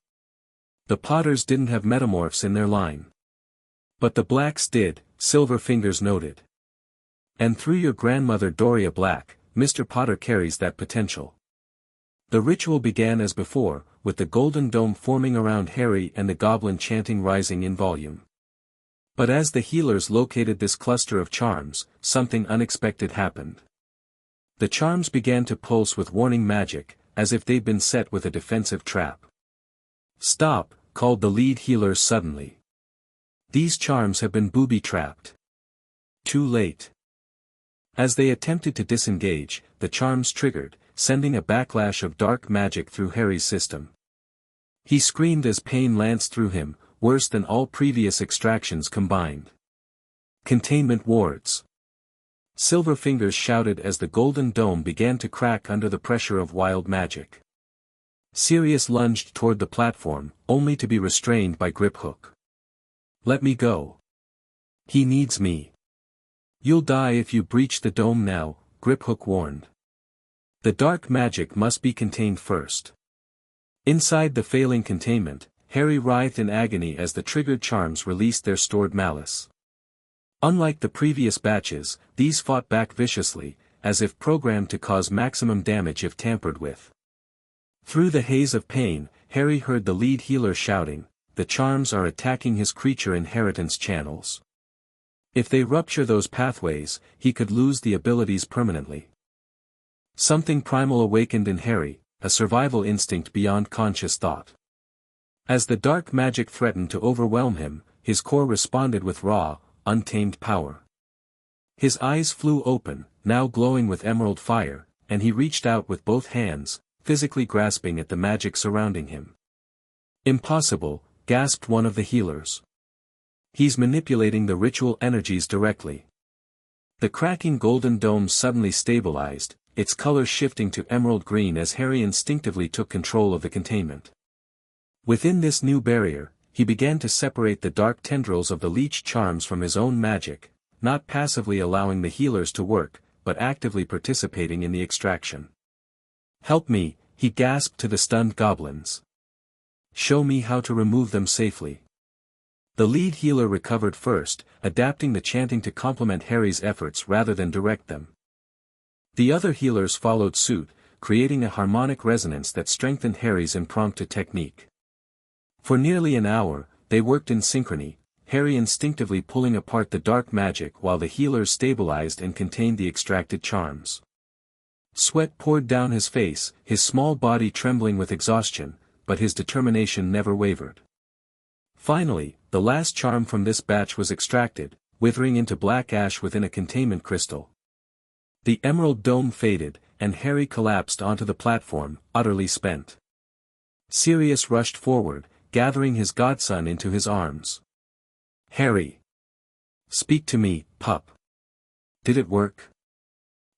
The Potters didn't have metamorphs in their line. But the Blacks did, Silverfingers noted. And through your grandmother Doria Black, Mr. Potter carries that potential. The ritual began as before, with the golden dome forming around Harry and the goblin chanting rising in volume. But as the healers located this cluster of charms, something unexpected happened. The charms began to pulse with warning magic, as if they'd been set with a defensive trap. "Stop," called the lead healer suddenly. "These charms have been booby-trapped." Too late. As they attempted to disengage, the charms triggered, sending a backlash of dark magic through Harry's system. He screamed as pain lanced through him, worse than all previous extractions combined. "Containment wards!" Silverfingers shouted as the golden dome began to crack under the pressure of wild magic. Sirius lunged toward the platform, only to be restrained by Griphook. "Let me go. He needs me." "You'll die if you breach the dome now," Griphook warned. "The dark magic must be contained first." Inside the failing containment, Harry writhed in agony as the triggered charms released their stored malice. Unlike the previous batches, these fought back viciously, as if programmed to cause maximum damage if tampered with. Through the haze of pain, Harry heard the lead healer shouting, "The charms are attacking his creature inheritance channels. If they rupture those pathways, he could lose the abilities permanently." Something primal awakened in Harry, a survival instinct beyond conscious thought. As the dark magic threatened to overwhelm him, his core responded with raw, untamed power. His eyes flew open, now glowing with emerald fire, and he reached out with both hands, physically grasping at the magic surrounding him. "Impossible," gasped one of the healers. "He's manipulating the ritual energies directly." The cracking golden dome suddenly stabilized, its color shifting to emerald green as Harry instinctively took control of the containment. Within this new barrier, he began to separate the dark tendrils of the Leech charms from his own magic, not passively allowing the healers to work, but actively participating in the extraction. "Help me," he gasped to the stunned goblins. "Show me how to remove them safely." The lead healer recovered first, adapting the chanting to complement Harry's efforts rather than direct them. The other healers followed suit, creating a harmonic resonance that strengthened Harry's impromptu technique. For nearly an hour, they worked in synchrony, Harry instinctively pulling apart the dark magic while the healers stabilized and contained the extracted charms. Sweat poured down his face, his small body trembling with exhaustion, but his determination never wavered. Finally, the last charm from this batch was extracted, withering into black ash within a containment crystal. The emerald dome faded, and Harry collapsed onto the platform, utterly spent. Sirius rushed forward, gathering his godson into his arms. "Harry! Speak to me, pup. Did it work?"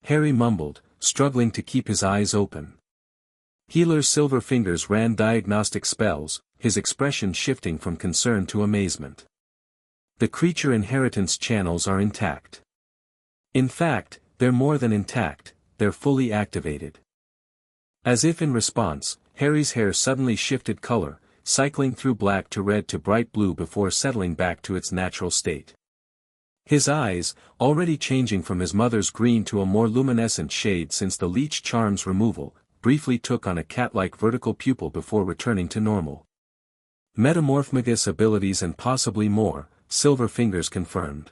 Harry mumbled, struggling to keep his eyes open. Healer Silverfingers ran diagnostic spells, his expression shifting from concern to amazement. "The creature inheritance channels are intact. In fact, they're more than intact, they're fully activated." As if in response, Harry's hair suddenly shifted color, cycling through black to red to bright blue before settling back to its natural state. His eyes, already changing from his mother's green to a more luminescent shade since the Leech charm's removal, briefly took on a cat-like vertical pupil before returning to normal. Metamorphmagus abilities and possibly more, Silverfingers confirmed.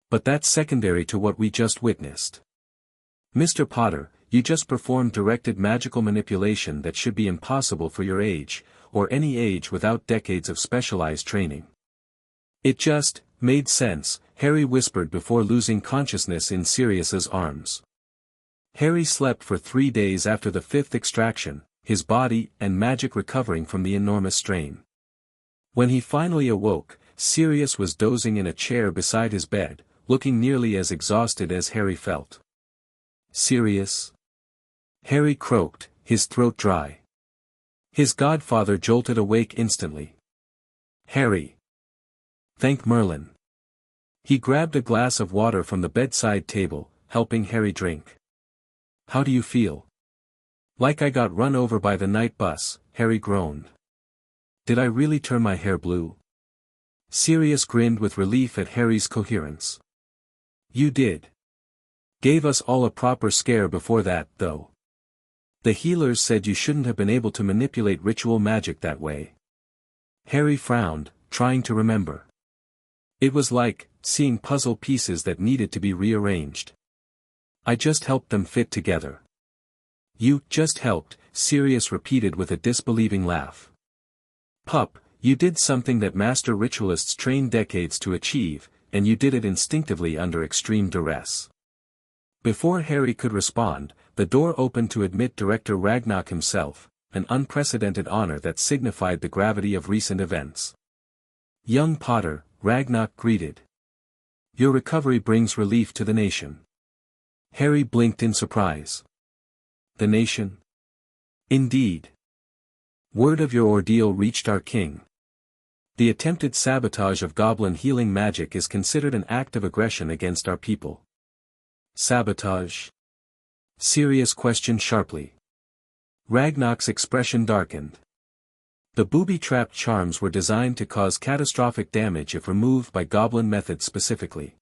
But that's secondary to what we just witnessed. "Mr. Potter, you just performed directed magical manipulation that should be impossible for your age, or any age without decades of specialized training." "It just made sense," Harry whispered before losing consciousness in Sirius's arms. Harry slept for 3 days after the 5th extraction, his body and magic recovering from the enormous strain. When he finally awoke, Sirius was dozing in a chair beside his bed, looking nearly as exhausted as Harry felt. "Sirius?" Harry croaked, his throat dry. His godfather jolted awake instantly. "Harry! Thank Merlin." He grabbed a glass of water from the bedside table, helping Harry drink. "How do you feel?" "Like I got run over by the night bus," Harry groaned. "Did I really turn my hair blue?" Sirius grinned with relief at Harry's coherence. You did. Gave us all a proper scare before that, though. The healers said you shouldn't have been able to manipulate ritual magic that way. Harry frowned, trying to remember. It was like seeing puzzle pieces that needed to be rearranged. I just helped them fit together. You just helped, Sirius repeated with a disbelieving laugh. Pup, you did something that master ritualists train decades to achieve, and you did it instinctively under extreme duress. Before Harry could respond, the door opened to admit Director Ragnarok himself, an unprecedented honor that signified the gravity of recent events. Young Potter, Ragnarok greeted. Your recovery brings relief to the nation. Harry blinked in surprise. The nation? Indeed. Word of your ordeal reached our king. The attempted sabotage of goblin healing magic is considered an act of aggression against our people. Sabotage? Sirius questioned sharply. Ragnarok's expression darkened. The booby-trapped charms were designed to cause catastrophic damage if removed by goblin methods specifically.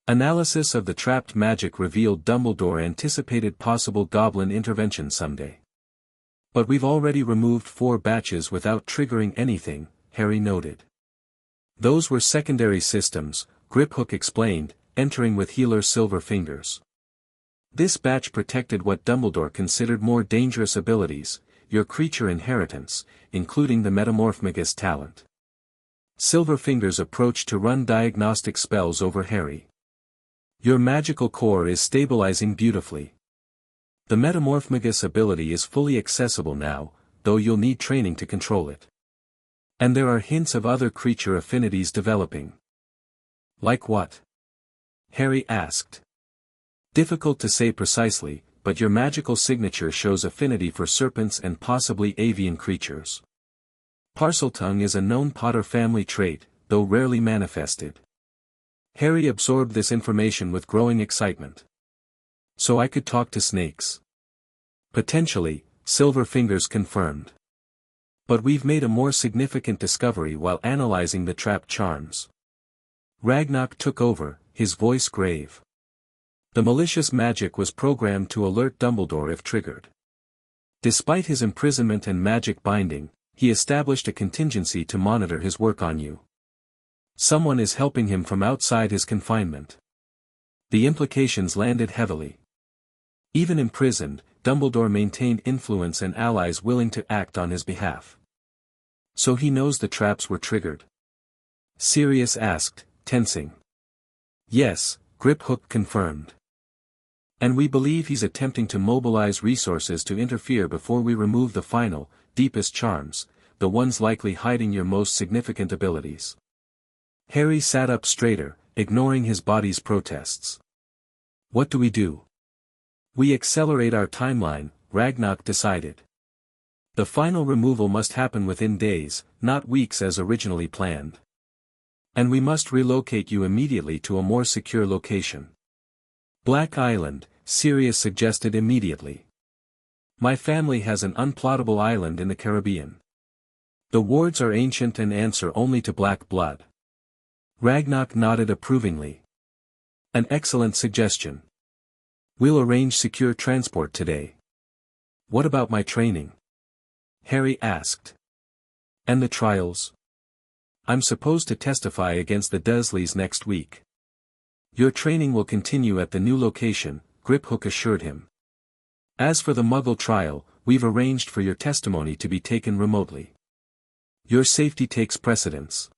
Analysis of the trapped magic revealed Dumbledore anticipated possible goblin intervention someday. But we've already removed 4 batches without triggering anything, Harry noted. Those were secondary systems, Griphook explained, entering with healer Silver Fingers. This batch protected what Dumbledore considered more dangerous abilities, your creature inheritance, including the Metamorphmagus talent. Silver Fingers approached to run diagnostic spells over Harry. Your magical core is stabilizing beautifully. The Metamorphmagus ability is fully accessible now, though you'll need training to control it. And there are hints of other creature affinities developing. Like what? Harry asked. Difficult to say precisely, but your magical signature shows affinity for serpents and possibly avian creatures. Parseltongue is a known Potter family trait, though rarely manifested. Harry absorbed this information with growing excitement. So I could talk to snakes. Potentially, Silver Fingers confirmed. But we've made a more significant discovery while analyzing the trapped charms. Ragnarok took over, his voice grave. The malicious magic was programmed to alert Dumbledore if triggered. Despite his imprisonment and magic binding, he established a contingency to monitor his work on you. Someone is helping him from outside his confinement. The implications landed heavily. Even imprisoned, Dumbledore maintained influence and allies willing to act on his behalf. So he knows the traps were triggered? Sirius asked, tensing. Yes, Griphook confirmed. And we believe he's attempting to mobilize resources to interfere before we remove the final, deepest charms, the ones likely hiding your most significant abilities. Harry sat up straighter, ignoring his body's protests. What do we do? We accelerate our timeline, Ragnarok decided. The final removal must happen within days, not weeks as originally planned. And we must relocate you immediately to a more secure location. Black Island, Sirius suggested immediately. My family has an unplottable island in the Caribbean. The wards are ancient and answer only to black blood. Ragnarok nodded approvingly. An excellent suggestion. We'll arrange secure transport today. What about my training? Harry asked. And the trials? I'm supposed to testify against the Dursleys next week. Your training will continue at the new location, Griphook assured him. As for the Muggle trial, we've arranged for your testimony to be taken remotely. Your safety takes precedence.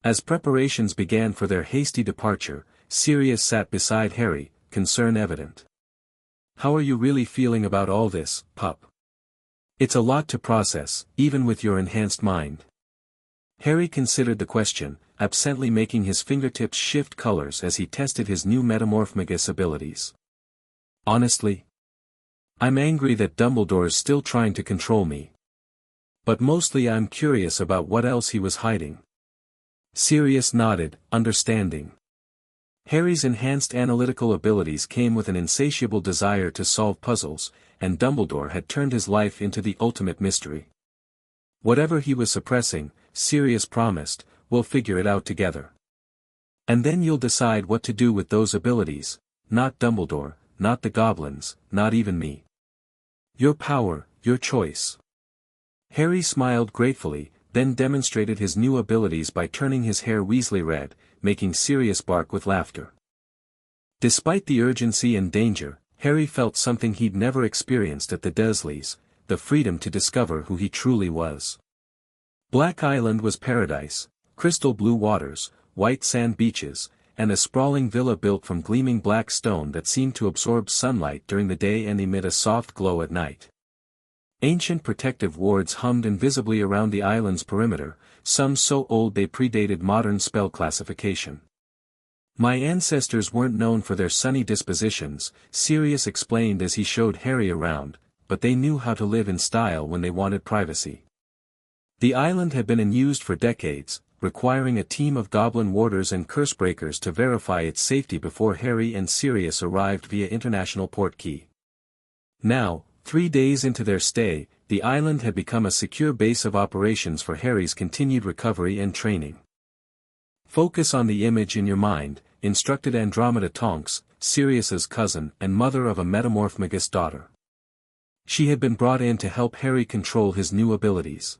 As preparations began for their hasty departure, Sirius sat beside Harry, concern evident. How are you really feeling about all this, pup? It's a lot to process, even with your enhanced mind. Harry considered the question, absently making his fingertips shift colors as he tested his new Metamorphmagus abilities. Honestly? I'm angry that Dumbledore's still trying to control me. But mostly I'm curious about what else he was hiding. Sirius nodded, understanding. Harry's enhanced analytical abilities came with an insatiable desire to solve puzzles, and Dumbledore had turned his life into the ultimate mystery. Whatever he was suppressing, Sirius promised, we'll figure it out together. And then you'll decide what to do with those abilities, not Dumbledore, not the goblins, not even me. Your power, your choice. Harry smiled gratefully, then demonstrated his new abilities by turning his hair Weasley red, making Sirius bark with laughter. Despite the urgency and danger, Harry felt something he'd never experienced at the Dursleys, the freedom to discover who he truly was. Black Island was paradise, crystal blue waters, white sand beaches, and a sprawling villa built from gleaming black stone that seemed to absorb sunlight during the day and emit a soft glow at night. Ancient protective wards hummed invisibly around the island's perimeter, some so old they predated modern spell classification. My ancestors weren't known for their sunny dispositions, Sirius explained as he showed Harry around, but they knew how to live in style when they wanted privacy. The island had been unused for decades, requiring a team of goblin warders and cursebreakers to verify its safety before Harry and Sirius arrived via international portkey. Now, 3 days into their stay, the island had become a secure base of operations for Harry's continued recovery and training. Focus on the image in your mind, instructed Andromeda Tonks, Sirius's cousin and mother of a metamorphmagus daughter. She had been brought in to help Harry control his new abilities.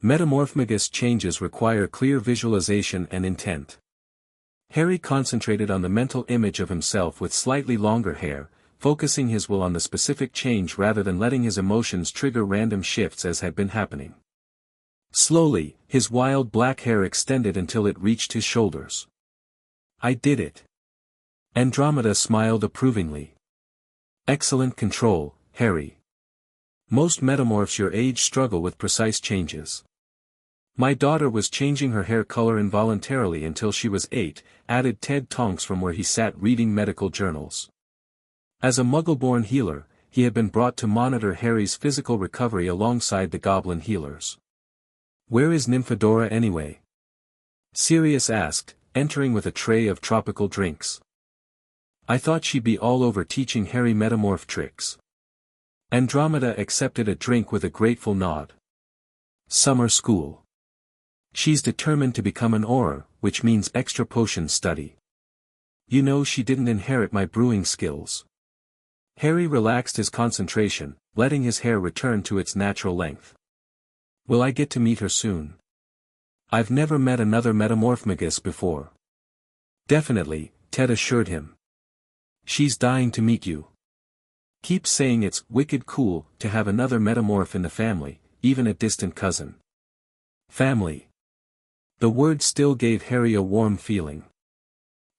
Metamorphmagus changes require clear visualization and intent. Harry concentrated on the mental image of himself with slightly longer hair, focusing his will on the specific change rather than letting his emotions trigger random shifts as had been happening. Slowly, his wild black hair extended until it reached his shoulders. I did it. Andromeda smiled approvingly. Excellent control, Harry. Most metamorphs your age struggle with precise changes. My daughter was changing her hair color involuntarily until she was 8, added Ted Tonks from where he sat reading medical journals. As a Muggle-born healer, he had been brought to monitor Harry's physical recovery alongside the goblin healers. Where is Nymphadora anyway? Sirius asked, entering with a tray of tropical drinks. I thought she'd be all over teaching Harry metamorph tricks. Andromeda accepted a drink with a grateful nod. Summer school. She's determined to become an Auror, which means extra potion study. You know she didn't inherit my brewing skills. Harry relaxed his concentration, letting his hair return to its natural length. Will I get to meet her soon? I've never met another metamorphmagus before. Definitely, Ted assured him. She's dying to meet you. Keep saying it's wicked cool to have another metamorph in the family, even a distant cousin. Family. The word still gave Harry a warm feeling.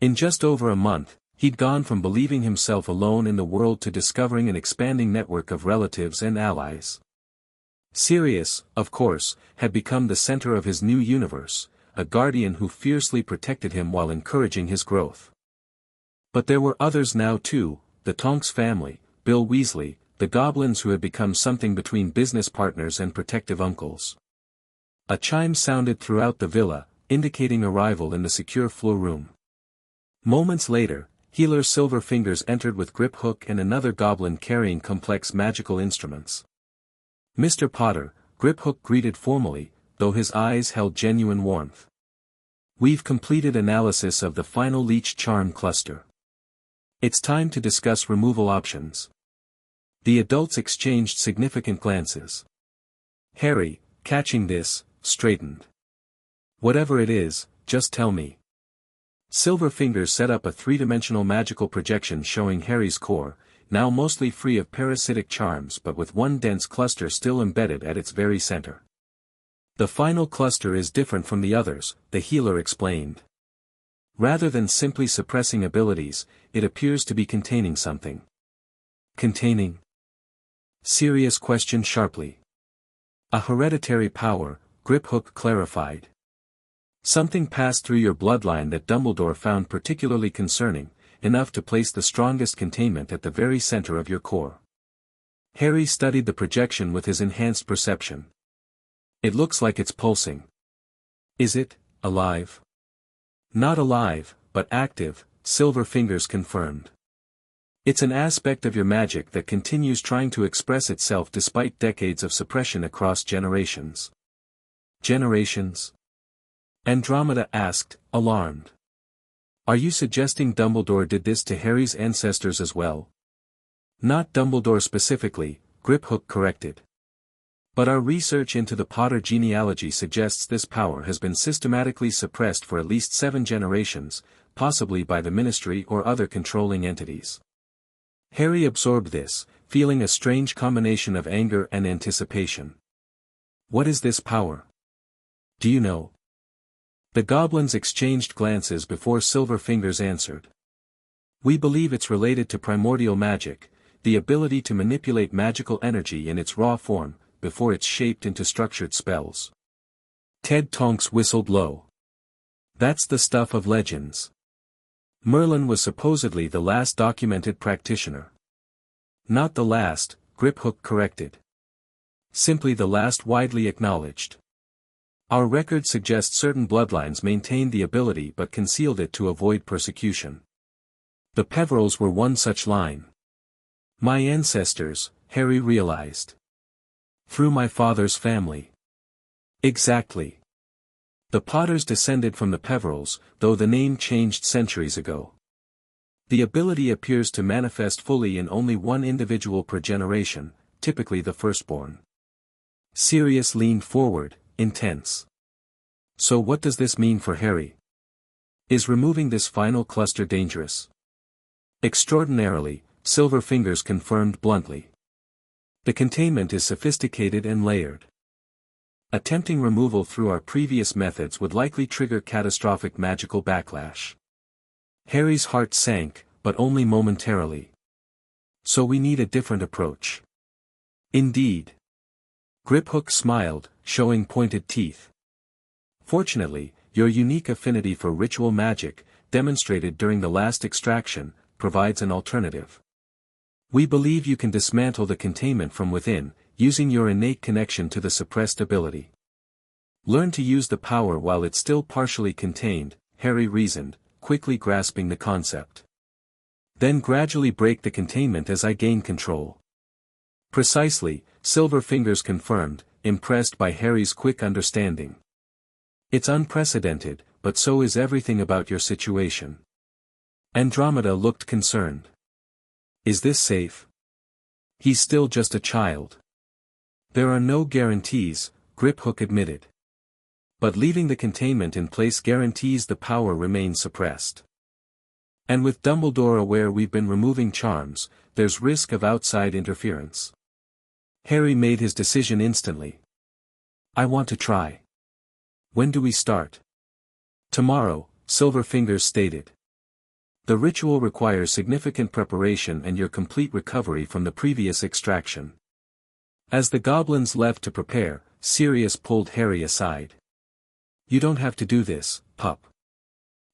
In just over a month, he'd gone from believing himself alone in the world to discovering an expanding network of relatives and allies. Sirius, of course, had become the center of his new universe, a guardian who fiercely protected him while encouraging his growth. But there were others now too, the Tonks family, Bill Weasley, the goblins who had become something between business partners and protective uncles. A chime sounded throughout the villa, indicating arrival in the secure floor room. Moments later, Healer Silverfingers entered with Grip Hook and another goblin carrying complex magical instruments. Mr. Potter, Grip Hook greeted formally, though his eyes held genuine warmth. We've completed analysis of the final Leech charm cluster. It's time to discuss removal options. The adults exchanged significant glances. Harry, catching this, straightened. Whatever it is, just tell me. Silverfingers set up a three-dimensional magical projection showing Harry's core, now mostly free of parasitic charms but with one dense cluster still embedded at its very center. The final cluster is different from the others, the healer explained. Rather than simply suppressing abilities, it appears to be containing something. Containing? Sirius questioned sharply. A hereditary power, Grip Hook clarified. Something passed through your bloodline that Dumbledore found particularly concerning, enough to place the strongest containment at the very center of your core. Harry studied the projection with his enhanced perception. It looks like it's pulsing. Is it alive? Not alive, but active, Silverfingers confirmed. It's an aspect of your magic that continues trying to express itself despite decades of suppression across generations. Generations? Andromeda asked, alarmed. Are you suggesting Dumbledore did this to Harry's ancestors as well? Not Dumbledore specifically, Griphook corrected. But our research into the Potter genealogy suggests this power has been systematically suppressed for at least 7 generations, possibly by the Ministry or other controlling entities. Harry absorbed this, feeling a strange combination of anger and anticipation. What is this power? Do you know? The goblins exchanged glances before Silverfingers answered. We believe it's related to primordial magic, the ability to manipulate magical energy in its raw form, before it's shaped into structured spells. Ted Tonks whistled low. That's the stuff of legends. Merlin was supposedly the last documented practitioner. Not the last, Griphook corrected. Simply the last widely acknowledged. Our record suggests certain bloodlines maintained the ability but concealed it to avoid persecution. The Peverills were one such line. My ancestors, Harry realized. Through my father's family. Exactly. The Potters descended from the Peverills, though the name changed centuries ago. The ability appears to manifest fully in only one individual per generation, typically the firstborn. Sirius leaned forward, intense. So what does this mean for Harry? Is removing this final cluster dangerous? Extraordinarily, Silverfingers confirmed bluntly. The containment is sophisticated and layered. Attempting removal through our previous methods would likely trigger catastrophic magical backlash. Harry's heart sank, but only momentarily. So we need a different approach. Indeed. Griphook smiled, showing pointed teeth. Fortunately, your unique affinity for ritual magic, demonstrated during the last extraction, provides an alternative. We believe you can dismantle the containment from within, using your innate connection to the suppressed ability. Learn to use the power while it's still partially contained, Harry reasoned, quickly grasping the concept. Then gradually break the containment as I gain control. Precisely, Silverfingers confirmed, impressed by Harry's quick understanding. It's unprecedented, but so is everything about your situation. Andromeda looked concerned. Is this safe? He's still just a child. There are no guarantees, Griphook admitted. But leaving the containment in place guarantees the power remains suppressed. And with Dumbledore aware we've been removing charms, there's risk of outside interference. Harry made his decision instantly. I want to try. When do we start? Tomorrow, Silverfingers stated. The ritual requires significant preparation and your complete recovery from the previous extraction. As the goblins left to prepare, Sirius pulled Harry aside. You don't have to do this, pup.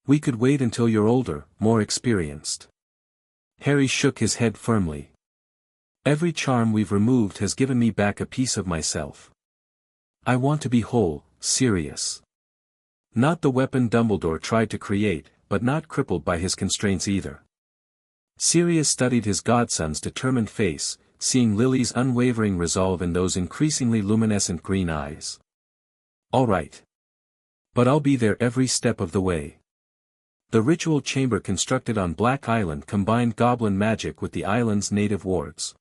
We could wait until you're older, more experienced. Harry shook his head firmly. Every charm we've removed has given me back a piece of myself. I want to be whole, Sirius. Not the weapon Dumbledore tried to create, but not crippled by his constraints either. Sirius studied his godson's determined face, seeing Lily's unwavering resolve in those increasingly luminescent green eyes. All right. But I'll be there every step of the way. The ritual chamber constructed on Black Island combined goblin magic with the island's native wards.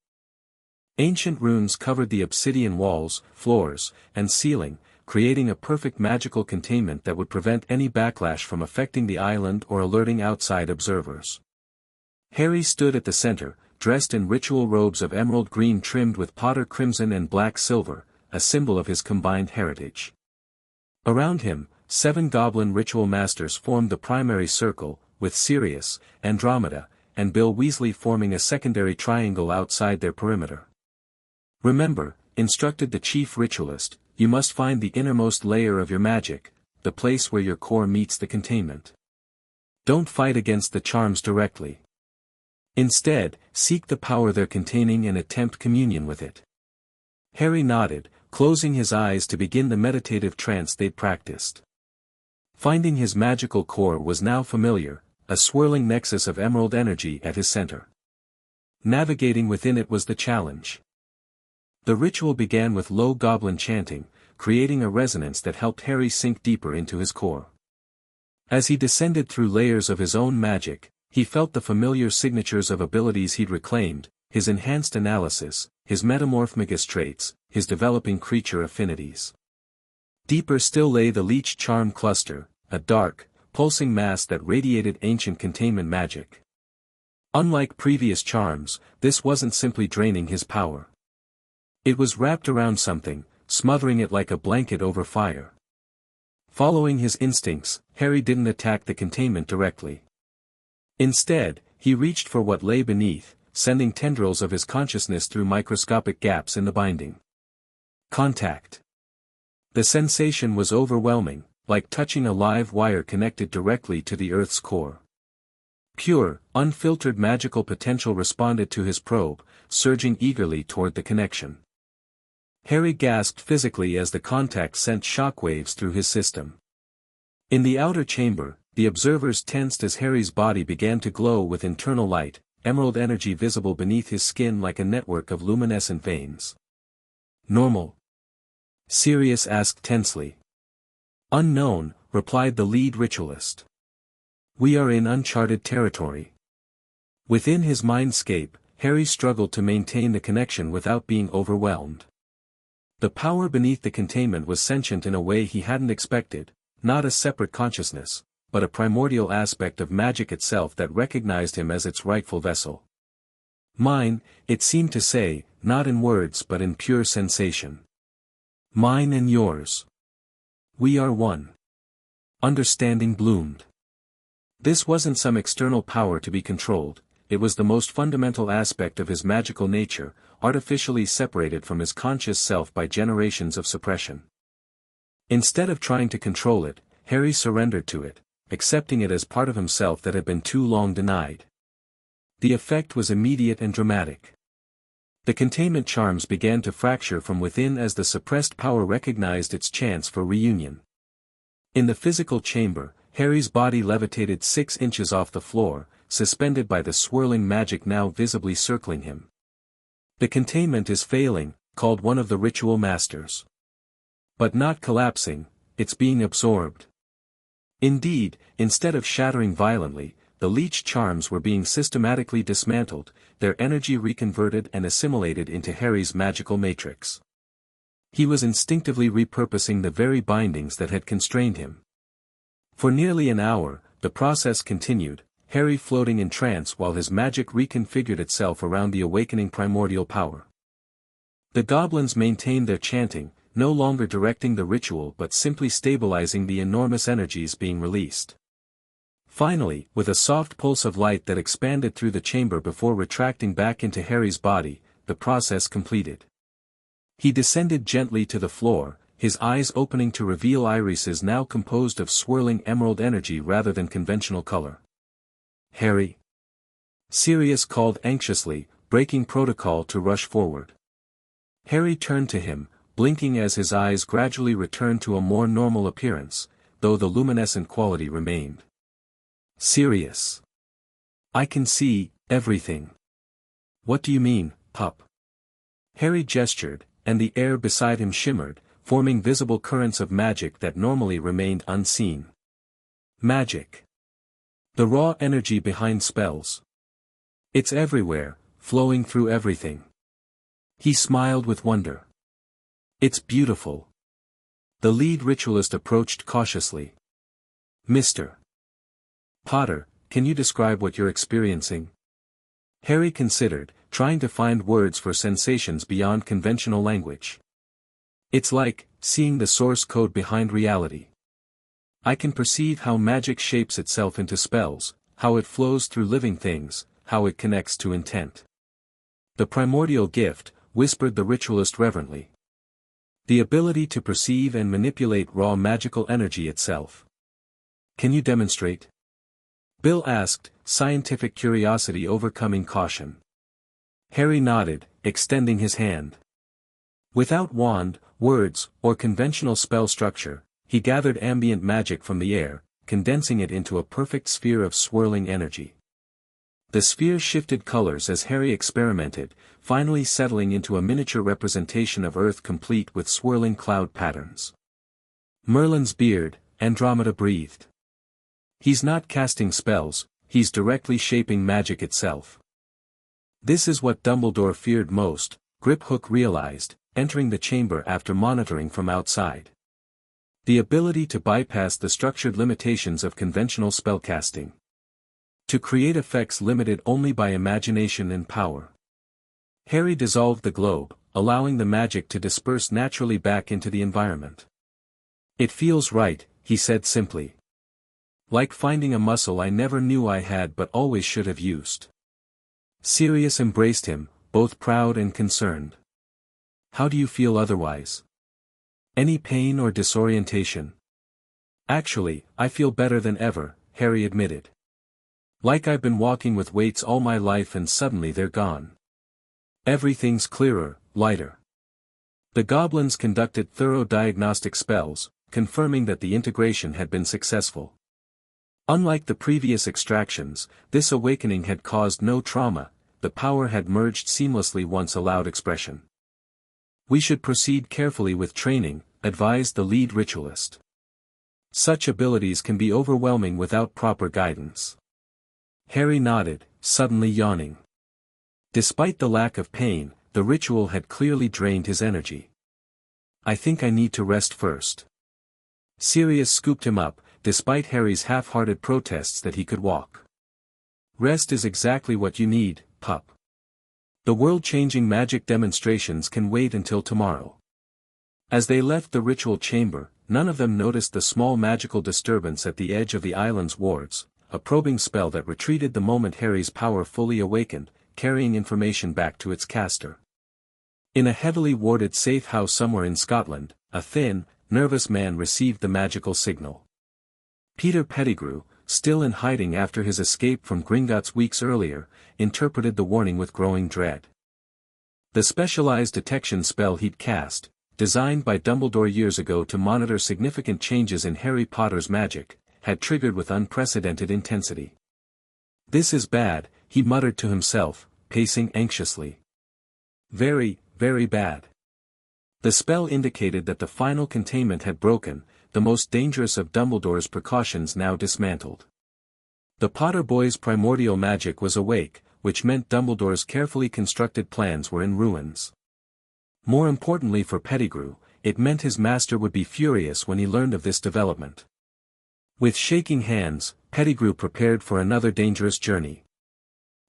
Ancient runes covered the obsidian walls, floors, and ceiling, creating a perfect magical containment that would prevent any backlash from affecting the island or alerting outside observers. Harry stood at the center, dressed in ritual robes of emerald green trimmed with Potter crimson and black silver, a symbol of his combined heritage. Around him, 7 goblin ritual masters formed the primary circle, with Sirius, Andromeda, and Bill Weasley forming a secondary triangle outside their perimeter. Remember, instructed the chief ritualist, you must find the innermost layer of your magic, the place where your core meets the containment. Don't fight against the charms directly. Instead, seek the power they're containing and attempt communion with it. Harry nodded, closing his eyes to begin the meditative trance they'd practiced. Finding his magical core was now familiar, a swirling nexus of emerald energy at his center. Navigating within it was the challenge. The ritual began with low goblin chanting, creating a resonance that helped Harry sink deeper into his core. As he descended through layers of his own magic, he felt the familiar signatures of abilities he'd reclaimed, his enhanced analysis, his metamorphmagus traits, his developing creature affinities. Deeper still lay the Leech charm cluster, a dark, pulsing mass that radiated ancient containment magic. Unlike previous charms, this wasn't simply draining his power. It was wrapped around something, smothering it like a blanket over fire. Following his instincts, Harry didn't attack the containment directly. Instead, he reached for what lay beneath, sending tendrils of his consciousness through microscopic gaps in the binding. Contact. The sensation was overwhelming, like touching a live wire connected directly to the Earth's core. Pure, unfiltered magical potential responded to his probe, surging eagerly toward the connection. Harry gasped physically as the contact sent shockwaves through his system. In the outer chamber, the observers tensed as Harry's body began to glow with internal light, emerald energy visible beneath his skin like a network of luminescent veins. Normal? Sirius asked tensely. Unknown, replied the lead ritualist. We are in uncharted territory. Within his mindscape, Harry struggled to maintain the connection without being overwhelmed. The power beneath the containment was sentient in a way he hadn't expected, not a separate consciousness, but a primordial aspect of magic itself that recognized him as its rightful vessel. Mine, it seemed to say, not in words but in pure sensation. Mine and yours. We are one. Understanding bloomed. This wasn't some external power to be controlled, it was the most fundamental aspect of his magical nature, artificially separated from his conscious self by generations of suppression. Instead of trying to control it, Harry surrendered to it, accepting it as part of himself that had been too long denied. The effect was immediate and dramatic. The containment charms began to fracture from within as the suppressed power recognized its chance for reunion. In the physical chamber, Harry's body levitated 6 inches off the floor, suspended by the swirling magic now visibly circling him. The containment is failing, called one of the ritual masters. But not collapsing, it's being absorbed. Indeed, instead of shattering violently, the Leech charms were being systematically dismantled, their energy reconverted and assimilated into Harry's magical matrix. He was instinctively repurposing the very bindings that had constrained him. For nearly an hour, the process continued, Harry floating in trance while his magic reconfigured itself around the awakening primordial power. The goblins maintained their chanting, no longer directing the ritual but simply stabilizing the enormous energies being released. Finally, with a soft pulse of light that expanded through the chamber before retracting back into Harry's body, the process completed. He descended gently to the floor, his eyes opening to reveal irises now composed of swirling emerald energy rather than conventional color. Harry? Sirius called anxiously, breaking protocol to rush forward. Harry turned to him, blinking as his eyes gradually returned to a more normal appearance, though the luminescent quality remained. Sirius. I can see everything. What do you mean, pup? Harry gestured, and the air beside him shimmered, forming visible currents of magic that normally remained unseen. Magic. The raw energy behind spells. It's everywhere, flowing through everything. He smiled with wonder. It's beautiful. The lead ritualist approached cautiously. Mr. Potter, can you describe what you're experiencing? Harry considered, trying to find words for sensations beyond conventional language. It's like seeing the source code behind reality. I can perceive how magic shapes itself into spells, how it flows through living things, how it connects to intent. The primordial gift, whispered the ritualist reverently. The ability to perceive and manipulate raw magical energy itself. Can you demonstrate? Bill asked, scientific curiosity overcoming caution. Harry nodded, extending his hand. Without wand, words, or conventional spell structure, he gathered ambient magic from the air, condensing it into a perfect sphere of swirling energy. The sphere shifted colors as Harry experimented, finally settling into a miniature representation of Earth complete with swirling cloud patterns. Merlin's beard, Andromeda breathed. He's not casting spells, he's directly shaping magic itself. This is what Dumbledore feared most, Griphook realized, entering the chamber after monitoring from outside. The ability to bypass the structured limitations of conventional spellcasting. To create effects limited only by imagination and power. Harry dissolved the globe, allowing the magic to disperse naturally back into the environment. "It feels right," he said simply. "Like finding a muscle I never knew I had but always should have used." Sirius embraced him, both proud and concerned. "How do you feel otherwise? Any pain or disorientation?" "Actually, I feel better than ever," Harry admitted. "Like I've been walking with weights all my life and suddenly they're gone. Everything's clearer, lighter." The goblins conducted thorough diagnostic spells, confirming that the integration had been successful. Unlike the previous extractions, this awakening had caused no trauma, the power had merged seamlessly once allowed expression. "We should proceed carefully with training," advised the lead ritualist. "Such abilities can be overwhelming without proper guidance." Harry nodded, suddenly yawning. Despite the lack of pain, the ritual had clearly drained his energy. "I think I need to rest first." Sirius scooped him up, despite Harry's half-hearted protests that he could walk. "Rest is exactly what you need, pup. The world-changing magic demonstrations can wait until tomorrow." As they left the ritual chamber, none of them noticed the small magical disturbance at the edge of the island's wards, a probing spell that retreated the moment Harry's power fully awakened, carrying information back to its caster. In a heavily warded safe house somewhere in Scotland, a thin, nervous man received the magical signal. Peter Pettigrew, still in hiding after his escape from Gringotts weeks earlier, interpreted the warning with growing dread. The specialized detection spell he'd cast, designed by Dumbledore years ago to monitor significant changes in Harry Potter's magic, had triggered with unprecedented intensity. "This is bad," he muttered to himself, pacing anxiously. "Very, very bad." The spell indicated that the final containment had broken, the most dangerous of Dumbledore's precautions now dismantled. The Potter boy's primordial magic was awake, which meant Dumbledore's carefully constructed plans were in ruins. More importantly for Pettigrew, it meant his master would be furious when he learned of this development. With shaking hands, Pettigrew prepared for another dangerous journey.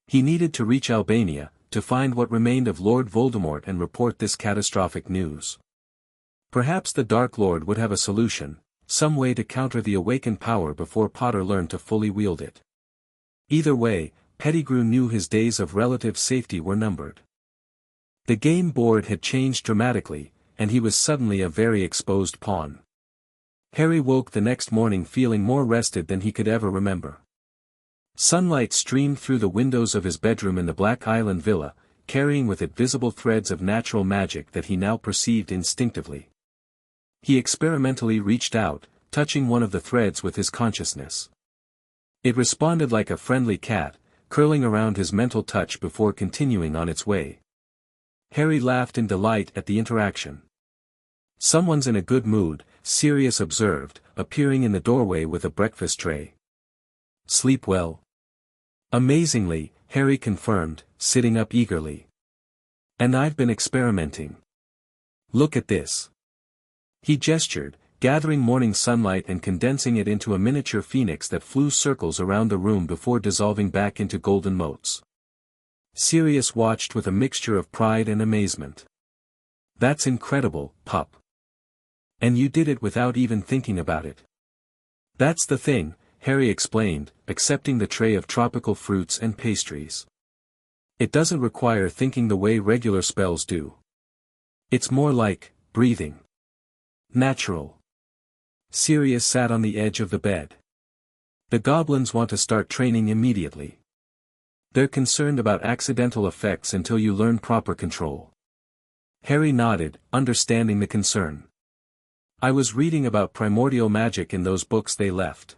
He needed to reach Albania, to find what remained of Lord Voldemort and report this catastrophic news. Perhaps the Dark Lord would have a solution, some way to counter the awakened power before Potter learned to fully wield it. Either way, Pettigrew knew his days of relative safety were numbered. The game board had changed dramatically, and he was suddenly a very exposed pawn. Harry woke the next morning feeling more rested than he could ever remember. Sunlight streamed through the windows of his bedroom in the Black Island villa, carrying with it visible threads of natural magic that he now perceived instinctively. He experimentally reached out, touching one of the threads with his consciousness. It responded like a friendly cat, curling around his mental touch before continuing on its way. Harry laughed in delight at the interaction. "Someone's in a good mood," Sirius observed, appearing in the doorway with a breakfast tray. "Sleep well?" "Amazingly," Harry confirmed, sitting up eagerly. "And I've been experimenting. Look at this." He gestured, gathering morning sunlight and condensing it into a miniature phoenix that flew circles around the room before dissolving back into golden motes. Sirius watched with a mixture of pride and amazement. "That's incredible, pup. And you did it without even thinking about it." "That's the thing," Harry explained, accepting the tray of tropical fruits and pastries. "It doesn't require thinking the way regular spells do. It's more like breathing. Natural." Sirius sat on the edge of the bed. "The goblins want to start training immediately. They're concerned about accidental effects until you learn proper control." Harry nodded, understanding the concern. "I was reading about primordial magic in those books they left.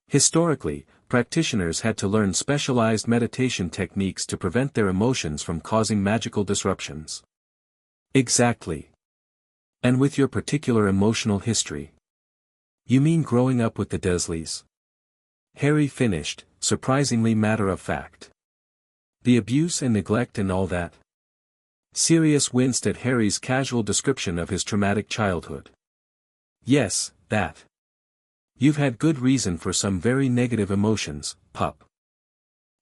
Historically, practitioners had to learn specialized meditation techniques to prevent their emotions from causing magical disruptions. Exactly. And with your particular emotional history. You mean growing up with the Dursleys? Harry finished, surprisingly matter-of-fact. The abuse and neglect and all that? Sirius winced at Harry's casual description of his traumatic childhood. Yes, that. You've had good reason for some very negative emotions, pup.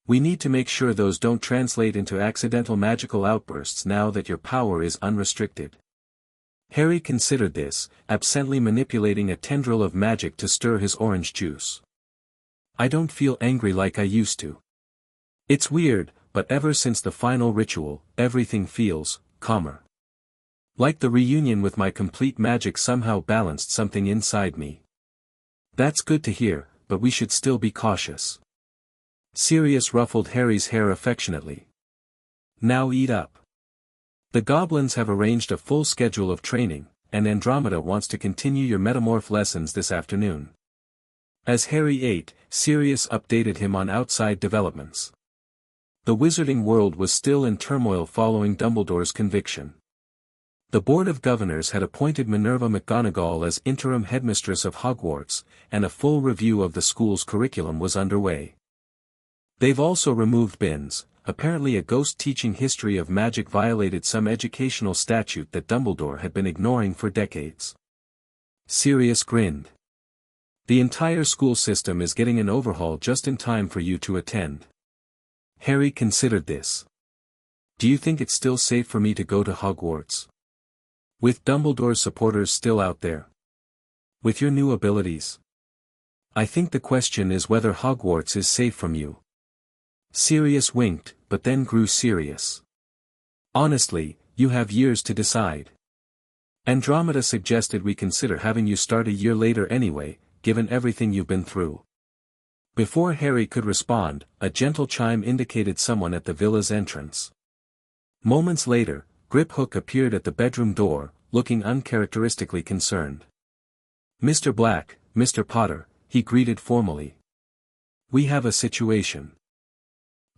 We need to make sure those don't translate into accidental magical outbursts now that your power is unrestricted. Harry considered this, absently manipulating a tendril of magic to stir his orange juice. I don't feel angry like I used to. It's weird, but ever since the final ritual, everything feels calmer. Like the reunion with my complete magic somehow balanced something inside me. That's good to hear, but we should still be cautious. Sirius ruffled Harry's hair affectionately. Now eat up. The goblins have arranged a full schedule of training, and Andromeda wants to continue your metamorph lessons this afternoon. As Harry ate, Sirius updated him on outside developments. The wizarding world was still in turmoil following Dumbledore's conviction. The Board of Governors had appointed Minerva McGonagall as interim headmistress of Hogwarts, and a full review of the school's curriculum was underway. They've also removed Binns. Apparently a ghost teaching history of magic violated some educational statute that Dumbledore had been ignoring for decades. Sirius grinned. The entire school system is getting an overhaul just in time for you to attend. Harry considered this. Do you think it's still safe for me to go to Hogwarts? With Dumbledore's supporters still out there? With your new abilities? I think the question is whether Hogwarts is safe from you. Sirius winked, but then grew serious. Honestly, you have years to decide. Andromeda suggested we consider having you start a year later anyway, given everything you've been through. Before Harry could respond, a gentle chime indicated someone at the villa's entrance. Moments later, Griphook appeared at the bedroom door, looking uncharacteristically concerned. Mr. Black, Mr. Potter, he greeted formally. We have a situation.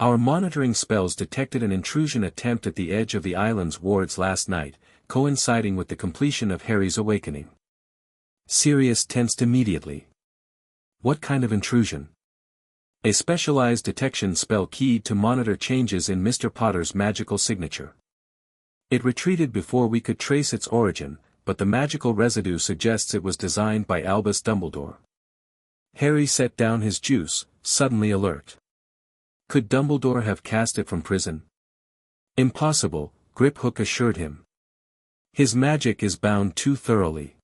Our monitoring spells detected an intrusion attempt at the edge of the island's wards last night, coinciding with the completion of Harry's awakening. Sirius tensed immediately. What kind of intrusion? A specialized detection spell keyed to monitor changes in Mr. Potter's magical signature. It retreated before we could trace its origin, but the magical residue suggests it was designed by Albus Dumbledore. Harry set down his juice, suddenly alert. Could Dumbledore have cast it from prison? Impossible, Griphook assured him. His magic is bound too thoroughly.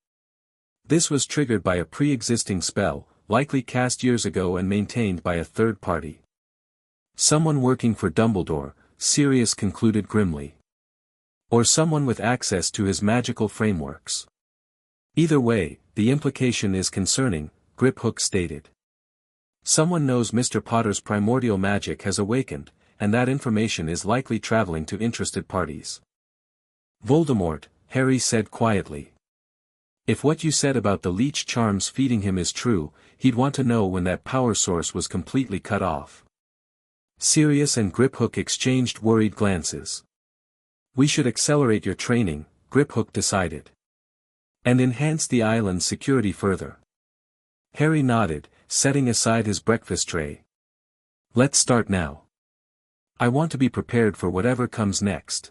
This was triggered by a pre-existing spell, likely cast years ago and maintained by a third party. Someone working for Dumbledore, Sirius concluded grimly. Or someone with access to his magical frameworks. Either way, the implication is concerning, Griphook stated. Someone knows Mr. Potter's primordial magic has awakened, and that information is likely traveling to interested parties. Voldemort, Harry said quietly. If what you said about the Leech charms feeding him is true, he'd want to know when that power source was completely cut off. Sirius and Griphook exchanged worried glances. We should accelerate your training, Griphook decided. And enhance the island's security further. Harry nodded, setting aside his breakfast tray. Let's start now. I want to be prepared for whatever comes next.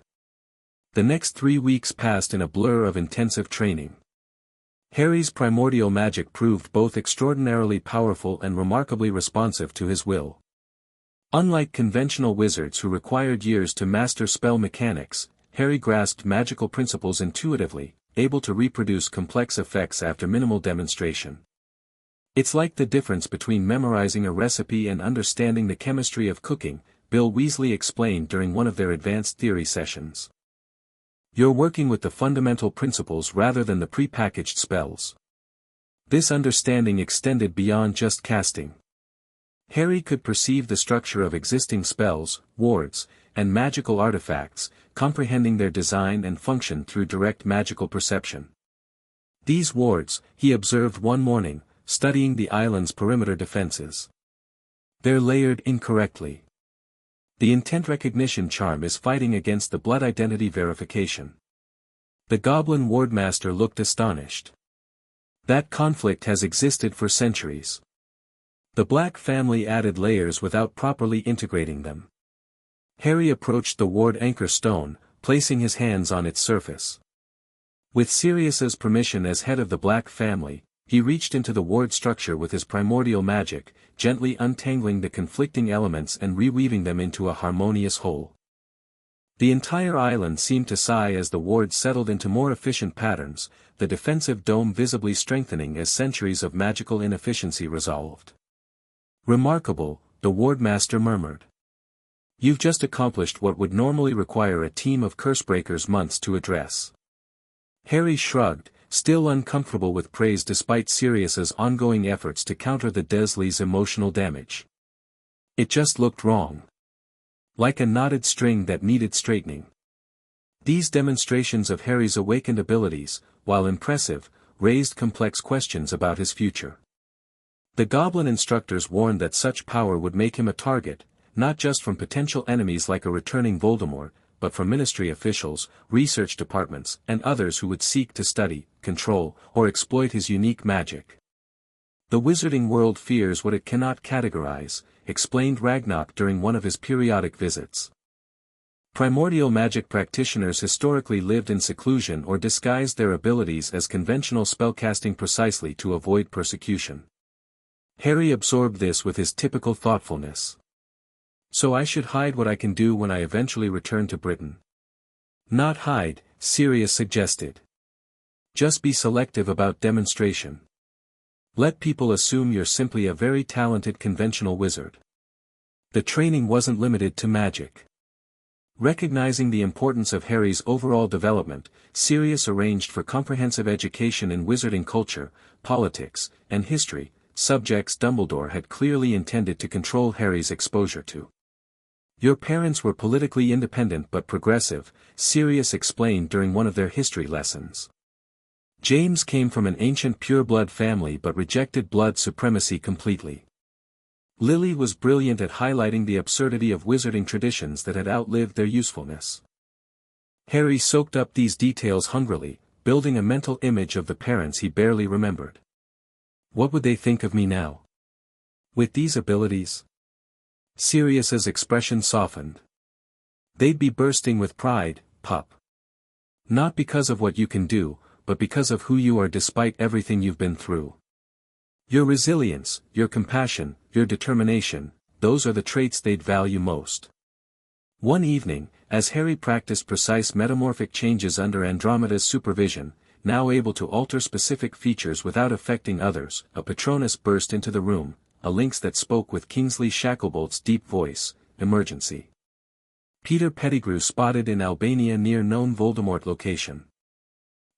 The next 3 weeks passed in a blur of intensive training. Harry's primordial magic proved both extraordinarily powerful and remarkably responsive to his will. Unlike conventional wizards who required years to master spell mechanics, Harry grasped magical principles intuitively, able to reproduce complex effects after minimal demonstration. It's like the difference between memorizing a recipe and understanding the chemistry of cooking, Bill Weasley explained during one of their advanced theory sessions. You're working with the fundamental principles rather than the pre-packaged spells. This understanding extended beyond just casting. Harry could perceive the structure of existing spells, wards, and magical artifacts, comprehending their design and function through direct magical perception. These wards, he observed one morning, studying the island's perimeter defenses. They're layered incorrectly. The intent recognition charm is fighting against the blood identity verification. The Goblin Wardmaster looked astonished. That conflict has existed for centuries. The Black family added layers without properly integrating them. Harry approached the ward anchor stone, placing his hands on its surface. With Sirius's permission as head of the Black family, he reached into the ward structure with his primordial magic, gently untangling the conflicting elements and reweaving them into a harmonious whole. The entire island seemed to sigh as the wards settled into more efficient patterns, the defensive dome visibly strengthening as centuries of magical inefficiency resolved. "Remarkable," the wardmaster murmured. "You've just accomplished what would normally require a team of cursebreakers months to address." Harry shrugged, still uncomfortable with praise despite Sirius's ongoing efforts to counter the Dursley's emotional damage. It just looked wrong. Like a knotted string that needed straightening. These demonstrations of Harry's awakened abilities, while impressive, raised complex questions about his future. The Goblin instructors warned that such power would make him a target, not just from potential enemies like a returning Voldemort, but from ministry officials, research departments, and others who would seek to study, control, or exploit his unique magic. "The wizarding world fears what it cannot categorize," explained Ragnarok during one of his periodic visits. Primordial magic practitioners historically lived in seclusion or disguised their abilities as conventional spellcasting precisely to avoid persecution. Harry absorbed this with his typical thoughtfulness. "So I should hide what I can do when I eventually return to Britain." "Not hide," Sirius suggested. "Just be selective about demonstration. Let people assume you're simply a very talented conventional wizard." The training wasn't limited to magic. Recognizing the importance of Harry's overall development, Sirius arranged for comprehensive education in wizarding culture, politics, and history, subjects Dumbledore had clearly intended to control Harry's exposure to. "Your parents were politically independent but progressive," Sirius explained during one of their history lessons. "James came from an ancient pureblood family but rejected blood supremacy completely. Lily was brilliant at highlighting the absurdity of wizarding traditions that had outlived their usefulness." Harry soaked up these details hungrily, building a mental image of the parents he barely remembered. What would they think of me now? With these abilities? Sirius's expression softened. "They'd be bursting with pride, pup. Not because of what you can do, but because of who you are despite everything you've been through. Your resilience, your compassion, your determination, those are the traits they'd value most." One evening, as Harry practiced precise metamorphic changes under Andromeda's supervision, now able to alter specific features without affecting others, a Patronus burst into the room, a lynx that spoke with Kingsley Shacklebolt's deep voice. "Emergency. Peter Pettigrew spotted in Albania near known Voldemort location.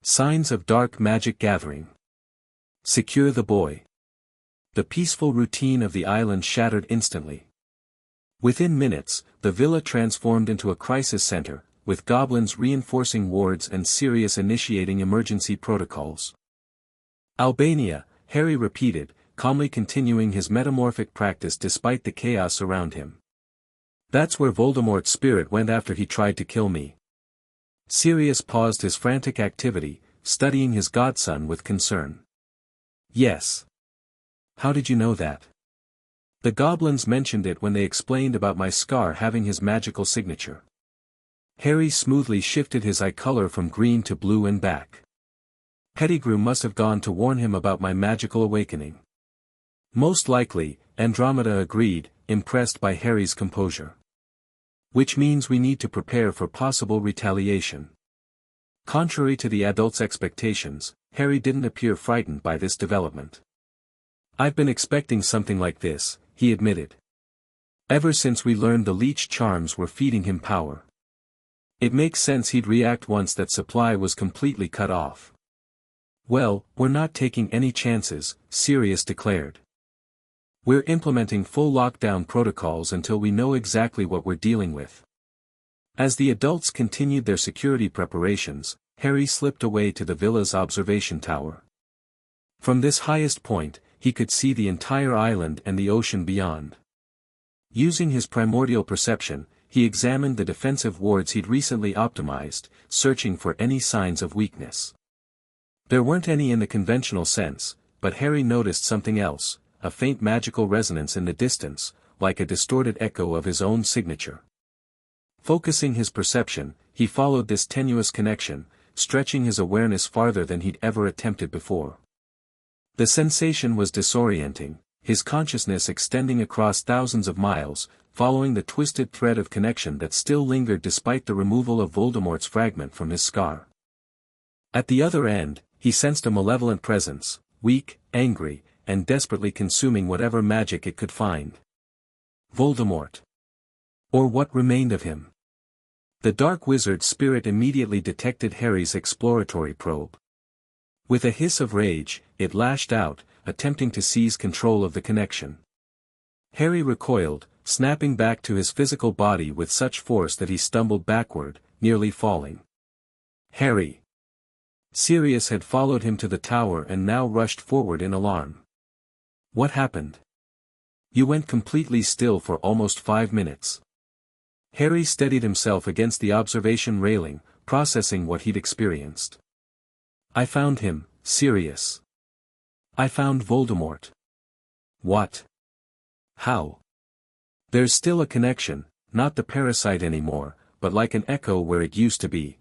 Signs of dark magic gathering. Secure the boy." The peaceful routine of the island shattered instantly. Within minutes, the villa transformed into a crisis center, with goblins reinforcing wards and Sirius initiating emergency protocols. "Albania," Harry repeated, calmly continuing his metamorphic practice despite the chaos around him. "That's where Voldemort's spirit went after he tried to kill me." Sirius paused his frantic activity, studying his godson with concern. "Yes. How did you know that?" "The goblins mentioned it when they explained about my scar having his magical signature." Harry smoothly shifted his eye color from green to blue and back. "Pettigrew must have gone to warn him about my magical awakening." "Most likely," Andromeda agreed, impressed by Harry's composure. "Which means we need to prepare for possible retaliation." Contrary to the adults' expectations, Harry didn't appear frightened by this development. "I've been expecting something like this," he admitted. "Ever since we learned the Leech charms were feeding him power. It makes sense he'd react once that supply was completely cut off." "Well, we're not taking any chances," Sirius declared. "We're implementing full lockdown protocols until we know exactly what we're dealing with." As the adults continued their security preparations, Harry slipped away to the villa's observation tower. From this highest point, he could see the entire island and the ocean beyond. Using his primordial perception, he examined the defensive wards he'd recently optimized, searching for any signs of weakness. There weren't any in the conventional sense, but Harry noticed something else, a faint magical resonance in the distance, like a distorted echo of his own signature. Focusing his perception, he followed this tenuous connection, stretching his awareness farther than he'd ever attempted before. The sensation was disorienting, his consciousness extending across thousands of miles, following the twisted thread of connection that still lingered despite the removal of Voldemort's fragment from his scar. At the other end, he sensed a malevolent presence, weak, angry, and desperately consuming whatever magic it could find. Voldemort. Or what remained of him. The dark wizard's spirit immediately detected Harry's exploratory probe. With a hiss of rage, it lashed out, attempting to seize control of the connection. Harry recoiled, snapping back to his physical body with such force that he stumbled backward, nearly falling. Harry! Sirius had followed him to the tower and now rushed forward in alarm. What happened? You went completely still for almost 5 minutes. Harry steadied himself against the observation railing, processing what he'd experienced. I found him, Sirius. I found Voldemort. What? How? There's still a connection, not the parasite anymore, but like an echo where it used to be.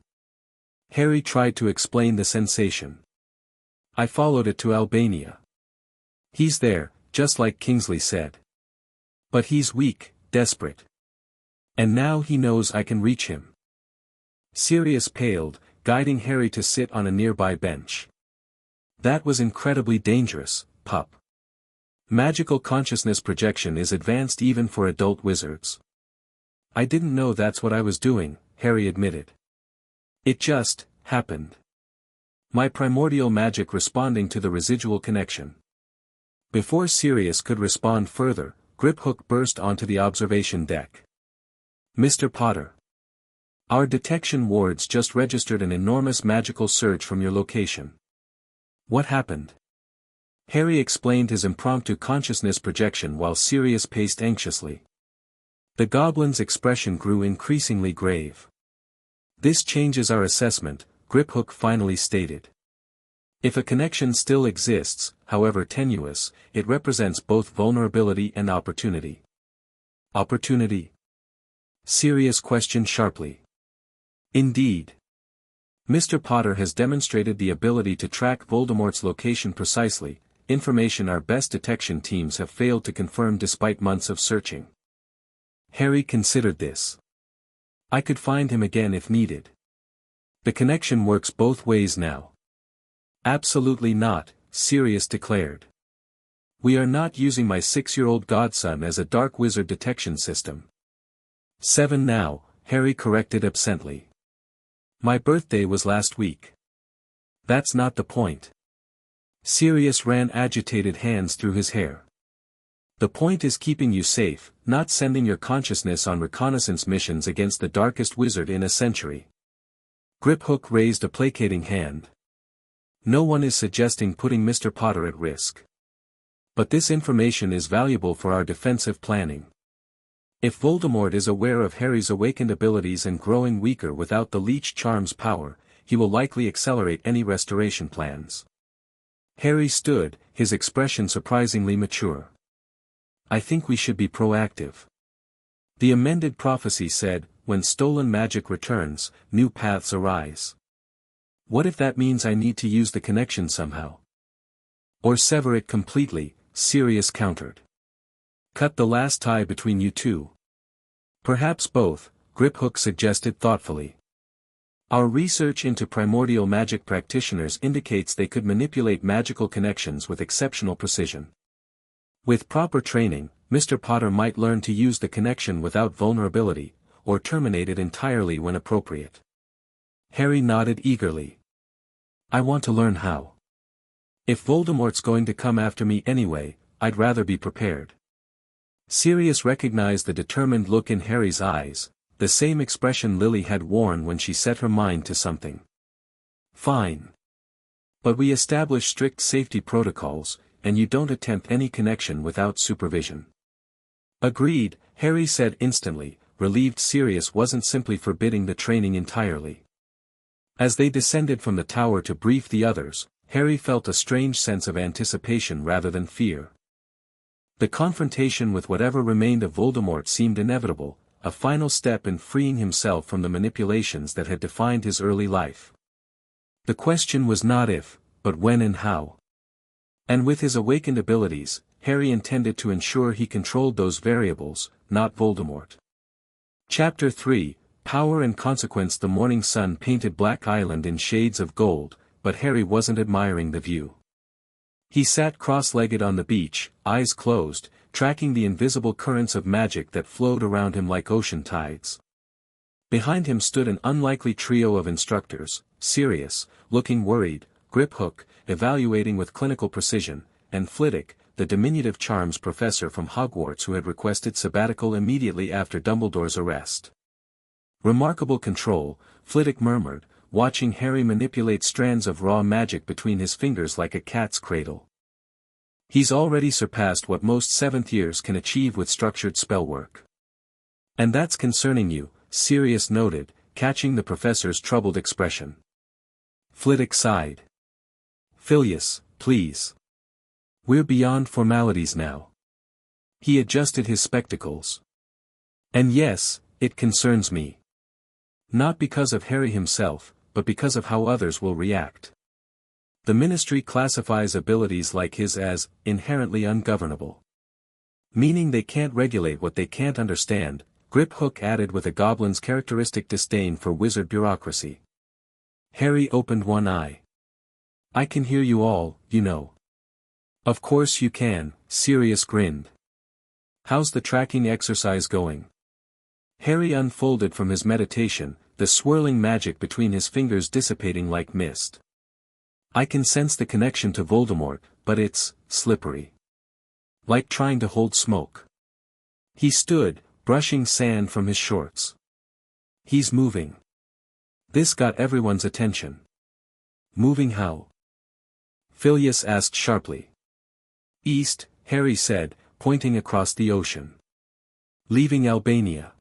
Harry tried to explain the sensation. I followed it to Albania. He's there, just like Kingsley said. But he's weak, desperate. And now he knows I can reach him. Sirius paled, guiding Harry to sit on a nearby bench. That was incredibly dangerous, pup. Magical consciousness projection is advanced even for adult wizards. I didn't know that's what I was doing, Harry admitted. It just happened. My primordial magic responding to the residual connection. Before Sirius could respond further, Griphook burst onto the observation deck. Mr. Potter. Our detection wards just registered an enormous magical surge from your location. What happened? Harry explained his impromptu consciousness projection while Sirius paced anxiously. The goblin's expression grew increasingly grave. This changes our assessment, Griphook finally stated. If a connection still exists, however tenuous, it represents both vulnerability and opportunity. Opportunity? Sirius questioned sharply. Indeed. Mr. Potter has demonstrated the ability to track Voldemort's location precisely, information our best detection teams have failed to confirm despite months of searching. Harry considered this. I could find him again if needed. The connection works both ways now. Absolutely not, Sirius declared. We are not using my 6-year-old godson as a dark wizard detection system. 7 now, Harry corrected absently. My birthday was last week. That's not the point. Sirius ran agitated hands through his hair. The point is keeping you safe, not sending your consciousness on reconnaissance missions against the darkest wizard in a century. Griphook raised a placating hand. No one is suggesting putting Mr. Potter at risk. But this information is valuable for our defensive planning. If Voldemort is aware of Harry's awakened abilities and growing weaker without the Leech charm's power, he will likely accelerate any restoration plans. Harry stood, his expression surprisingly mature. I think we should be proactive. The amended prophecy said, when stolen magic returns, new paths arise. What if that means I need to use the connection somehow? Or sever it completely, Sirius countered. Cut the last tie between you two. Perhaps both, Griphook suggested thoughtfully. Our research into primordial magic practitioners indicates they could manipulate magical connections with exceptional precision. With proper training, Mr. Potter might learn to use the connection without vulnerability, or terminate it entirely when appropriate. Harry nodded eagerly. I want to learn how. If Voldemort's going to come after me anyway, I'd rather be prepared. Sirius recognized the determined look in Harry's eyes, the same expression Lily had worn when she set her mind to something. Fine. But we establish strict safety protocols, and you don't attempt any connection without supervision. Agreed, Harry said instantly, relieved Sirius wasn't simply forbidding the training entirely. As they descended from the tower to brief the others, Harry felt a strange sense of anticipation rather than fear. The confrontation with whatever remained of Voldemort seemed inevitable, a final step in freeing himself from the manipulations that had defined his early life. The question was not if, but when and how. And with his awakened abilities, Harry intended to ensure he controlled those variables, not Voldemort. Chapter 3, Power and Consequence. The morning sun painted Black Island in shades of gold, but Harry wasn't admiring the view. He sat cross-legged on the beach, eyes closed, tracking the invisible currents of magic that flowed around him like ocean tides. Behind him stood an unlikely trio of instructors, Sirius, looking worried, Griphook, evaluating with clinical precision, and Flitwick, the diminutive charms professor from Hogwarts who had requested sabbatical immediately after Dumbledore's arrest. Remarkable control, Flitwick murmured, watching Harry manipulate strands of raw magic between his fingers like a cat's cradle. He's already surpassed what most seventh years can achieve with structured spellwork. And that's concerning you, Sirius noted, catching the professor's troubled expression. Flitwick sighed. Phileas, please. We're beyond formalities now. He adjusted his spectacles. And yes, it concerns me. Not because of Harry himself, but because of how others will react. The Ministry classifies abilities like his as inherently ungovernable. Meaning they can't regulate what they can't understand, Griphook added with a goblin's characteristic disdain for wizard bureaucracy. Harry opened one eye. I can hear you all, you know. Of course you can, Sirius grinned. How's the tracking exercise going? Harry unfolded from his meditation, the swirling magic between his fingers dissipating like mist. I can sense the connection to Voldemort, but it's slippery. Like trying to hold smoke. He stood, brushing sand from his shorts. He's moving. This got everyone's attention. Moving how? Phileas asked sharply. East, Harry said, pointing across the ocean. Leaving Albania.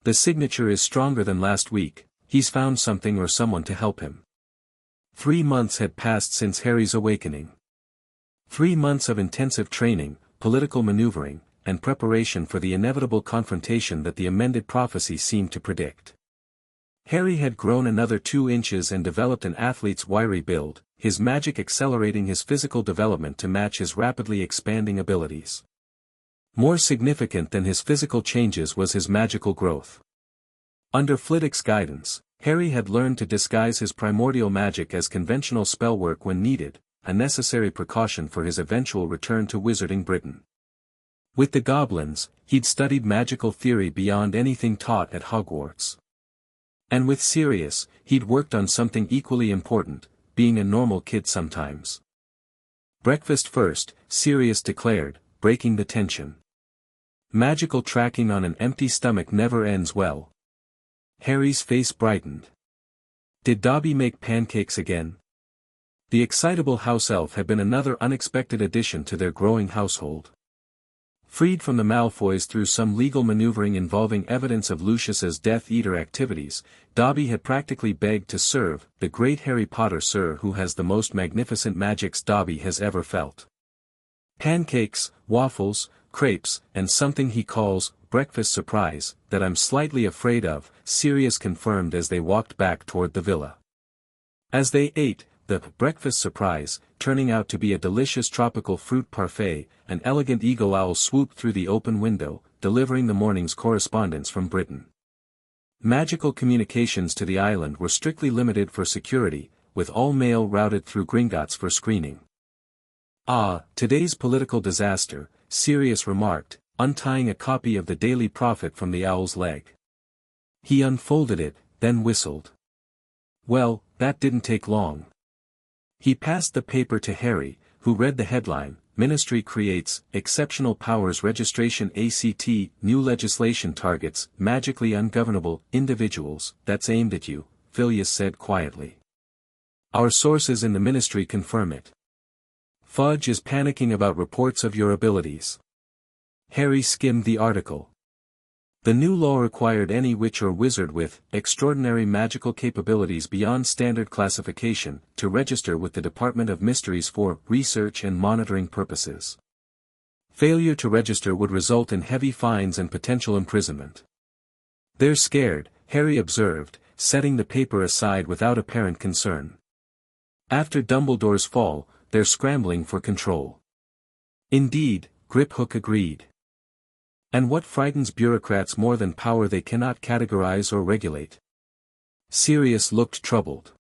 The signature is stronger than last week, he's found something or someone to help him. 3 months had passed since Harry's awakening. 3 months of intensive training, political maneuvering, and preparation for the inevitable confrontation that the amended prophecy seemed to predict. Harry had grown another 2 inches and developed an athlete's wiry build, his magic accelerating his physical development to match his rapidly expanding abilities. More significant than his physical changes was his magical growth. Under Flitwick's guidance, Harry had learned to disguise his primordial magic as conventional spellwork when needed, a necessary precaution for his eventual return to Wizarding Britain. With the goblins, he'd studied magical theory beyond anything taught at Hogwarts. And with Sirius, he'd worked on something equally important, being a normal kid sometimes. Breakfast first, Sirius declared, breaking the tension. Magical tracking on an empty stomach never ends well. Harry's face brightened. Did Dobby make pancakes again? The excitable house elf had been another unexpected addition to their growing household. Freed from the Malfoys through some legal maneuvering involving evidence of Lucius's Death Eater activities, Dobby had practically begged to serve, the great Harry Potter sir who has the most magnificent magics Dobby has ever felt. Pancakes, waffles, crepes, and something he calls, breakfast surprise, that I'm slightly afraid of, Sirius confirmed as they walked back toward the villa. As they ate, the breakfast surprise, turning out to be a delicious tropical fruit parfait, an elegant eagle owl swooped through the open window, delivering the morning's correspondence from Britain. Magical communications to the island were strictly limited for security, with all mail routed through Gringotts for screening. Ah, today's political disaster, Sirius remarked, untying a copy of the Daily Prophet from the owl's leg. He unfolded it, then whistled. Well, that didn't take long. He passed the paper to Harry, who read the headline, Ministry creates, Exceptional Powers Registration ACT, New Legislation Targets, Magically Ungovernable, Individuals, That's aimed at you, Phileas said quietly. Our sources in the Ministry confirm it. Fudge is panicking about reports of your abilities. Harry skimmed the article. The new law required any witch or wizard with extraordinary magical capabilities beyond standard classification to register with the Department of Mysteries for research and monitoring purposes. Failure to register would result in heavy fines and potential imprisonment. "They're scared," Harry observed, setting the paper aside without apparent concern. "After Dumbledore's fall, they're scrambling for control." "Indeed," Griphook agreed. "And what frightens bureaucrats more than power they cannot categorize or regulate?" Sirius looked troubled.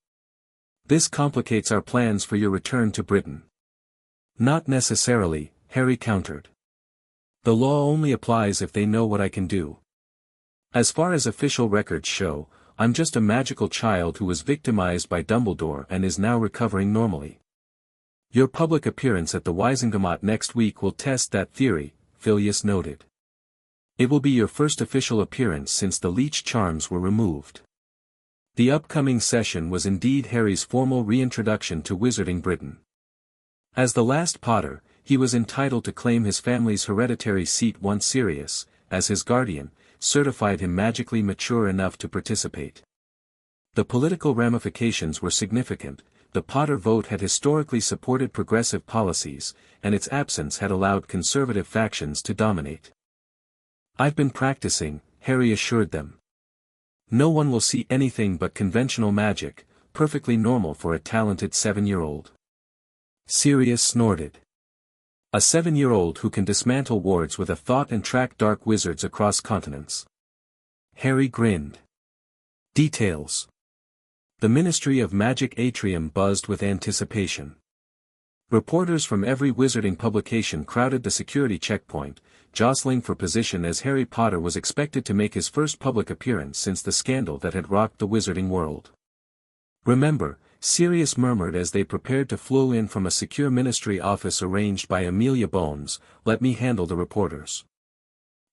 "This complicates our plans for your return to Britain." "Not necessarily," Harry countered. "The law only applies if they know what I can do. As far as official records show, I'm just a magical child who was victimized by Dumbledore and is now recovering normally. Your public appearance at the Wizengamot next week will test that theory," Phileas noted. "It will be your first official appearance since the Leech charms were removed." The upcoming session was indeed Harry's formal reintroduction to Wizarding Britain. As the last Potter, he was entitled to claim his family's hereditary seat once Sirius, as his guardian, certified him magically mature enough to participate. The political ramifications were significant. The Potter vote had historically supported progressive policies, and its absence had allowed conservative factions to dominate. "I've been practicing," Harry assured them. "No one will see anything but conventional magic, perfectly normal for a talented 7-year-old. Sirius snorted. "A 7-year-old who can dismantle wards with a thought and track dark wizards across continents." Harry grinned. Details. The Ministry of Magic atrium buzzed with anticipation. Reporters from every wizarding publication crowded the security checkpoint, jostling for position as Harry Potter was expected to make his first public appearance since the scandal that had rocked the wizarding world. "Remember," Sirius murmured as they prepared to flow in from a secure ministry office arranged by Amelia Bones, "let me handle the reporters.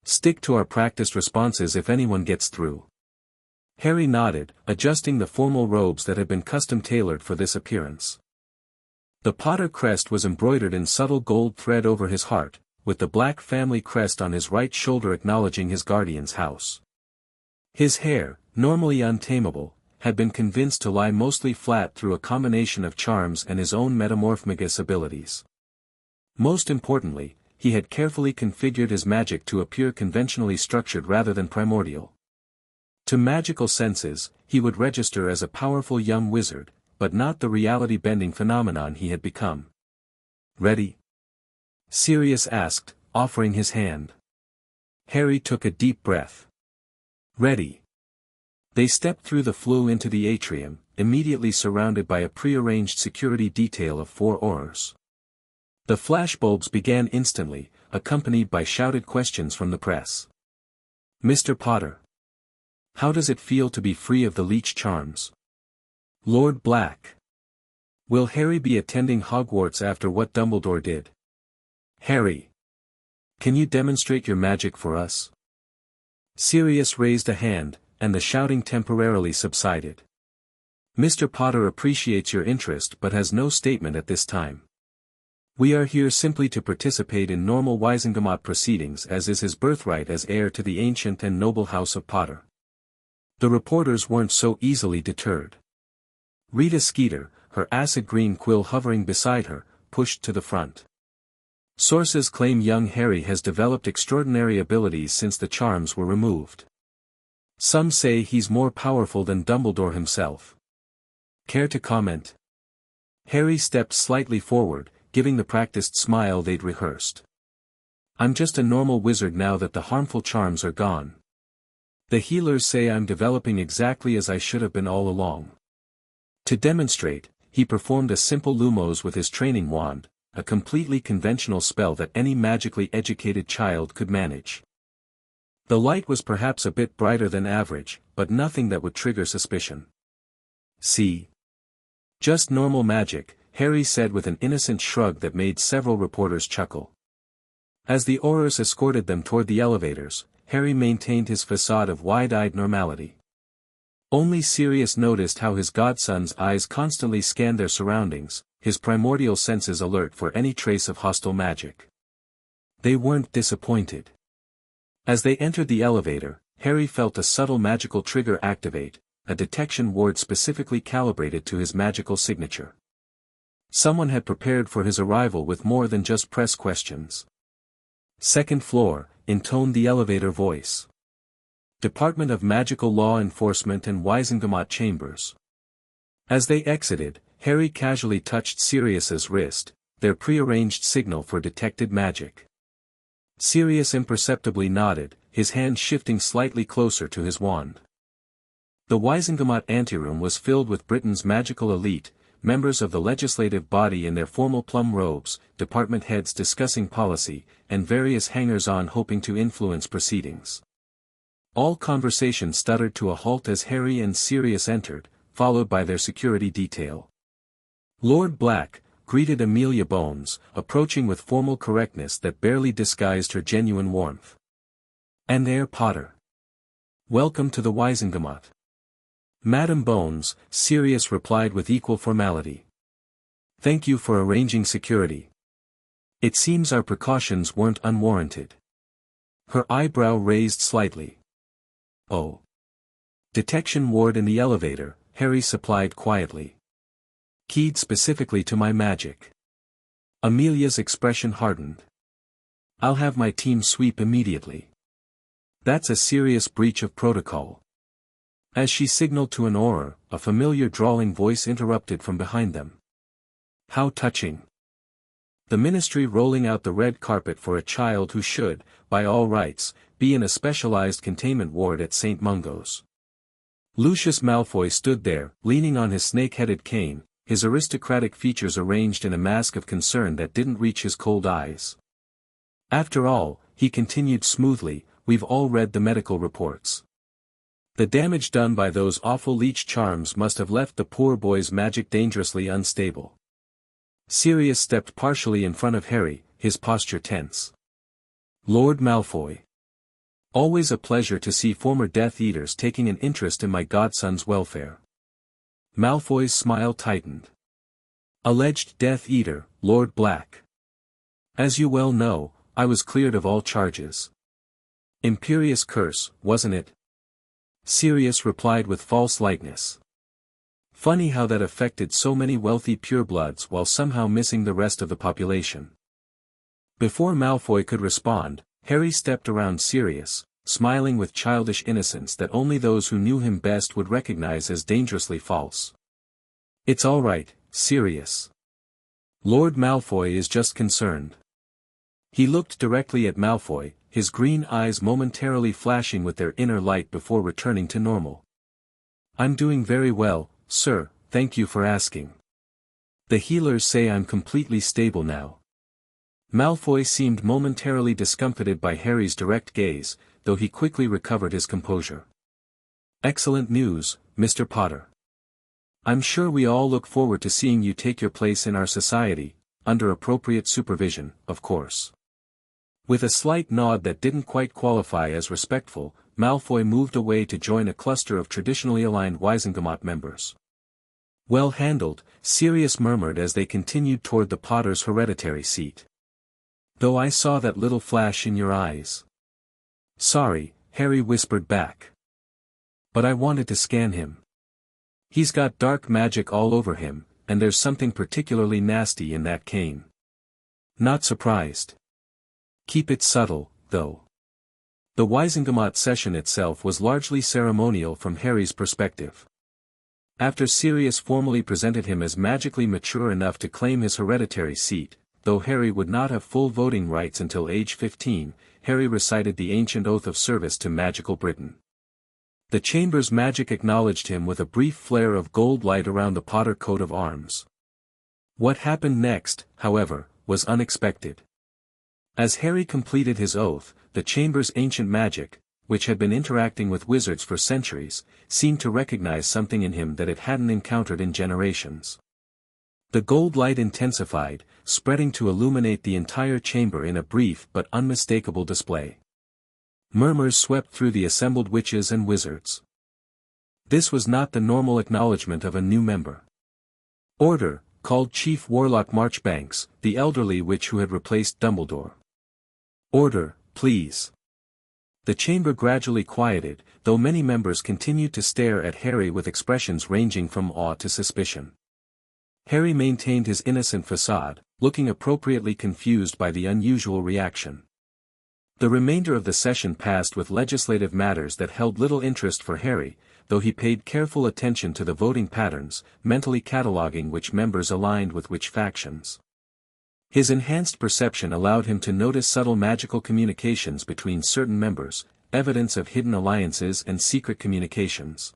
Stick to our practiced responses if anyone gets through." Harry nodded, adjusting the formal robes that had been custom-tailored for this appearance. The Potter crest was embroidered in subtle gold thread over his heart, with the black family crest on his right shoulder acknowledging his guardian's house. His hair, normally untamable, had been convinced to lie mostly flat through a combination of charms and his own metamorphmagus abilities. Most importantly, he had carefully configured his magic to appear conventionally structured rather than primordial. To magical senses, he would register as a powerful young wizard, but not the reality-bending phenomenon he had become. "Ready?" Sirius asked, offering his hand. Harry took a deep breath. "Ready." They stepped through the flue into the atrium, immediately surrounded by a prearranged security detail of 4 Aurors. The flashbulbs began instantly, accompanied by shouted questions from the press. "Mr. Potter. How does it feel to be free of the Leech charms? Lord Black. Will Harry be attending Hogwarts after what Dumbledore did? Harry. Can you demonstrate your magic for us?" Sirius raised a hand, and the shouting temporarily subsided. "Mr. Potter appreciates your interest but has no statement at this time. We are here simply to participate in normal Wizengamot proceedings as is his birthright as heir to the ancient and noble house of Potter." The reporters weren't so easily deterred. Rita Skeeter, her acid green quill hovering beside her, pushed to the front. "Sources claim young Harry has developed extraordinary abilities since the charms were removed. Some say he's more powerful than Dumbledore himself. Care to comment?" Harry stepped slightly forward, giving the practiced smile they'd rehearsed. "I'm just a normal wizard now that the harmful charms are gone. The healers say I'm developing exactly as I should have been all along." To demonstrate, he performed a simple lumos with his training wand, a completely conventional spell that any magically educated child could manage. The light was perhaps a bit brighter than average, but nothing that would trigger suspicion. "See? Just normal magic," Harry said with an innocent shrug that made several reporters chuckle. As the Aurors escorted them toward the elevators, Harry maintained his facade of wide-eyed normality. Only Sirius noticed how his godson's eyes constantly scanned their surroundings, his primordial senses alert for any trace of hostile magic. They weren't disappointed. As they entered the elevator, Harry felt a subtle magical trigger activate, a detection ward specifically calibrated to his magical signature. Someone had prepared for his arrival with more than just press questions. "Second floor," intoned the elevator voice. "Department of Magical Law Enforcement and Wizengamot Chambers." As they exited, Harry casually touched Sirius's wrist, their prearranged signal for detected magic. Sirius imperceptibly nodded, his hand shifting slightly closer to his wand. The Wizengamot anteroom was filled with Britain's magical elite, members of the legislative body in their formal plum robes, department heads discussing policy, and various hangers-on hoping to influence proceedings. All conversation stuttered to a halt as Harry and Sirius entered, followed by their security detail. Lord Black greeted Amelia Bones, approaching with formal correctness that barely disguised her genuine warmth. "And Herr Potter. Welcome to the Wizengamot." "Madam Bones," Sirius replied with equal formality. "Thank you for arranging security. It seems our precautions weren't unwarranted." Her eyebrow raised slightly. "Oh. Detection ward in the elevator," Harry supplied quietly. "Keyed specifically to my magic." Amelia's expression hardened. "I'll have my team sweep immediately. That's a serious breach of protocol." As she signaled to an auror, a familiar drawling voice interrupted from behind them. "How touching. The Ministry rolling out the red carpet for a child who should, by all rights, be in a specialized containment ward at St. Mungo's." Lucius Malfoy stood there, leaning on his snake-headed cane, his aristocratic features arranged in a mask of concern that didn't reach his cold eyes. "After all," he continued smoothly, "we've all read the medical reports. The damage done by those awful leech charms must have left the poor boy's magic dangerously unstable." Sirius stepped partially in front of Harry, his posture tense. "Lord Malfoy. Always a pleasure to see former Death Eaters taking an interest in my godson's welfare." Malfoy's smile tightened. "Alleged Death Eater, Lord Black. As you well know, I was cleared of all charges." "Imperious curse, wasn't it?" Sirius replied with false lightness. "Funny how that affected so many wealthy purebloods while somehow missing the rest of the population." Before Malfoy could respond, Harry stepped around Sirius, smiling with childish innocence that only those who knew him best would recognize as dangerously false. "It's all right, Sirius. Lord Malfoy is just concerned." He looked directly at Malfoy, his green eyes momentarily flashing with their inner light before returning to normal. "I'm doing very well, sir, thank you for asking. The healers say I'm completely stable now." Malfoy seemed momentarily discomfited by Harry's direct gaze, though he quickly recovered his composure. "Excellent news, Mr. Potter. I'm sure we all look forward to seeing you take your place in our society, under appropriate supervision, of course." With a slight nod that didn't quite qualify as respectful, Malfoy moved away to join a cluster of traditionally aligned Wizengamot members. "Well handled," Sirius murmured as they continued toward the Potter's hereditary seat. "Though I saw that little flash in your eyes." "Sorry," Harry whispered back. "But I wanted to scan him. He's got dark magic all over him, and there's something particularly nasty in that cane." "Not surprised. Keep it subtle, though." The Wizengamot session itself was largely ceremonial from Harry's perspective. After Sirius formally presented him as magically mature enough to claim his hereditary seat, though Harry would not have full voting rights until age 15, Harry recited the ancient oath of service to magical Britain. The chamber's magic acknowledged him with a brief flare of gold light around the Potter coat of arms. What happened next, however, was unexpected. As Harry completed his oath, the chamber's ancient magic, which had been interacting with wizards for centuries, seemed to recognize something in him that it hadn't encountered in generations. The gold light intensified, spreading to illuminate the entire chamber in a brief but unmistakable display. Murmurs swept through the assembled witches and wizards. This was not the normal acknowledgement of a new member. "Order," called Chief Warlock Marchbanks, the elderly witch who had replaced Dumbledore. Order, please. The chamber gradually quieted, though many members continued to stare at Harry with expressions ranging from awe to suspicion. Harry maintained his innocent facade, looking appropriately confused by the unusual reaction. The remainder of the session passed with legislative matters that held little interest for Harry, though he paid careful attention to the voting patterns, mentally cataloging which members aligned with which factions. His enhanced perception allowed him to notice subtle magical communications between certain members, evidence of hidden alliances and secret communications.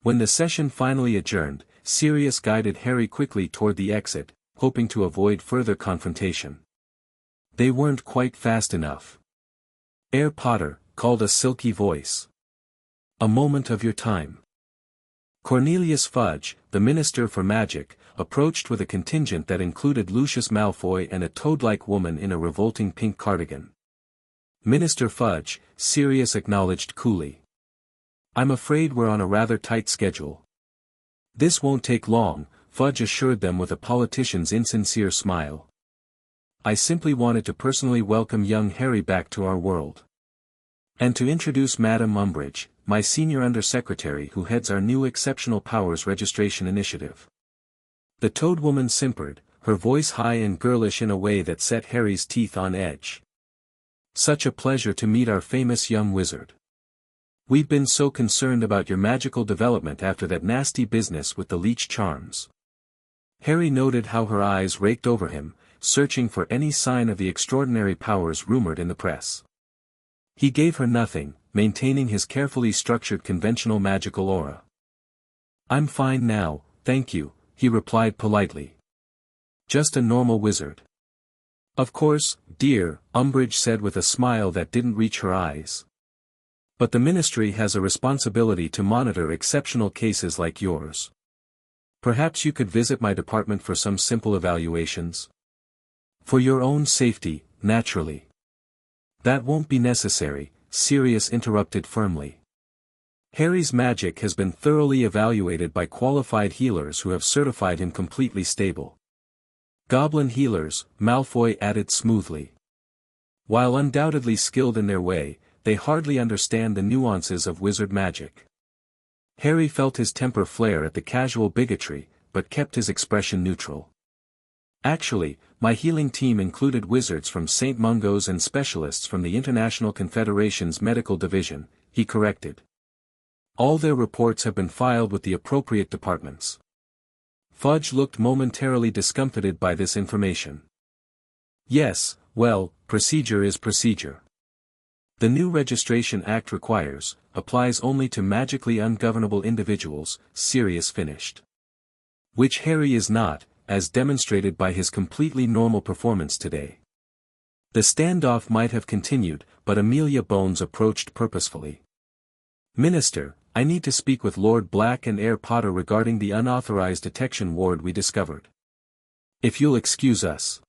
When the session finally adjourned, Sirius guided Harry quickly toward the exit, hoping to avoid further confrontation. They weren't quite fast enough. "Herr Potter," called a silky voice. "A moment of your time." Cornelius Fudge, the Minister for Magic, approached with a contingent that included Lucius Malfoy and a toad-like woman in a revolting pink cardigan. "Minister Fudge," Sirius acknowledged coolly. "I'm afraid we're on a rather tight schedule." "This won't take long," Fudge assured them with a politician's insincere smile. "I simply wanted to personally welcome young Harry back to our world. And to introduce Madame Umbridge, my senior undersecretary who heads our new Exceptional Powers Registration Initiative." The Toad Woman simpered, her voice high and girlish in a way that set Harry's teeth on edge. "Such a pleasure to meet our famous young wizard. We've been so concerned about your magical development after that nasty business with the Leech charms." Harry noted how her eyes raked over him, searching for any sign of the extraordinary powers rumored in the press. He gave her nothing, maintaining his carefully structured conventional magical aura. "I'm fine now, thank you," he replied politely. "Just a normal wizard." "Of course, dear," Umbridge said with a smile that didn't reach her eyes. "But the Ministry has a responsibility to monitor exceptional cases like yours. Perhaps you could visit my department for some simple evaluations? For your own safety, naturally." "That won't be necessary," Sirius interrupted firmly. "Harry's magic has been thoroughly evaluated by qualified healers who have certified him completely stable." "Goblin healers," Malfoy added smoothly. "While undoubtedly skilled in their way, they hardly understand the nuances of wizard magic." Harry felt his temper flare at the casual bigotry, but kept his expression neutral. "Actually, my healing team included wizards from St. Mungo's and specialists from the International Confederation's Medical Division," he corrected. "All their reports have been filed with the appropriate departments." Fudge looked momentarily discomfited by this information. "Yes, well, procedure is procedure. The new Registration Act applies only to magically ungovernable individuals," Sirius finished. "Which Harry is not, as demonstrated by his completely normal performance today." The standoff might have continued, but Amelia Bones approached purposefully. "Minister, I need to speak with Lord Black and Herr Potter regarding the unauthorized detection ward we discovered. If you'll excuse us."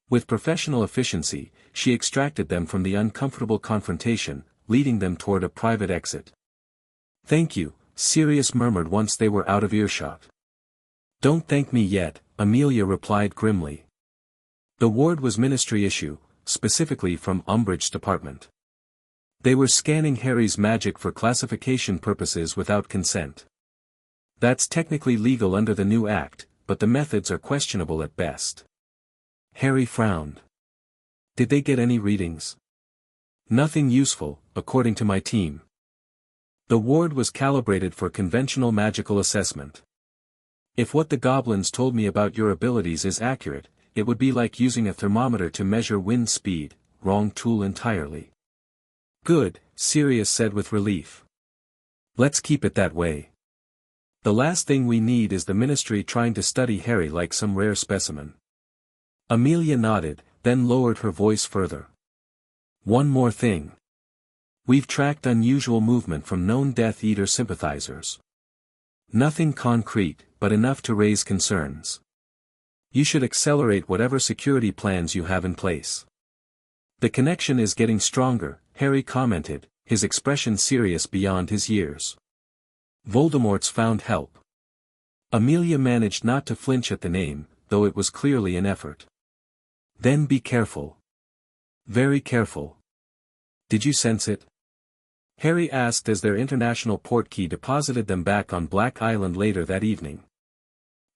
With professional efficiency, she extracted them from the uncomfortable confrontation, leading them toward a private exit. "Thank you," Sirius murmured once they were out of earshot. "Don't thank me yet," Amelia replied grimly. The ward was Ministry issue, specifically from Umbridge's department. They were scanning Harry's magic for classification purposes without consent. That's technically legal under the new act, but the methods are questionable at best. Harry frowned. "Did they get any readings?" "Nothing useful, according to my team. The ward was calibrated for conventional magical assessment. If what the goblins told me about your abilities is accurate, it would be like using a thermometer to measure wind speed, wrong tool entirely." "Good," Sirius said with relief. "Let's keep it that way. The last thing we need is the Ministry trying to study Harry like some rare specimen." Amelia nodded, then lowered her voice further. "One more thing. We've tracked unusual movement from known Death Eater sympathizers. Nothing concrete, but enough to raise concerns. You should accelerate whatever security plans you have in place." "The connection is getting stronger," Harry commented, his expression serious beyond his years. "Voldemort's found help." Amelia managed not to flinch at the name, though it was clearly an effort. "Then be careful. Very careful. Did you sense it? Harry asked as their international portkey deposited them back on Black Island later that evening.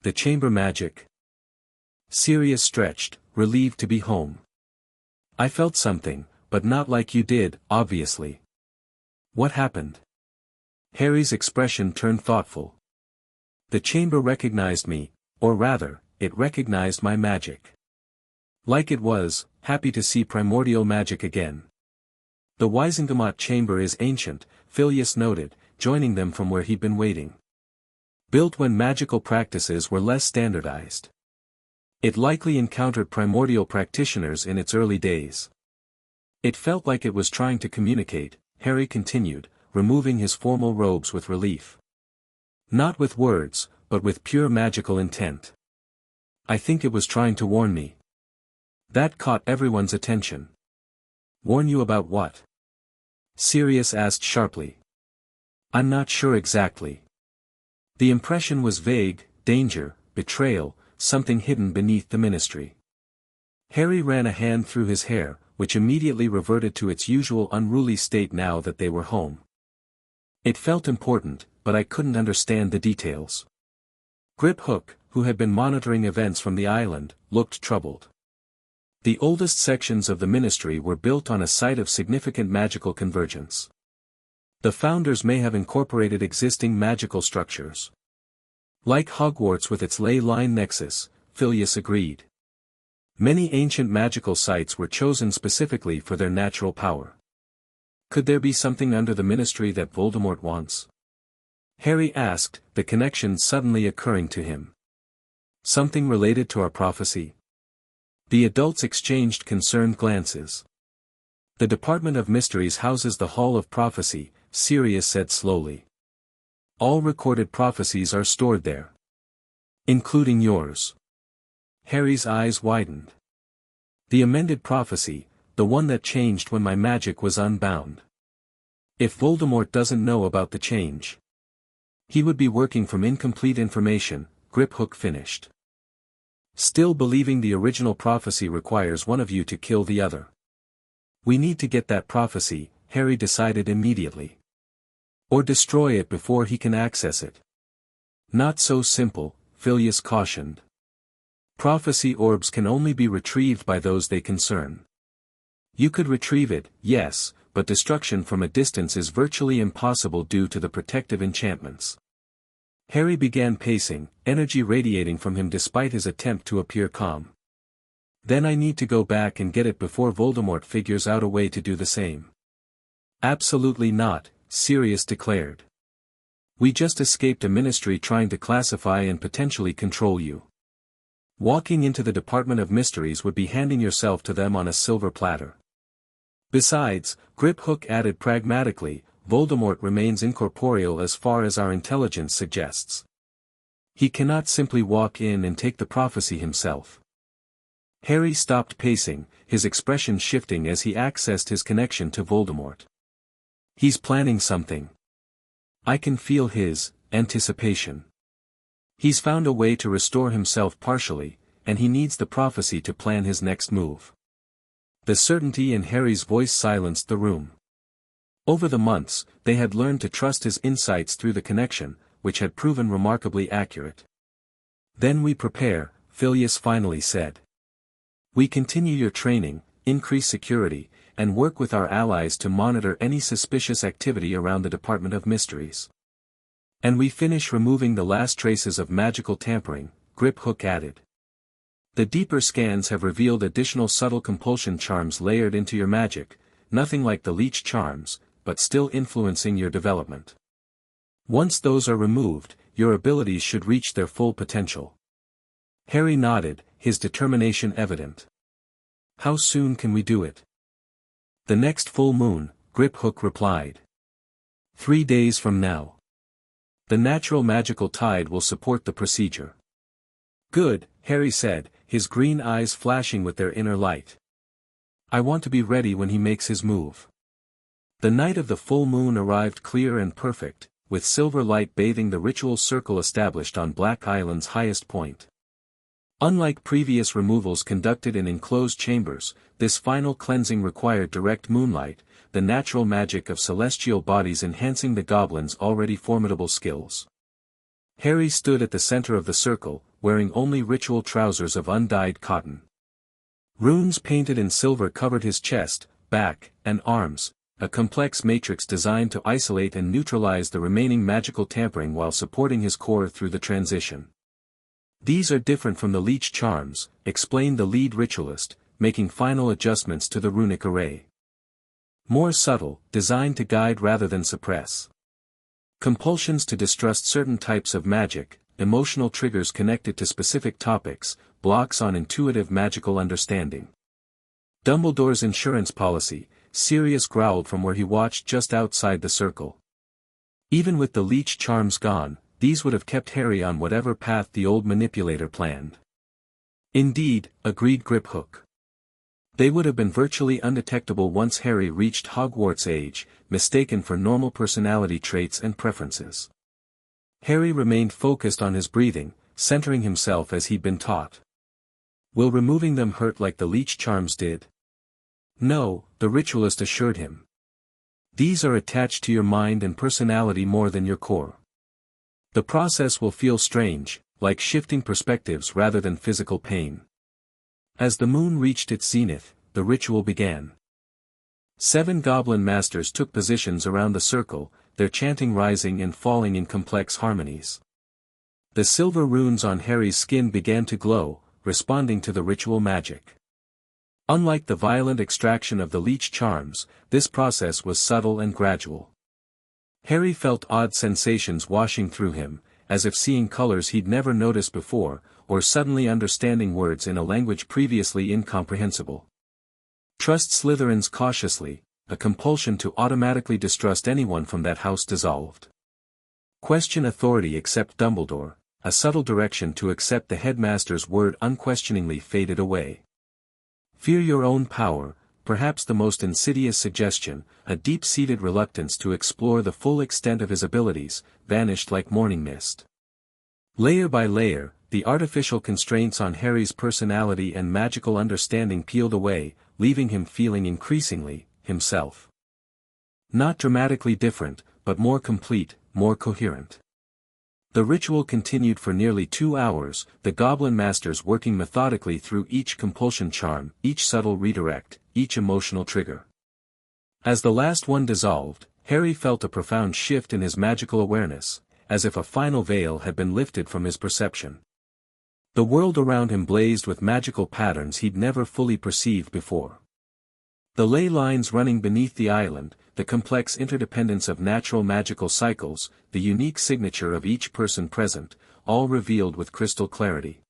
The chamber magic. Sirius stretched, relieved to be home. I felt something, but not like you did, obviously. What happened? Harry's expression turned thoughtful. The chamber recognized me, or rather, it recognized my magic. Like it was, happy to see primordial magic again. The Wizengamot chamber is ancient, Phileas noted, joining them from where he'd been waiting. Built when magical practices were less standardized. It likely encountered primordial practitioners in its early days. It felt like it was trying to communicate, Harry continued, removing his formal robes with relief. Not with words, but with pure magical intent. I think it was trying to warn me. That caught everyone's attention. Warn you about what? Sirius asked sharply. I'm not sure exactly. The impression was vague, danger, betrayal, something hidden beneath the ministry. Harry ran a hand through his hair, which immediately reverted to its usual unruly state now that they were home. It felt important, but I couldn't understand the details. Griphook, who had been monitoring events from the island, looked troubled. The oldest sections of the ministry were built on a site of significant magical convergence. The founders may have incorporated existing magical structures. Like Hogwarts with its ley line nexus, Phileas agreed. Many ancient magical sites were chosen specifically for their natural power. Could there be something under the ministry that Voldemort wants? Harry asked, the connection suddenly occurring to him. Something related to our prophecy? The adults exchanged concerned glances. The Department of Mysteries houses the Hall of Prophecy, Sirius said slowly. All recorded prophecies are stored there. Including yours. Harry's eyes widened. The amended prophecy, the one that changed when my magic was unbound. If Voldemort doesn't know about the change, he would be working from incomplete information, Griphook finished. Still believing the original prophecy requires one of you to kill the other. We need to get that prophecy, Harry decided immediately. Or destroy it before he can access it. Not so simple, Phileas cautioned. Prophecy orbs can only be retrieved by those they concern. You could retrieve it, yes, but destruction from a distance is virtually impossible due to the protective enchantments. Harry began pacing, energy radiating from him despite his attempt to appear calm. Then I need to go back and get it before Voldemort figures out a way to do the same. Absolutely not, Sirius declared. We just escaped a ministry trying to classify and potentially control you. Walking into the Department of Mysteries would be handing yourself to them on a silver platter. Besides, Griphook added pragmatically, Voldemort remains incorporeal as far as our intelligence suggests. He cannot simply walk in and take the prophecy himself. Harry stopped pacing, his expression shifting as he accessed his connection to Voldemort. He's planning something. I can feel his anticipation. He's found a way to restore himself partially, and he needs the prophecy to plan his next move. The certainty in Harry's voice silenced the room. Over the months, they had learned to trust his insights through the connection, which had proven remarkably accurate. Then we prepare, Phileas finally said. We continue your training, increase security, and work with our allies to monitor any suspicious activity around the Department of Mysteries. And we finish removing the last traces of magical tampering, Griphook added. The deeper scans have revealed additional subtle compulsion charms layered into your magic, nothing like the Leech charms, but still influencing your development. Once those are removed, your abilities should reach their full potential. Harry nodded, his determination evident. How soon can we do it? The next full moon, Griphook replied. 3 days from now. The natural magical tide will support the procedure. Good, Harry said, his green eyes flashing with their inner light. I want to be ready when he makes his move. The night of the full moon arrived clear and perfect, with silver light bathing the ritual circle established on Black Island's highest point. Unlike previous removals conducted in enclosed chambers, this final cleansing required direct moonlight, the natural magic of celestial bodies enhancing the goblin's already formidable skills. Harry stood at the center of the circle, wearing only ritual trousers of undyed cotton. Runes painted in silver covered his chest, back, and arms, a complex matrix designed to isolate and neutralize the remaining magical tampering while supporting his core through the transition. These are different from the Leech charms, explained the lead ritualist, making final adjustments to the runic array. More subtle, designed to guide rather than suppress. Compulsions to distrust certain types of magic, emotional triggers connected to specific topics, blocks on intuitive magical understanding. Dumbledore's insurance policy, Sirius growled from where he watched just outside the circle. Even with the Leech charms gone, these would have kept Harry on whatever path the old manipulator planned. Indeed, agreed Griphook. They would have been virtually undetectable once Harry reached Hogwarts age, mistaken for normal personality traits and preferences. Harry remained focused on his breathing, centering himself as he'd been taught. Will removing them hurt like the Leech charms did? No, the ritualist assured him. These are attached to your mind and personality more than your core. The process will feel strange, like shifting perspectives rather than physical pain. As the moon reached its zenith, the ritual began. 7 goblin masters took positions around the circle, their chanting rising and falling in complex harmonies. The silver runes on Harry's skin began to glow, responding to the ritual magic. Unlike the violent extraction of the Leech charms, this process was subtle and gradual. Harry felt odd sensations washing through him, as if seeing colors he'd never noticed before, or suddenly understanding words in a language previously incomprehensible. Trust Slytherins cautiously, a compulsion to automatically distrust anyone from that house dissolved. Question authority except Dumbledore, a subtle direction to accept the headmaster's word unquestioningly faded away. Fear your own power, perhaps the most insidious suggestion, a deep-seated reluctance to explore the full extent of his abilities, vanished like morning mist. Layer by layer, the artificial constraints on Harry's personality and magical understanding peeled away, leaving him feeling increasingly, himself. Not dramatically different, but more complete, more coherent. The ritual continued for nearly 2 hours, the Goblin Masters working methodically through each compulsion charm, each subtle redirect, each emotional trigger. As the last one dissolved, Harry felt a profound shift in his magical awareness, as if a final veil had been lifted from his perception. The world around him blazed with magical patterns he'd never fully perceived before. The ley lines running beneath the island, the complex interdependence of natural magical cycles, the unique signature of each person present, all revealed with crystal clarity.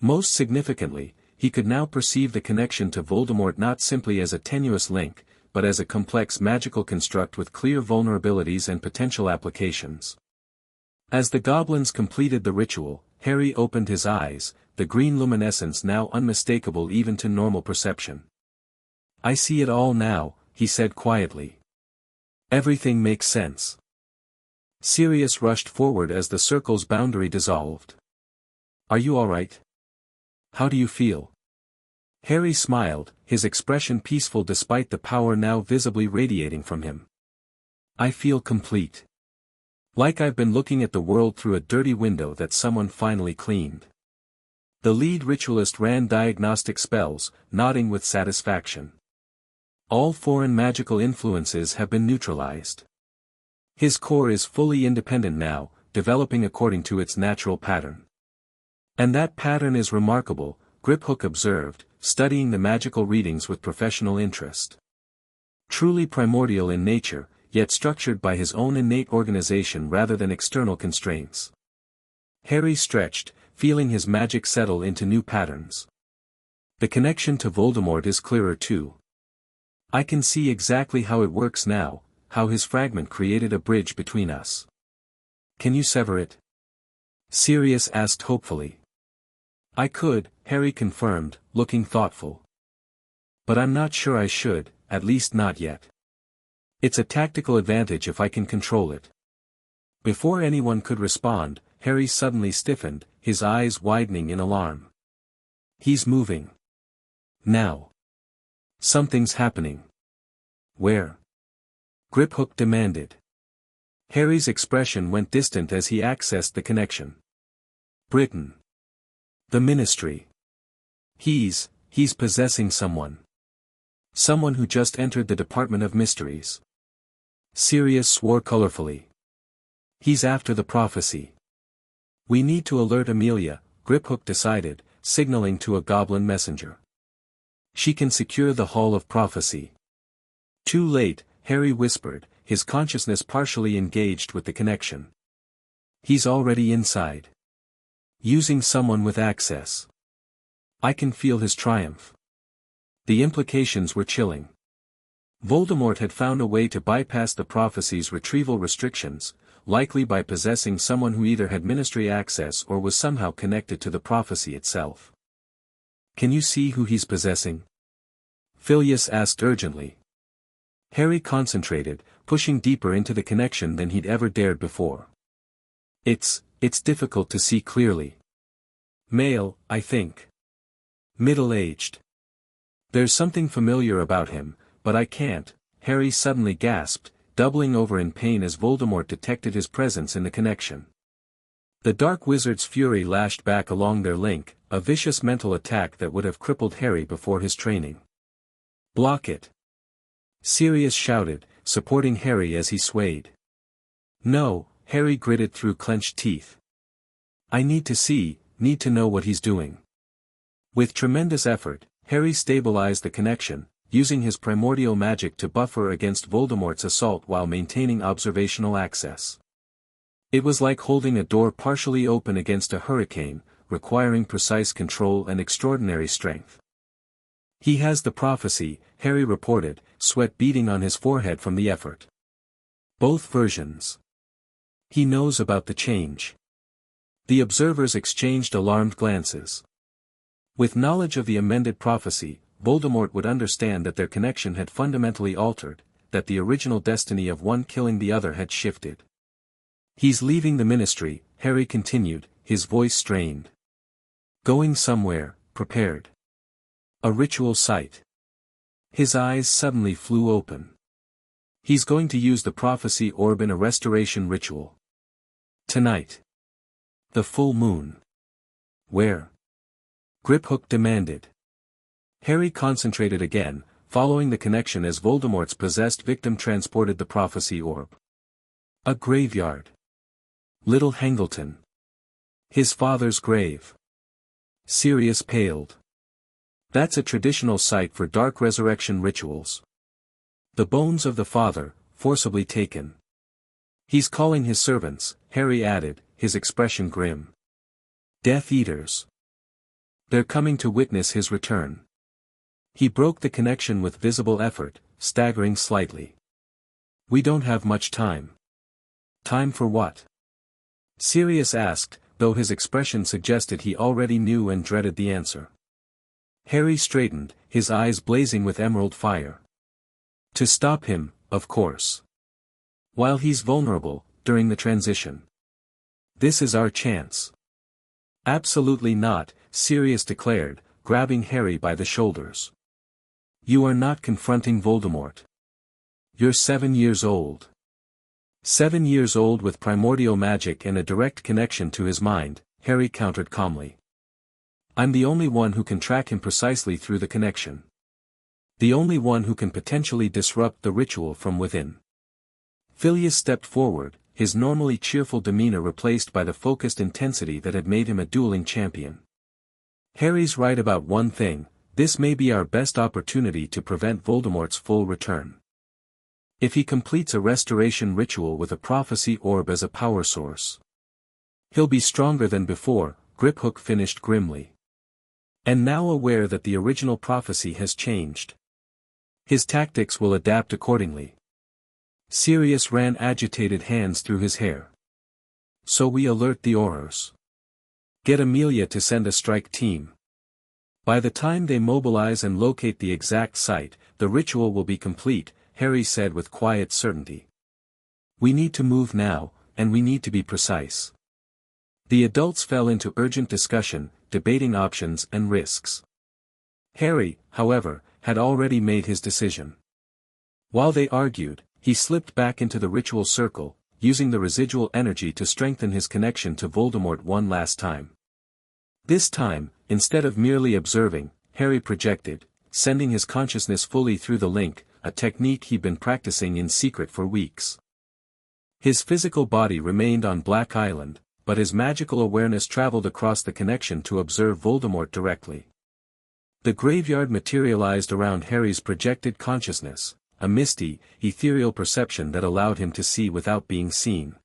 Most significantly, he could now perceive the connection to Voldemort not simply as a tenuous link, but as a complex magical construct with clear vulnerabilities and potential applications. As the goblins completed the ritual, Harry opened his eyes, the green luminescence now unmistakable even to normal perception. I see it all now, he said quietly. Everything makes sense. Sirius rushed forward as the circle's boundary dissolved. Are you all right? How do you feel? Harry smiled, his expression peaceful despite the power now visibly radiating from him. I feel complete. Like I've been looking at the world through a dirty window that someone finally cleaned. The lead ritualist ran diagnostic spells, nodding with satisfaction. All foreign magical influences have been neutralized. His core is fully independent now, developing according to its natural pattern. And that pattern is remarkable, Griphook observed, studying the magical readings with professional interest. Truly primordial in nature, yet structured by his own innate organization rather than external constraints. Harry stretched, feeling his magic settle into new patterns. The connection to Voldemort is clearer too. I can see exactly how it works now, how his fragment created a bridge between us. Can you sever it? Sirius asked hopefully. I could, Harry confirmed, looking thoughtful. But I'm not sure I should, at least not yet. It's a tactical advantage if I can control it. Before anyone could respond, Harry suddenly stiffened, his eyes widening in alarm. He's moving. Now. Something's happening. Where? Griphook demanded. Harry's expression went distant as he accessed the connection. Britain. The Ministry. He's possessing someone. Someone who just entered the Department of Mysteries. Sirius swore colorfully. He's after the prophecy. We need to alert Amelia, Griphook decided, signaling to a goblin messenger. She can secure the Hall of Prophecy. Too late, Harry whispered, his consciousness partially engaged with the connection. He's already inside. Using someone with access. I can feel his triumph. The implications were chilling. Voldemort had found a way to bypass the prophecy's retrieval restrictions, likely by possessing someone who either had ministry access or was somehow connected to the prophecy itself. Can you see who he's possessing? Phileas asked urgently. Harry concentrated, pushing deeper into the connection than he'd ever dared before. It's difficult to see clearly. Male, I think. Middle-aged. There's something familiar about him, but I can't, Harry suddenly gasped, doubling over in pain as Voldemort detected his presence in the connection. The Dark Wizard's fury lashed back along their link, a vicious mental attack that would have crippled Harry before his training. Block it! Sirius shouted, supporting Harry as he swayed. No, Harry gritted through clenched teeth. I need to know what he's doing. With tremendous effort, Harry stabilized the connection, using his primordial magic to buffer against Voldemort's assault while maintaining observational access. It was like holding a door partially open against a hurricane, requiring precise control and extraordinary strength. He has the prophecy, Harry reported, sweat beading on his forehead from the effort. Both versions. He knows about the change. The observers exchanged alarmed glances. With knowledge of the amended prophecy, Voldemort would understand that their connection had fundamentally altered, that the original destiny of one killing the other had shifted. He's leaving the Ministry, Harry continued, his voice strained. Going somewhere, prepared. A ritual site. His eyes suddenly flew open. He's going to use the prophecy orb in a restoration ritual. Tonight. The full moon. Where? Griphook demanded. Harry concentrated again, following the connection as Voldemort's possessed victim transported the prophecy orb. A graveyard. Little Hangleton. His father's grave. Sirius paled. That's a traditional site for dark resurrection rituals. The bones of the father, forcibly taken. He's calling his servants, Harry added, his expression grim. Death Eaters. They're coming to witness his return. He broke the connection with visible effort, staggering slightly. We don't have much time. Time for what? Sirius asked, though his expression suggested he already knew and dreaded the answer. Harry straightened, his eyes blazing with emerald fire. To stop him, of course. While he's vulnerable, during the transition. This is our chance. Absolutely not, Sirius declared, grabbing Harry by the shoulders. You are not confronting Voldemort. You're 7 years old. 7 years old with primordial magic and a direct connection to his mind, Harry countered calmly. I'm the only one who can track him precisely through the connection. The only one who can potentially disrupt the ritual from within. Phileas stepped forward, his normally cheerful demeanor replaced by the focused intensity that had made him a dueling champion. Harry's right about one thing, this may be our best opportunity to prevent Voldemort's full return. If he completes a restoration ritual with a prophecy orb as a power source, he'll be stronger than before, Griphook finished grimly. And now aware that the original prophecy has changed. His tactics will adapt accordingly. Sirius ran agitated hands through his hair. So we alert the Aurors. Get Amelia to send a strike team. By the time they mobilize and locate the exact site, the ritual will be complete, Harry said with quiet certainty. We need to move now, and we need to be precise. The adults fell into urgent discussion, debating options and risks. Harry, however, had already made his decision. While they argued, he slipped back into the ritual circle, using the residual energy to strengthen his connection to Voldemort one last time. This time, instead of merely observing, Harry projected, sending his consciousness fully through the link, a technique he'd been practicing in secret for weeks. His physical body remained on Black Island, but his magical awareness traveled across the connection to observe Voldemort directly. The graveyard materialized around Harry's projected consciousness, a misty, ethereal perception that allowed him to see without being seen.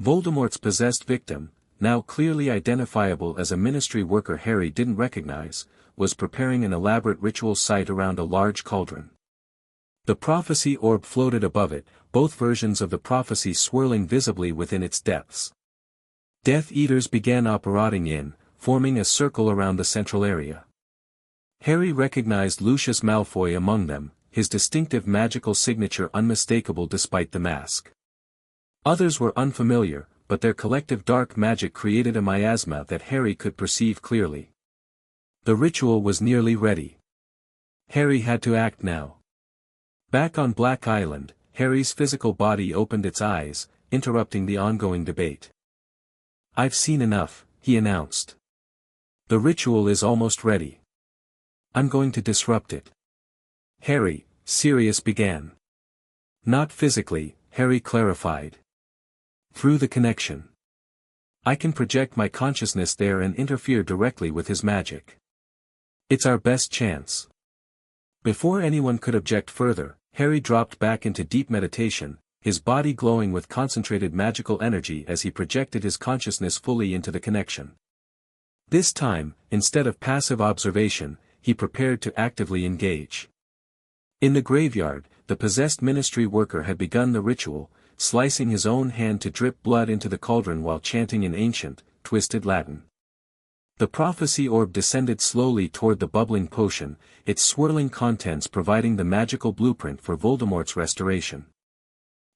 Voldemort's possessed victim, now clearly identifiable as a ministry worker Harry didn't recognize, was preparing an elaborate ritual site around a large cauldron. The prophecy orb floated above it, both versions of the prophecy swirling visibly within its depths. Death Eaters began operating in, forming a circle around the central area. Harry recognized Lucius Malfoy among them, his distinctive magical signature unmistakable despite the mask. Others were unfamiliar, but their collective dark magic created a miasma that Harry could perceive clearly. The ritual was nearly ready. Harry had to act now. Back on Black Island, Harry's physical body opened its eyes, interrupting the ongoing debate. "I've seen enough," he announced. "The ritual is almost ready. I'm going to disrupt it." "Harry," Sirius began. "Not physically," Harry clarified. "Through the connection. I can project my consciousness there and interfere directly with his magic. It's our best chance." Before anyone could object further, Harry dropped back into deep meditation, his body glowing with concentrated magical energy as he projected his consciousness fully into the connection. This time, instead of passive observation, he prepared to actively engage. In the graveyard, the possessed ministry worker had begun the ritual, slicing his own hand to drip blood into the cauldron while chanting in ancient, twisted Latin. The prophecy orb descended slowly toward the bubbling potion, its swirling contents providing the magical blueprint for Voldemort's restoration.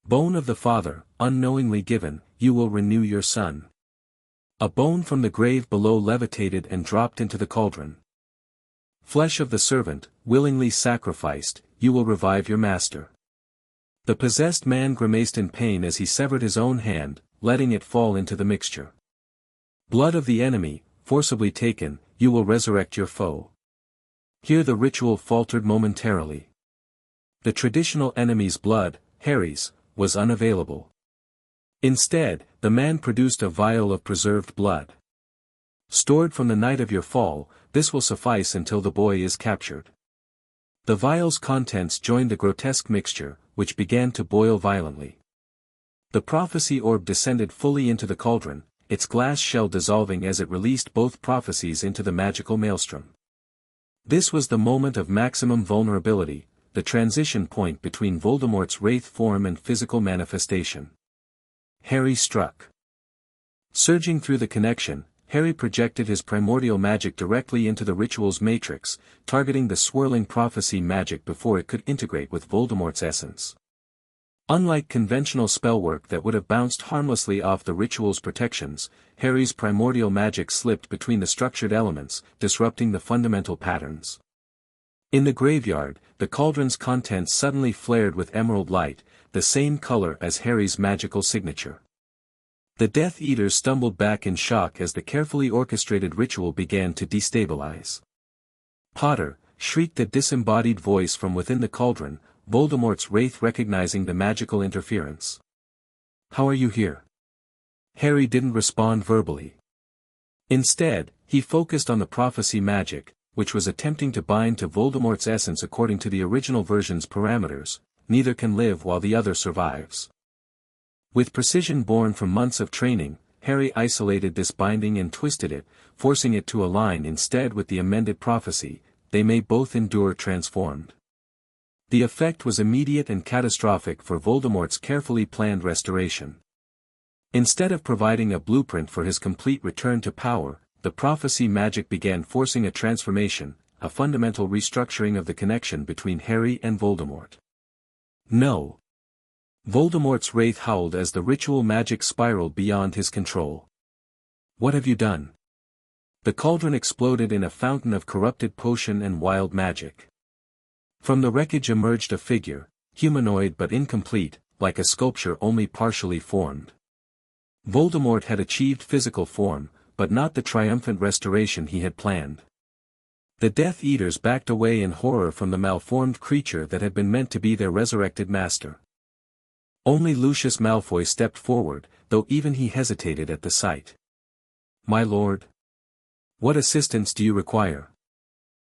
"Bone of the Father, unknowingly given, you will renew your son." A bone from the grave below levitated and dropped into the cauldron. "Flesh of the servant, willingly sacrificed, you will revive your master." The possessed man grimaced in pain as he severed his own hand, letting it fall into the mixture. "Blood of the enemy, forcibly taken, you will resurrect your foe." Here the ritual faltered momentarily. The traditional enemy's blood, Harry's, was unavailable. Instead, the man produced a vial of preserved blood. "Stored from the night of your fall, this will suffice until the boy is captured." The vial's contents joined the grotesque mixture, which began to boil violently. The prophecy orb descended fully into the cauldron, its glass shell dissolving as it released both prophecies into the magical maelstrom. This was the moment of maximum vulnerability, the transition point between Voldemort's wraith form and physical manifestation. Harry struck. Surging through the connection, Harry projected his primordial magic directly into the ritual's matrix, targeting the swirling prophecy magic before it could integrate with Voldemort's essence. Unlike conventional spellwork that would have bounced harmlessly off the ritual's protections, Harry's primordial magic slipped between the structured elements, disrupting the fundamental patterns. In the graveyard, the cauldron's contents suddenly flared with emerald light, the same color as Harry's magical signature. The Death Eaters stumbled back in shock as the carefully orchestrated ritual began to destabilize. "Potter!" shrieked the disembodied voice from within the cauldron, Voldemort's wraith recognizing the magical interference. "How are you here?" Harry didn't respond verbally. Instead, he focused on the prophecy magic, which was attempting to bind to Voldemort's essence according to the original version's parameters. Neither can live while the other survives. With precision born from months of training, Harry isolated this binding and twisted it, forcing it to align instead with the amended prophecy. They may both endure transformed. The effect was immediate and catastrophic for Voldemort's carefully planned restoration. Instead of providing a blueprint for his complete return to power, the prophecy magic began forcing a transformation, a fundamental restructuring of the connection between Harry and Voldemort. "No!" Voldemort's wraith howled as the ritual magic spiraled beyond his control. "What have you done?" The cauldron exploded in a fountain of corrupted potion and wild magic. From the wreckage emerged a figure, humanoid but incomplete, like a sculpture only partially formed. Voldemort had achieved physical form, but not the triumphant restoration he had planned. The Death Eaters backed away in horror from the malformed creature that had been meant to be their resurrected master. Only Lucius Malfoy stepped forward, though even he hesitated at the sight. "My lord? What assistance do you require?"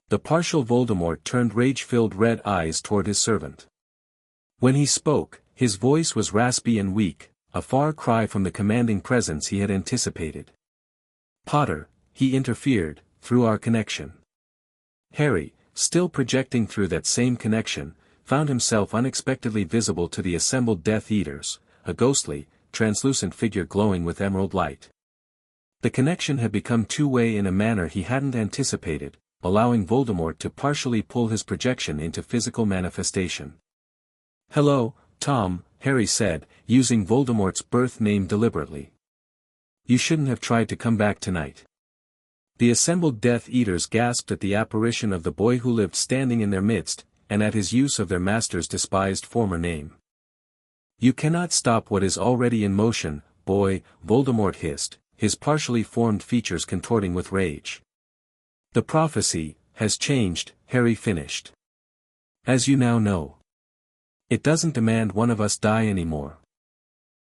The partial Voldemort turned rage-filled red eyes toward his servant. When he spoke, his voice was raspy and weak, a far cry from the commanding presence he had anticipated. "Potter," he interfered, "through our connection." Harry, still projecting through that same connection, found himself unexpectedly visible to the assembled Death Eaters, a ghostly, translucent figure glowing with emerald light. The connection had become two-way in a manner he hadn't anticipated, allowing Voldemort to partially pull his projection into physical manifestation. "Hello, Tom," Harry said, using Voldemort's birth name deliberately. "You shouldn't have tried to come back tonight." The assembled Death Eaters gasped at the apparition of the boy who lived standing in their midst, and at his use of their master's despised former name. "You cannot stop what is already in motion, boy," Voldemort hissed, his partially formed features contorting with rage. "The prophecy has changed," Harry finished. "As you now know. It doesn't demand one of us die anymore.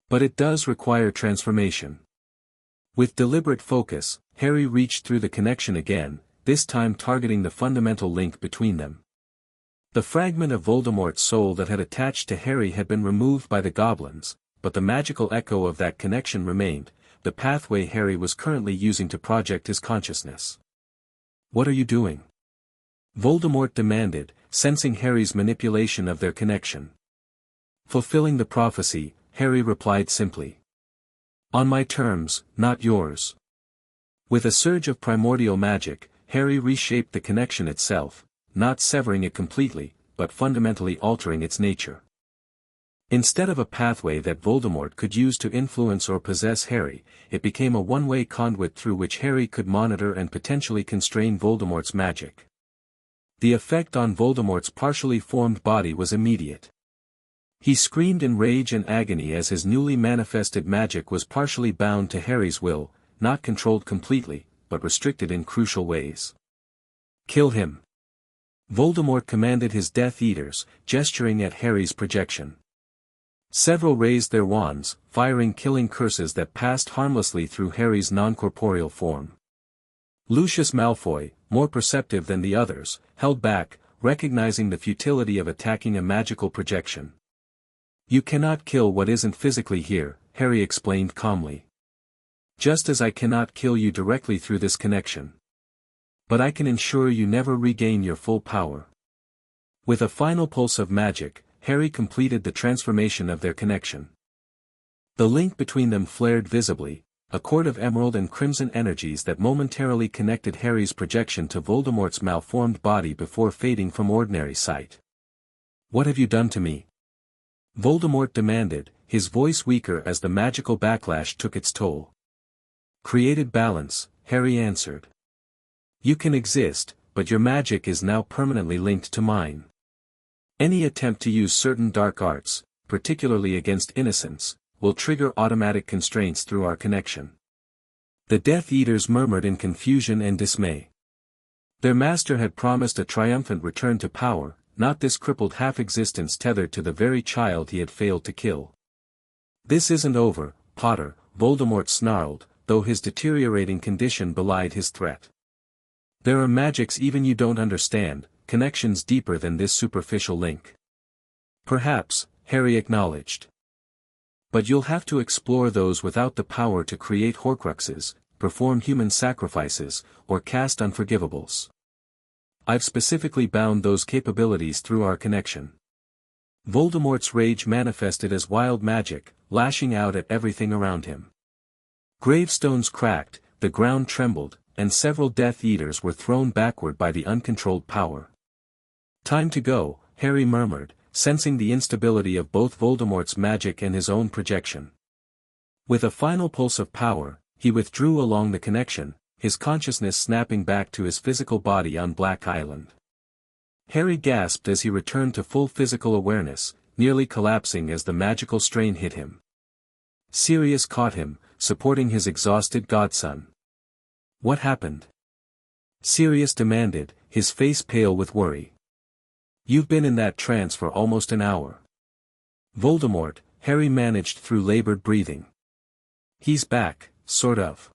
But it does require transformation." With deliberate focus, Harry reached through the connection again, this time targeting the fundamental link between them. The fragment of Voldemort's soul that had attached to Harry had been removed by the goblins, but the magical echo of that connection remained, the pathway Harry was currently using to project his consciousness. "What are you doing?" Voldemort demanded, sensing Harry's manipulation of their connection. "Fulfilling the prophecy," Harry replied simply. "On my terms, not yours." With a surge of primordial magic, Harry reshaped the connection itself, not severing it completely, but fundamentally altering its nature. Instead of a pathway that Voldemort could use to influence or possess Harry, it became a one-way conduit through which Harry could monitor and potentially constrain Voldemort's magic. The effect on Voldemort's partially formed body was immediate. He screamed in rage and agony as his newly manifested magic was partially bound to Harry's will, not controlled completely, but restricted in crucial ways. "Kill him!" Voldemort commanded his Death Eaters, gesturing at Harry's projection. Several raised their wands, firing killing curses that passed harmlessly through Harry's non-corporeal form. Lucius Malfoy, more perceptive than the others, held back, recognizing the futility of attacking a magical projection. "You cannot kill what isn't physically here," Harry explained calmly. "Just as I cannot kill you directly through this connection. But I can ensure you never regain your full power." With a final pulse of magic, Harry completed the transformation of their connection. The link between them flared visibly, a cord of emerald and crimson energies that momentarily connected Harry's projection to Voldemort's malformed body before fading from ordinary sight. "What have you done to me?" Voldemort demanded, his voice weaker as the magical backlash took its toll. "Created balance," Harry answered. "You can exist, but your magic is now permanently linked to mine. Any attempt to use certain dark arts, particularly against innocents, will trigger automatic constraints through our connection." The Death Eaters murmured in confusion and dismay. Their master had promised a triumphant return to power, not this crippled half-existence tethered to the very child he had failed to kill. "This isn't over, Potter," Voldemort snarled, though his deteriorating condition belied his threat. "There are magics even you don't understand, connections deeper than this superficial link." "Perhaps," Harry acknowledged. "But you'll have to explore those without the power to create Horcruxes, perform human sacrifices, or cast unforgivables. I've specifically bound those capabilities through our connection." Voldemort's rage manifested as wild magic, lashing out at everything around him. Gravestones cracked, the ground trembled, and several Death Eaters were thrown backward by the uncontrolled power. "Time to go," Harry murmured, sensing the instability of both Voldemort's magic and his own projection. With a final pulse of power, he withdrew along the connection, his consciousness snapping back to his physical body on Black Island. Harry gasped as he returned to full physical awareness, nearly collapsing as the magical strain hit him. Sirius caught him, supporting his exhausted godson. "What happened?" Sirius demanded, his face pale with worry. "You've been in that trance for almost an hour." "Voldemort," Harry managed through labored breathing. "He's back, sort of.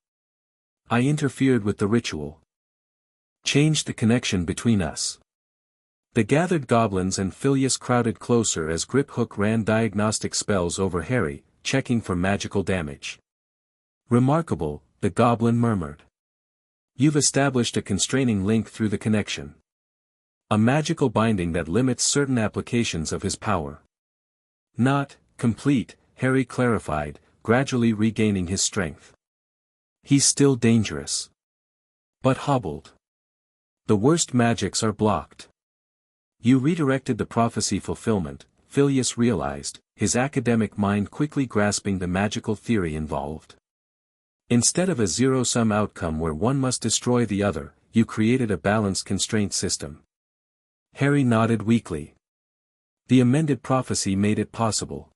I interfered with the ritual. Changed the connection between us." The gathered goblins and Phileas crowded closer as Griphook ran diagnostic spells over Harry, checking for magical damage. "Remarkable," the goblin murmured. "You've established a constraining link through the connection. A magical binding that limits certain applications of his power." "Not complete," Harry clarified, gradually regaining his strength. "He's still dangerous. But hobbled. The worst magics are blocked." "You redirected the prophecy fulfillment," Phileas realized, his academic mind quickly grasping the magical theory involved. "Instead of a zero-sum outcome where one must destroy the other, you created a balanced constraint system." Harry nodded weakly. "The amended prophecy made it possible.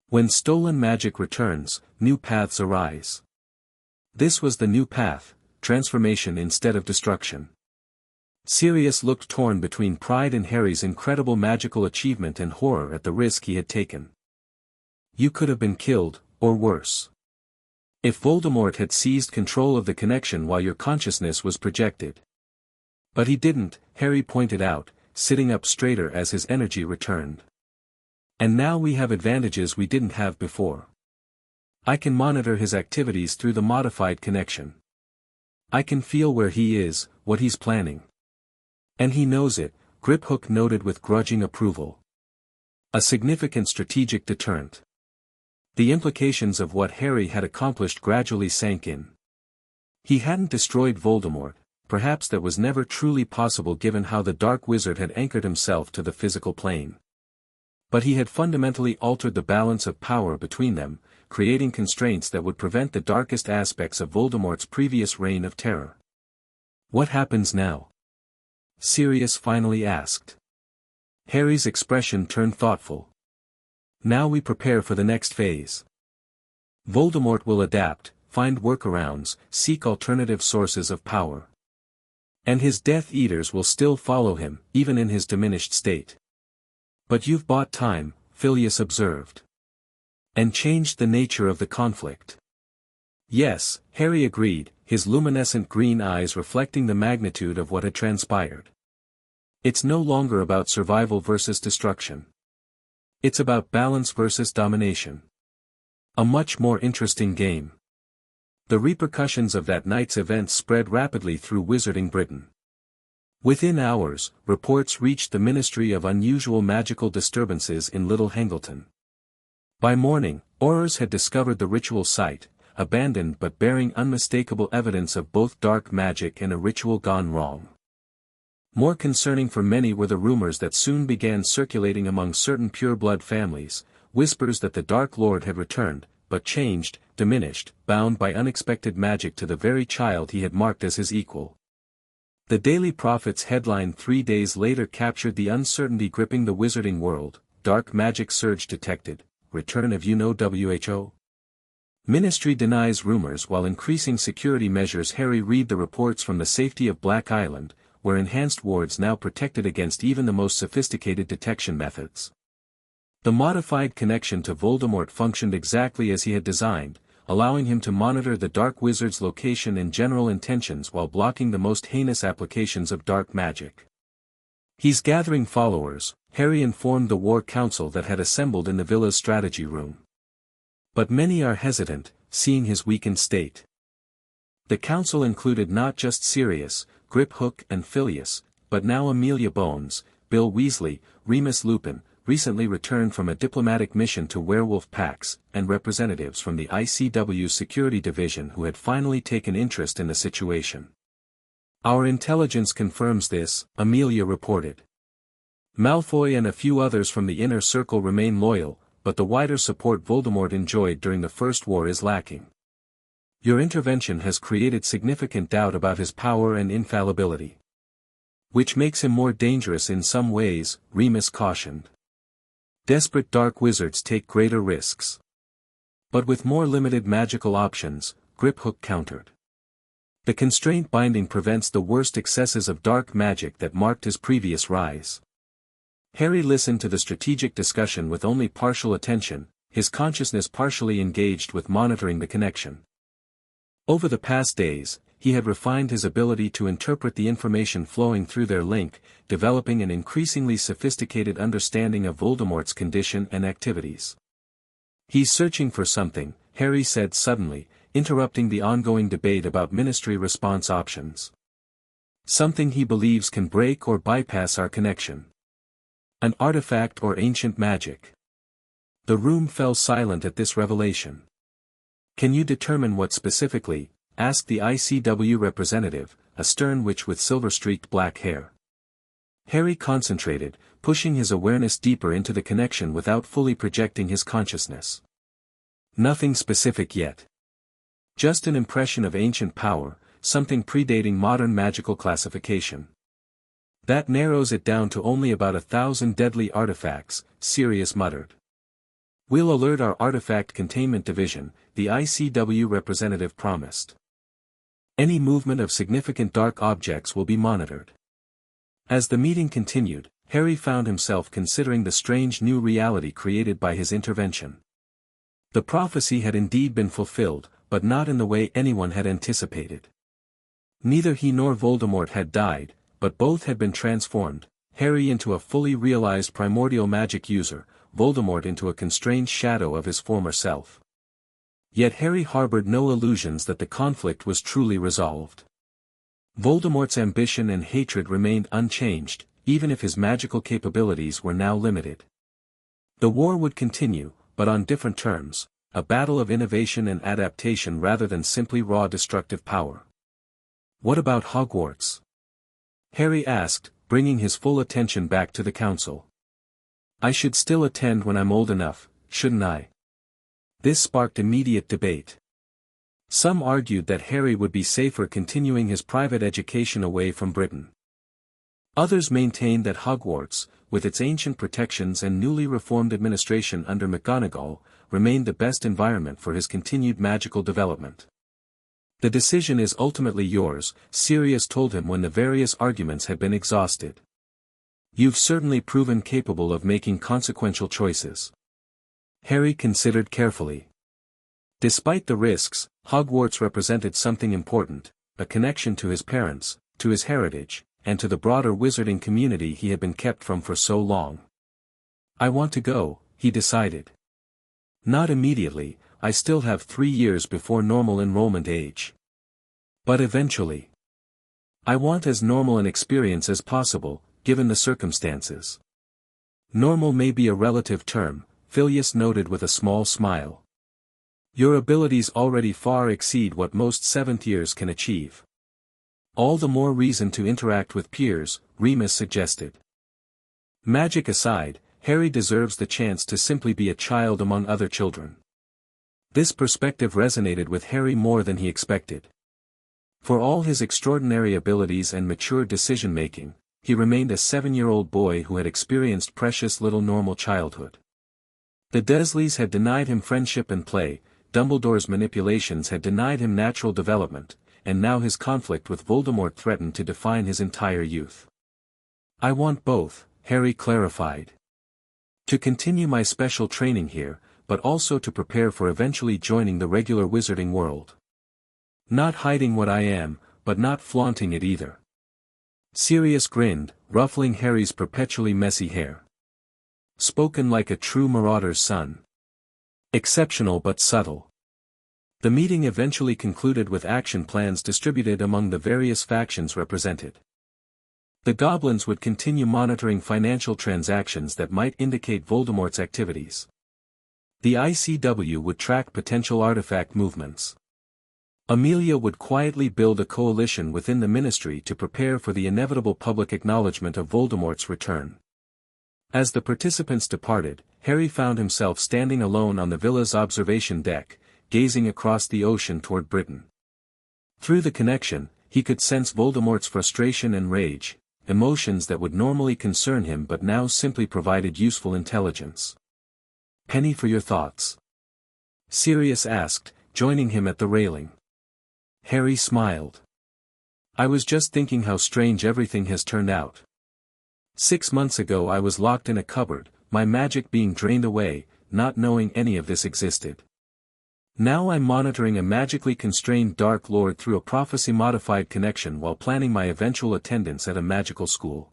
When stolen magic returns, new paths arise. This was the new path, transformation instead of destruction." Sirius looked torn between pride in Harry's incredible magical achievement and horror at the risk he had taken. "You could have been killed, or worse. If Voldemort had seized control of the connection while your consciousness was projected." "But he didn't," Harry pointed out, sitting up straighter as his energy returned. "And now we have advantages we didn't have before. I can monitor his activities through the modified connection. I can feel where he is, what he's planning. And he knows it," Griphook noted with grudging approval. "A significant strategic deterrent." The implications of what Harry had accomplished gradually sank in. He hadn't destroyed Voldemort, perhaps that was never truly possible given how the Dark Wizard had anchored himself to the physical plane. But he had fundamentally altered the balance of power between them, creating constraints that would prevent the darkest aspects of Voldemort's previous reign of terror. "What happens now?" Sirius finally asked. Harry's expression turned thoughtful. "Now we prepare for the next phase. Voldemort will adapt, find workarounds, seek alternative sources of power. And his Death Eaters will still follow him, even in his diminished state." "But you've bought time," Phileas observed. "And changed the nature of the conflict." "Yes," Harry agreed, his luminescent green eyes reflecting the magnitude of what had transpired. "It's no longer about survival versus destruction. It's about balance versus domination. A much more interesting game." The repercussions of that night's events spread rapidly through Wizarding Britain. Within hours, reports reached the Ministry of unusual magical disturbances in Little Hangleton. By morning, Aurors had discovered the ritual site, abandoned but bearing unmistakable evidence of both dark magic and a ritual gone wrong. More concerning for many were the rumors that soon began circulating among certain pureblood families, whispers that the Dark Lord had returned, but changed, diminished, bound by unexpected magic to the very child he had marked as his equal. The Daily Prophet's headline 3 days later captured the uncertainty gripping the wizarding world: "Dark magic surge detected, return of WHO. Ministry denies rumors." While increasing security measures. Harry read the reports from the safety of Black Island, where enhanced wards now protected against even the most sophisticated detection methods. The modified connection to Voldemort functioned exactly as he had designed, allowing him to monitor the Dark Wizard's location and general intentions while blocking the most heinous applications of dark magic. "He's gathering followers," Harry informed the War Council that had assembled in the villa's strategy room. "But many are hesitant, seeing his weakened state." The council included not just Sirius, Griphook and Phileas, but now Amelia Bones, Bill Weasley, Remus Lupin, recently returned from a diplomatic mission to werewolf packs, and representatives from the ICW Security Division who had finally taken interest in the situation. "Our intelligence confirms this," Amelia reported. "Malfoy and a few others from the inner circle remain loyal, but the wider support Voldemort enjoyed during the First War is lacking. Your intervention has created significant doubt about his power and infallibility. Which makes him more dangerous in some ways, Remus cautioned. Desperate dark wizards take greater risks. But with more limited magical options, Griphook countered. The constraint binding prevents the worst excesses of dark magic that marked his previous rise. Harry listened to the strategic discussion with only partial attention, his consciousness partially engaged with monitoring the connection. Over the past days, he had refined his ability to interpret the information flowing through their link, developing an increasingly sophisticated understanding of Voldemort's condition and activities. "He's searching for something," Harry said suddenly, interrupting the ongoing debate about Ministry response options. "Something he believes can break or bypass our connection. An artifact or ancient magic." The room fell silent at this revelation. "Can you determine what specifically?" asked the ICW representative, a stern witch with silver-streaked black hair. Harry concentrated, pushing his awareness deeper into the connection without fully projecting his consciousness. "Nothing specific yet. Just an impression of ancient power, something predating modern magical classification." "That narrows it down to only about 1,000 deadly artifacts," Sirius muttered. "We'll alert our Artifact Containment Division," the ICW representative promised. "Any movement of significant dark objects will be monitored." As the meeting continued, Harry found himself considering the strange new reality created by his intervention. The prophecy had indeed been fulfilled, but not in the way anyone had anticipated. Neither he nor Voldemort had died, but both had been transformed, Harry into a fully realized primordial magic user, Voldemort into a constrained shadow of his former self. Yet Harry harbored no illusions that the conflict was truly resolved. Voldemort's ambition and hatred remained unchanged, even if his magical capabilities were now limited. The war would continue, but on different terms, a battle of innovation and adaptation rather than simply raw destructive power. "What about Hogwarts?" Harry asked, bringing his full attention back to the council. "I should still attend when I'm old enough, shouldn't I?" This sparked immediate debate. Some argued that Harry would be safer continuing his private education away from Britain. Others maintained that Hogwarts, with its ancient protections and newly reformed administration under McGonagall, remained the best environment for his continued magical development. "The decision is ultimately yours," Sirius told him when the various arguments had been exhausted. "You've certainly proven capable of making consequential choices." Harry considered carefully. Despite the risks, Hogwarts represented something important, a connection to his parents, to his heritage, and to the broader wizarding community he had been kept from for so long. "I want to go," he decided. "Not immediately, I still have 3 years before normal enrollment age. But eventually. I want as normal an experience as possible, given the circumstances." "Normal may be a relative term," Phileas noted with a small smile. "Your abilities already far exceed what most 7th years can achieve." "All the more reason to interact with peers," Remus suggested. Magic aside, Harry deserves the chance to simply be a child among other children. This perspective resonated with Harry more than he expected. For all his extraordinary abilities and mature decision-making, he remained a 7-year-old boy who had experienced precious little normal childhood. The Dursleys had denied him friendship and play, Dumbledore's manipulations had denied him natural development, and now his conflict with Voldemort threatened to define his entire youth. "I want both," Harry clarified. "To continue my special training here, but also to prepare for eventually joining the regular wizarding world. Not hiding what I am, but not flaunting it either." Sirius grinned, ruffling Harry's perpetually messy hair. "Spoken like a true marauder's son. Exceptional but subtle." The meeting eventually concluded with action plans distributed among the various factions represented. The goblins would continue monitoring financial transactions that might indicate Voldemort's activities. The ICW would track potential artifact movements. Amelia would quietly build a coalition within the Ministry to prepare for the inevitable public acknowledgement of Voldemort's return. As the participants departed, Harry found himself standing alone on the villa's observation deck, gazing across the ocean toward Britain. Through the connection, he could sense Voldemort's frustration and rage, emotions that would normally concern him but now simply provided useful intelligence. "Penny for your thoughts?" Sirius asked, joining him at the railing. Harry smiled. "I was just thinking how strange everything has turned out. 6 months ago I was locked in a cupboard, my magic being drained away, not knowing any of this existed. Now I'm monitoring a magically constrained Dark Lord through a prophecy-modified connection while planning my eventual attendance at a magical school."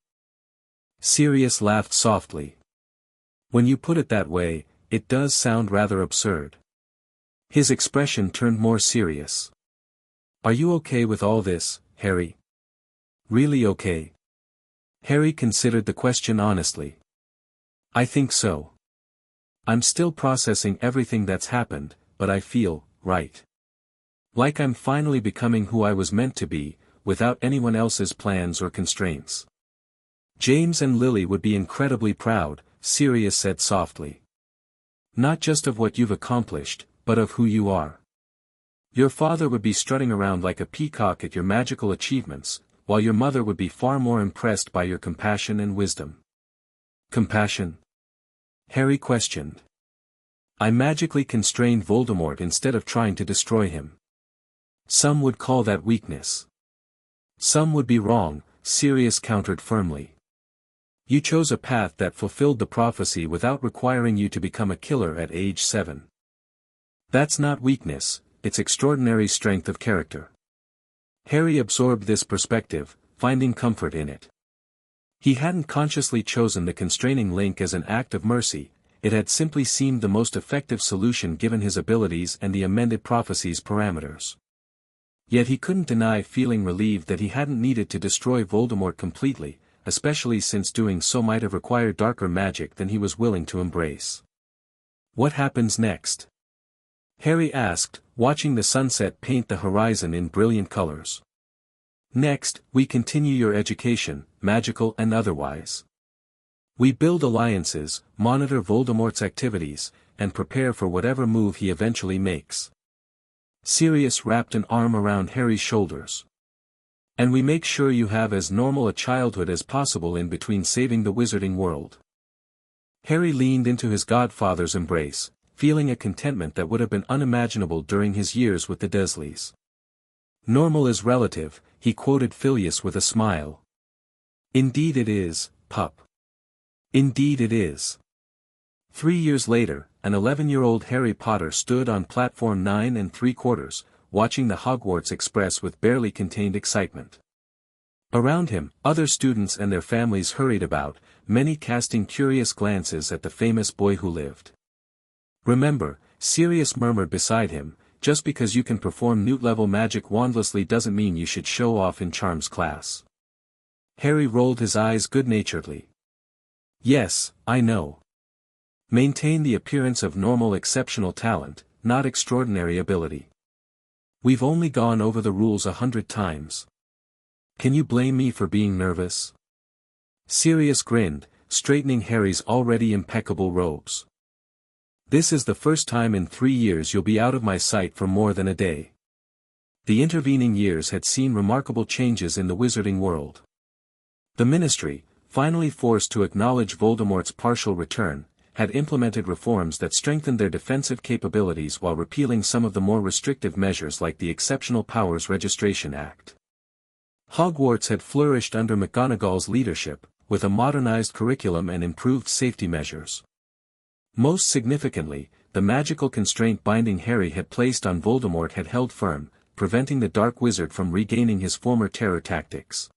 Sirius laughed softly. "When you put it that way, it does sound rather absurd." His expression turned more serious. "Are you okay with all this, Harry? Really okay?" Harry considered the question honestly. "I think so. I'm still processing everything that's happened, but I feel right. Like I'm finally becoming who I was meant to be, without anyone else's plans or constraints." "James and Lily would be incredibly proud," Sirius said softly. "Not just of what you've accomplished, but of who you are. Your father would be strutting around like a peacock at your magical achievements, while your mother would be far more impressed by your compassion and wisdom." "Compassion?" Harry questioned. "I magically constrained Voldemort instead of trying to destroy him. Some would call that weakness." "Some would be wrong," Sirius countered firmly. "You chose a path that fulfilled the prophecy without requiring you to become a killer at age 7. That's not weakness, it's extraordinary strength of character." Harry absorbed this perspective, finding comfort in it. He hadn't consciously chosen the constraining link as an act of mercy, it had simply seemed the most effective solution given his abilities and the amended prophecy's parameters. Yet he couldn't deny feeling relieved that he hadn't needed to destroy Voldemort completely, especially since doing so might have required darker magic than he was willing to embrace. "What happens next?" Harry asked, watching the sunset paint the horizon in brilliant colors. "Next, we continue your education, magical and otherwise. We build alliances, monitor Voldemort's activities, and prepare for whatever move he eventually makes." Sirius wrapped an arm around Harry's shoulders. "And we make sure you have as normal a childhood as possible in between saving the wizarding world." Harry leaned into his godfather's embrace, feeling a contentment that would have been unimaginable during his years with the Dursleys. "Normal is relative," he quoted Phileas with a smile. "Indeed it is, pup. Indeed it is." 3 years later, an 11-year-old Harry Potter stood on platform 9 3/4, watching the Hogwarts Express with barely contained excitement. Around him, other students and their families hurried about, many casting curious glances at the famous boy who lived. "Remember," Sirius murmured beside him, "just because you can perform Newt-level magic wandlessly doesn't mean you should show off in charms class." Harry rolled his eyes good-naturedly. "Yes, I know. Maintain the appearance of normal exceptional talent, not extraordinary ability. We've only gone over the rules 100 times. Can you blame me for being nervous?" Sirius grinned, straightening Harry's already impeccable robes. "This is the first time in 3 years you'll be out of my sight for more than a day." The intervening years had seen remarkable changes in the wizarding world. The Ministry, finally forced to acknowledge Voldemort's partial return, had implemented reforms that strengthened their defensive capabilities while repealing some of the more restrictive measures like the Exceptional Powers Registration Act. Hogwarts had flourished under McGonagall's leadership, with a modernized curriculum and improved safety measures. Most significantly, the magical constraint binding Harry had placed on Voldemort had held firm, preventing the Dark Wizard from regaining his former terror tactics.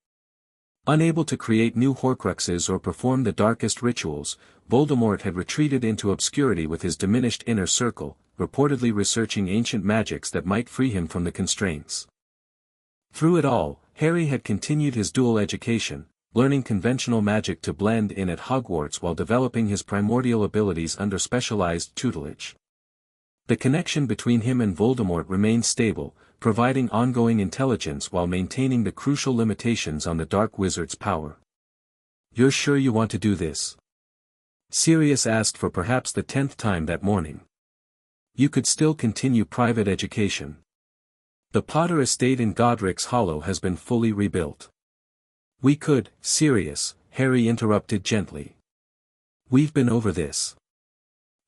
Unable to create new Horcruxes or perform the darkest rituals, Voldemort had retreated into obscurity with his diminished inner circle, reportedly researching ancient magics that might free him from the constraints. Through it all, Harry had continued his dual education, learning conventional magic to blend in at Hogwarts while developing his primordial abilities under specialized tutelage. The connection between him and Voldemort remained stable, providing ongoing intelligence while maintaining the crucial limitations on the Dark Wizard's power. "You're sure you want to do this?" Sirius asked for perhaps the 10th time that morning. You could still continue private education. The Potter estate in Godric's Hollow has been fully rebuilt. We could, Sirius, Harry interrupted gently. We've been over this.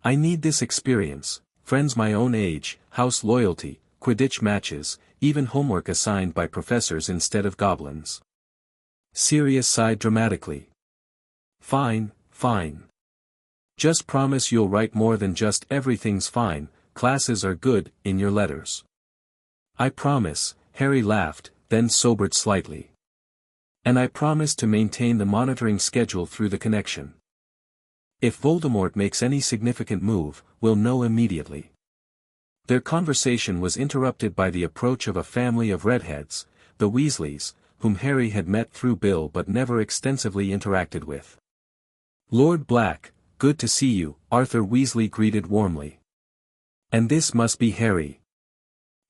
I need this experience, friends my own age, house loyalty, Quidditch matches, even homework assigned by professors instead of goblins. Sirius sighed dramatically. Fine, fine. Just promise you'll write more than just everything's fine, classes are good, in your letters. I promise, Harry laughed, then sobered slightly. And I promise to maintain the monitoring schedule through the connection. If Voldemort makes any significant move, we'll know immediately. Their conversation was interrupted by the approach of a family of redheads, the Weasleys, whom Harry had met through Bill but never extensively interacted with. Lord Black, good to see you, Arthur Weasley greeted warmly. And this must be Harry.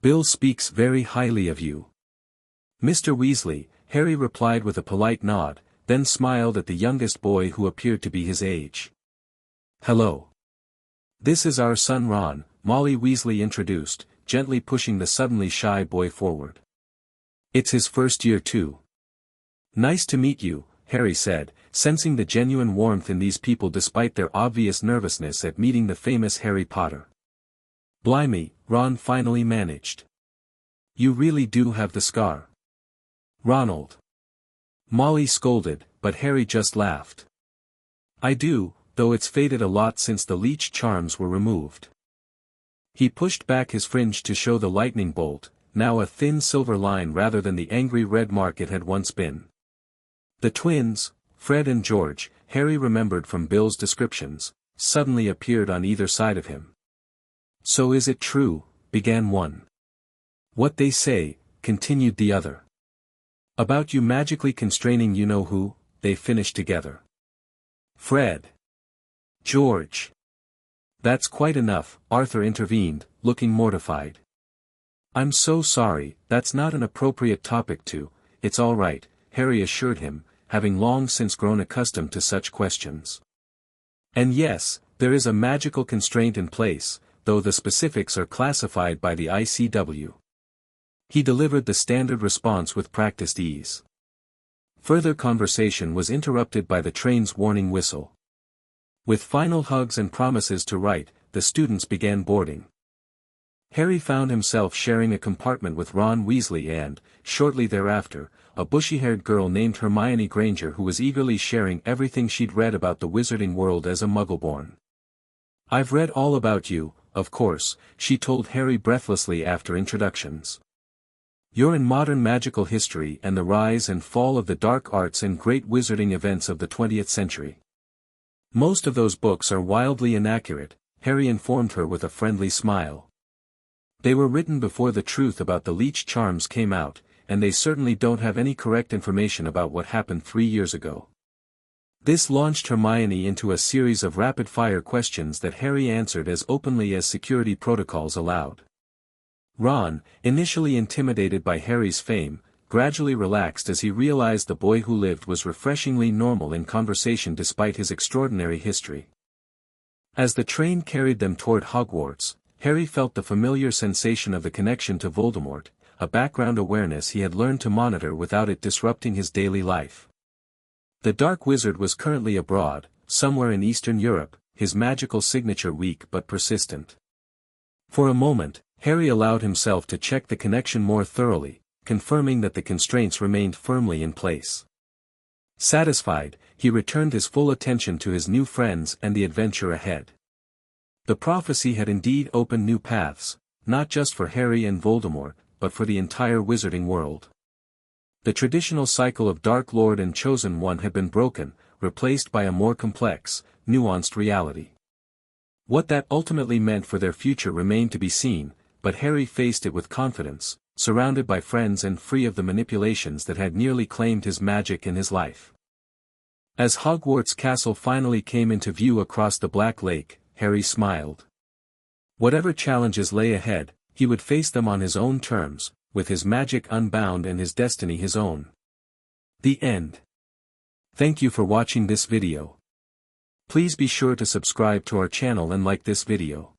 Bill speaks very highly of you. Mr. Weasley, Harry replied with a polite nod, then smiled at the youngest boy who appeared to be his age. Hello. This is our son Ron, Molly Weasley introduced, gently pushing the suddenly shy boy forward. It's his first year too. Nice to meet you, Harry said, sensing the genuine warmth in these people despite their obvious nervousness at meeting the famous Harry Potter. Blimey, Ron finally managed. You really do have the scar. Ronald. Molly scolded, but Harry just laughed. I do, though it's faded a lot since the Leech charms were removed. He pushed back his fringe to show the lightning bolt, now a thin silver line rather than the angry red mark it had once been. The twins, Fred and George, Harry remembered from Bill's descriptions, suddenly appeared on either side of him. So is it true, began one. What they say, continued the other. About you magically constraining you-know-who, they finished together. Fred. George. That's quite enough, Arthur intervened, looking mortified. I'm so sorry, that's not an appropriate topic to, it's all right, Harry assured him, having long since grown accustomed to such questions. And yes, there is a magical constraint in place, though the specifics are classified by the ICW. He delivered the standard response with practiced ease. Further conversation was interrupted by the train's warning whistle. With final hugs and promises to write, the students began boarding. Harry found himself sharing a compartment with Ron Weasley and, shortly thereafter, a bushy-haired girl named Hermione Granger who was eagerly sharing everything she'd read about the wizarding world as a Muggleborn. I've read all about you, of course, she told Harry breathlessly after introductions. You're in modern magical history and the rise and fall of the dark arts and great wizarding events of the 20th century. Most of those books are wildly inaccurate, Harry informed her with a friendly smile. They were written before the truth about the Leech charms came out, and they certainly don't have any correct information about what happened 3 years ago. This launched Hermione into a series of rapid-fire questions that Harry answered as openly as security protocols allowed. Ron, initially intimidated by Harry's fame, gradually relaxed as he realized the boy who lived was refreshingly normal in conversation despite his extraordinary history. As the train carried them toward Hogwarts, Harry felt the familiar sensation of the connection to Voldemort, a background awareness he had learned to monitor without it disrupting his daily life. The Dark Wizard was currently abroad, somewhere in Eastern Europe, his magical signature weak but persistent. For a moment, Harry allowed himself to check the connection more thoroughly, confirming that the constraints remained firmly in place. Satisfied, he returned his full attention to his new friends and the adventure ahead. The prophecy had indeed opened new paths, not just for Harry and Voldemort, but for the entire wizarding world. The traditional cycle of Dark Lord and Chosen One had been broken, replaced by a more complex, nuanced reality. What that ultimately meant for their future remained to be seen, but Harry faced it with confidence, surrounded by friends and free of the manipulations that had nearly claimed his magic and his life. As Hogwarts Castle finally came into view across the Black Lake, Harry smiled. Whatever challenges lay ahead, he would face them on his own terms, with his magic unbound and his destiny his own. The end. Thank you for watching this video. Please be sure to subscribe to our channel and like this video.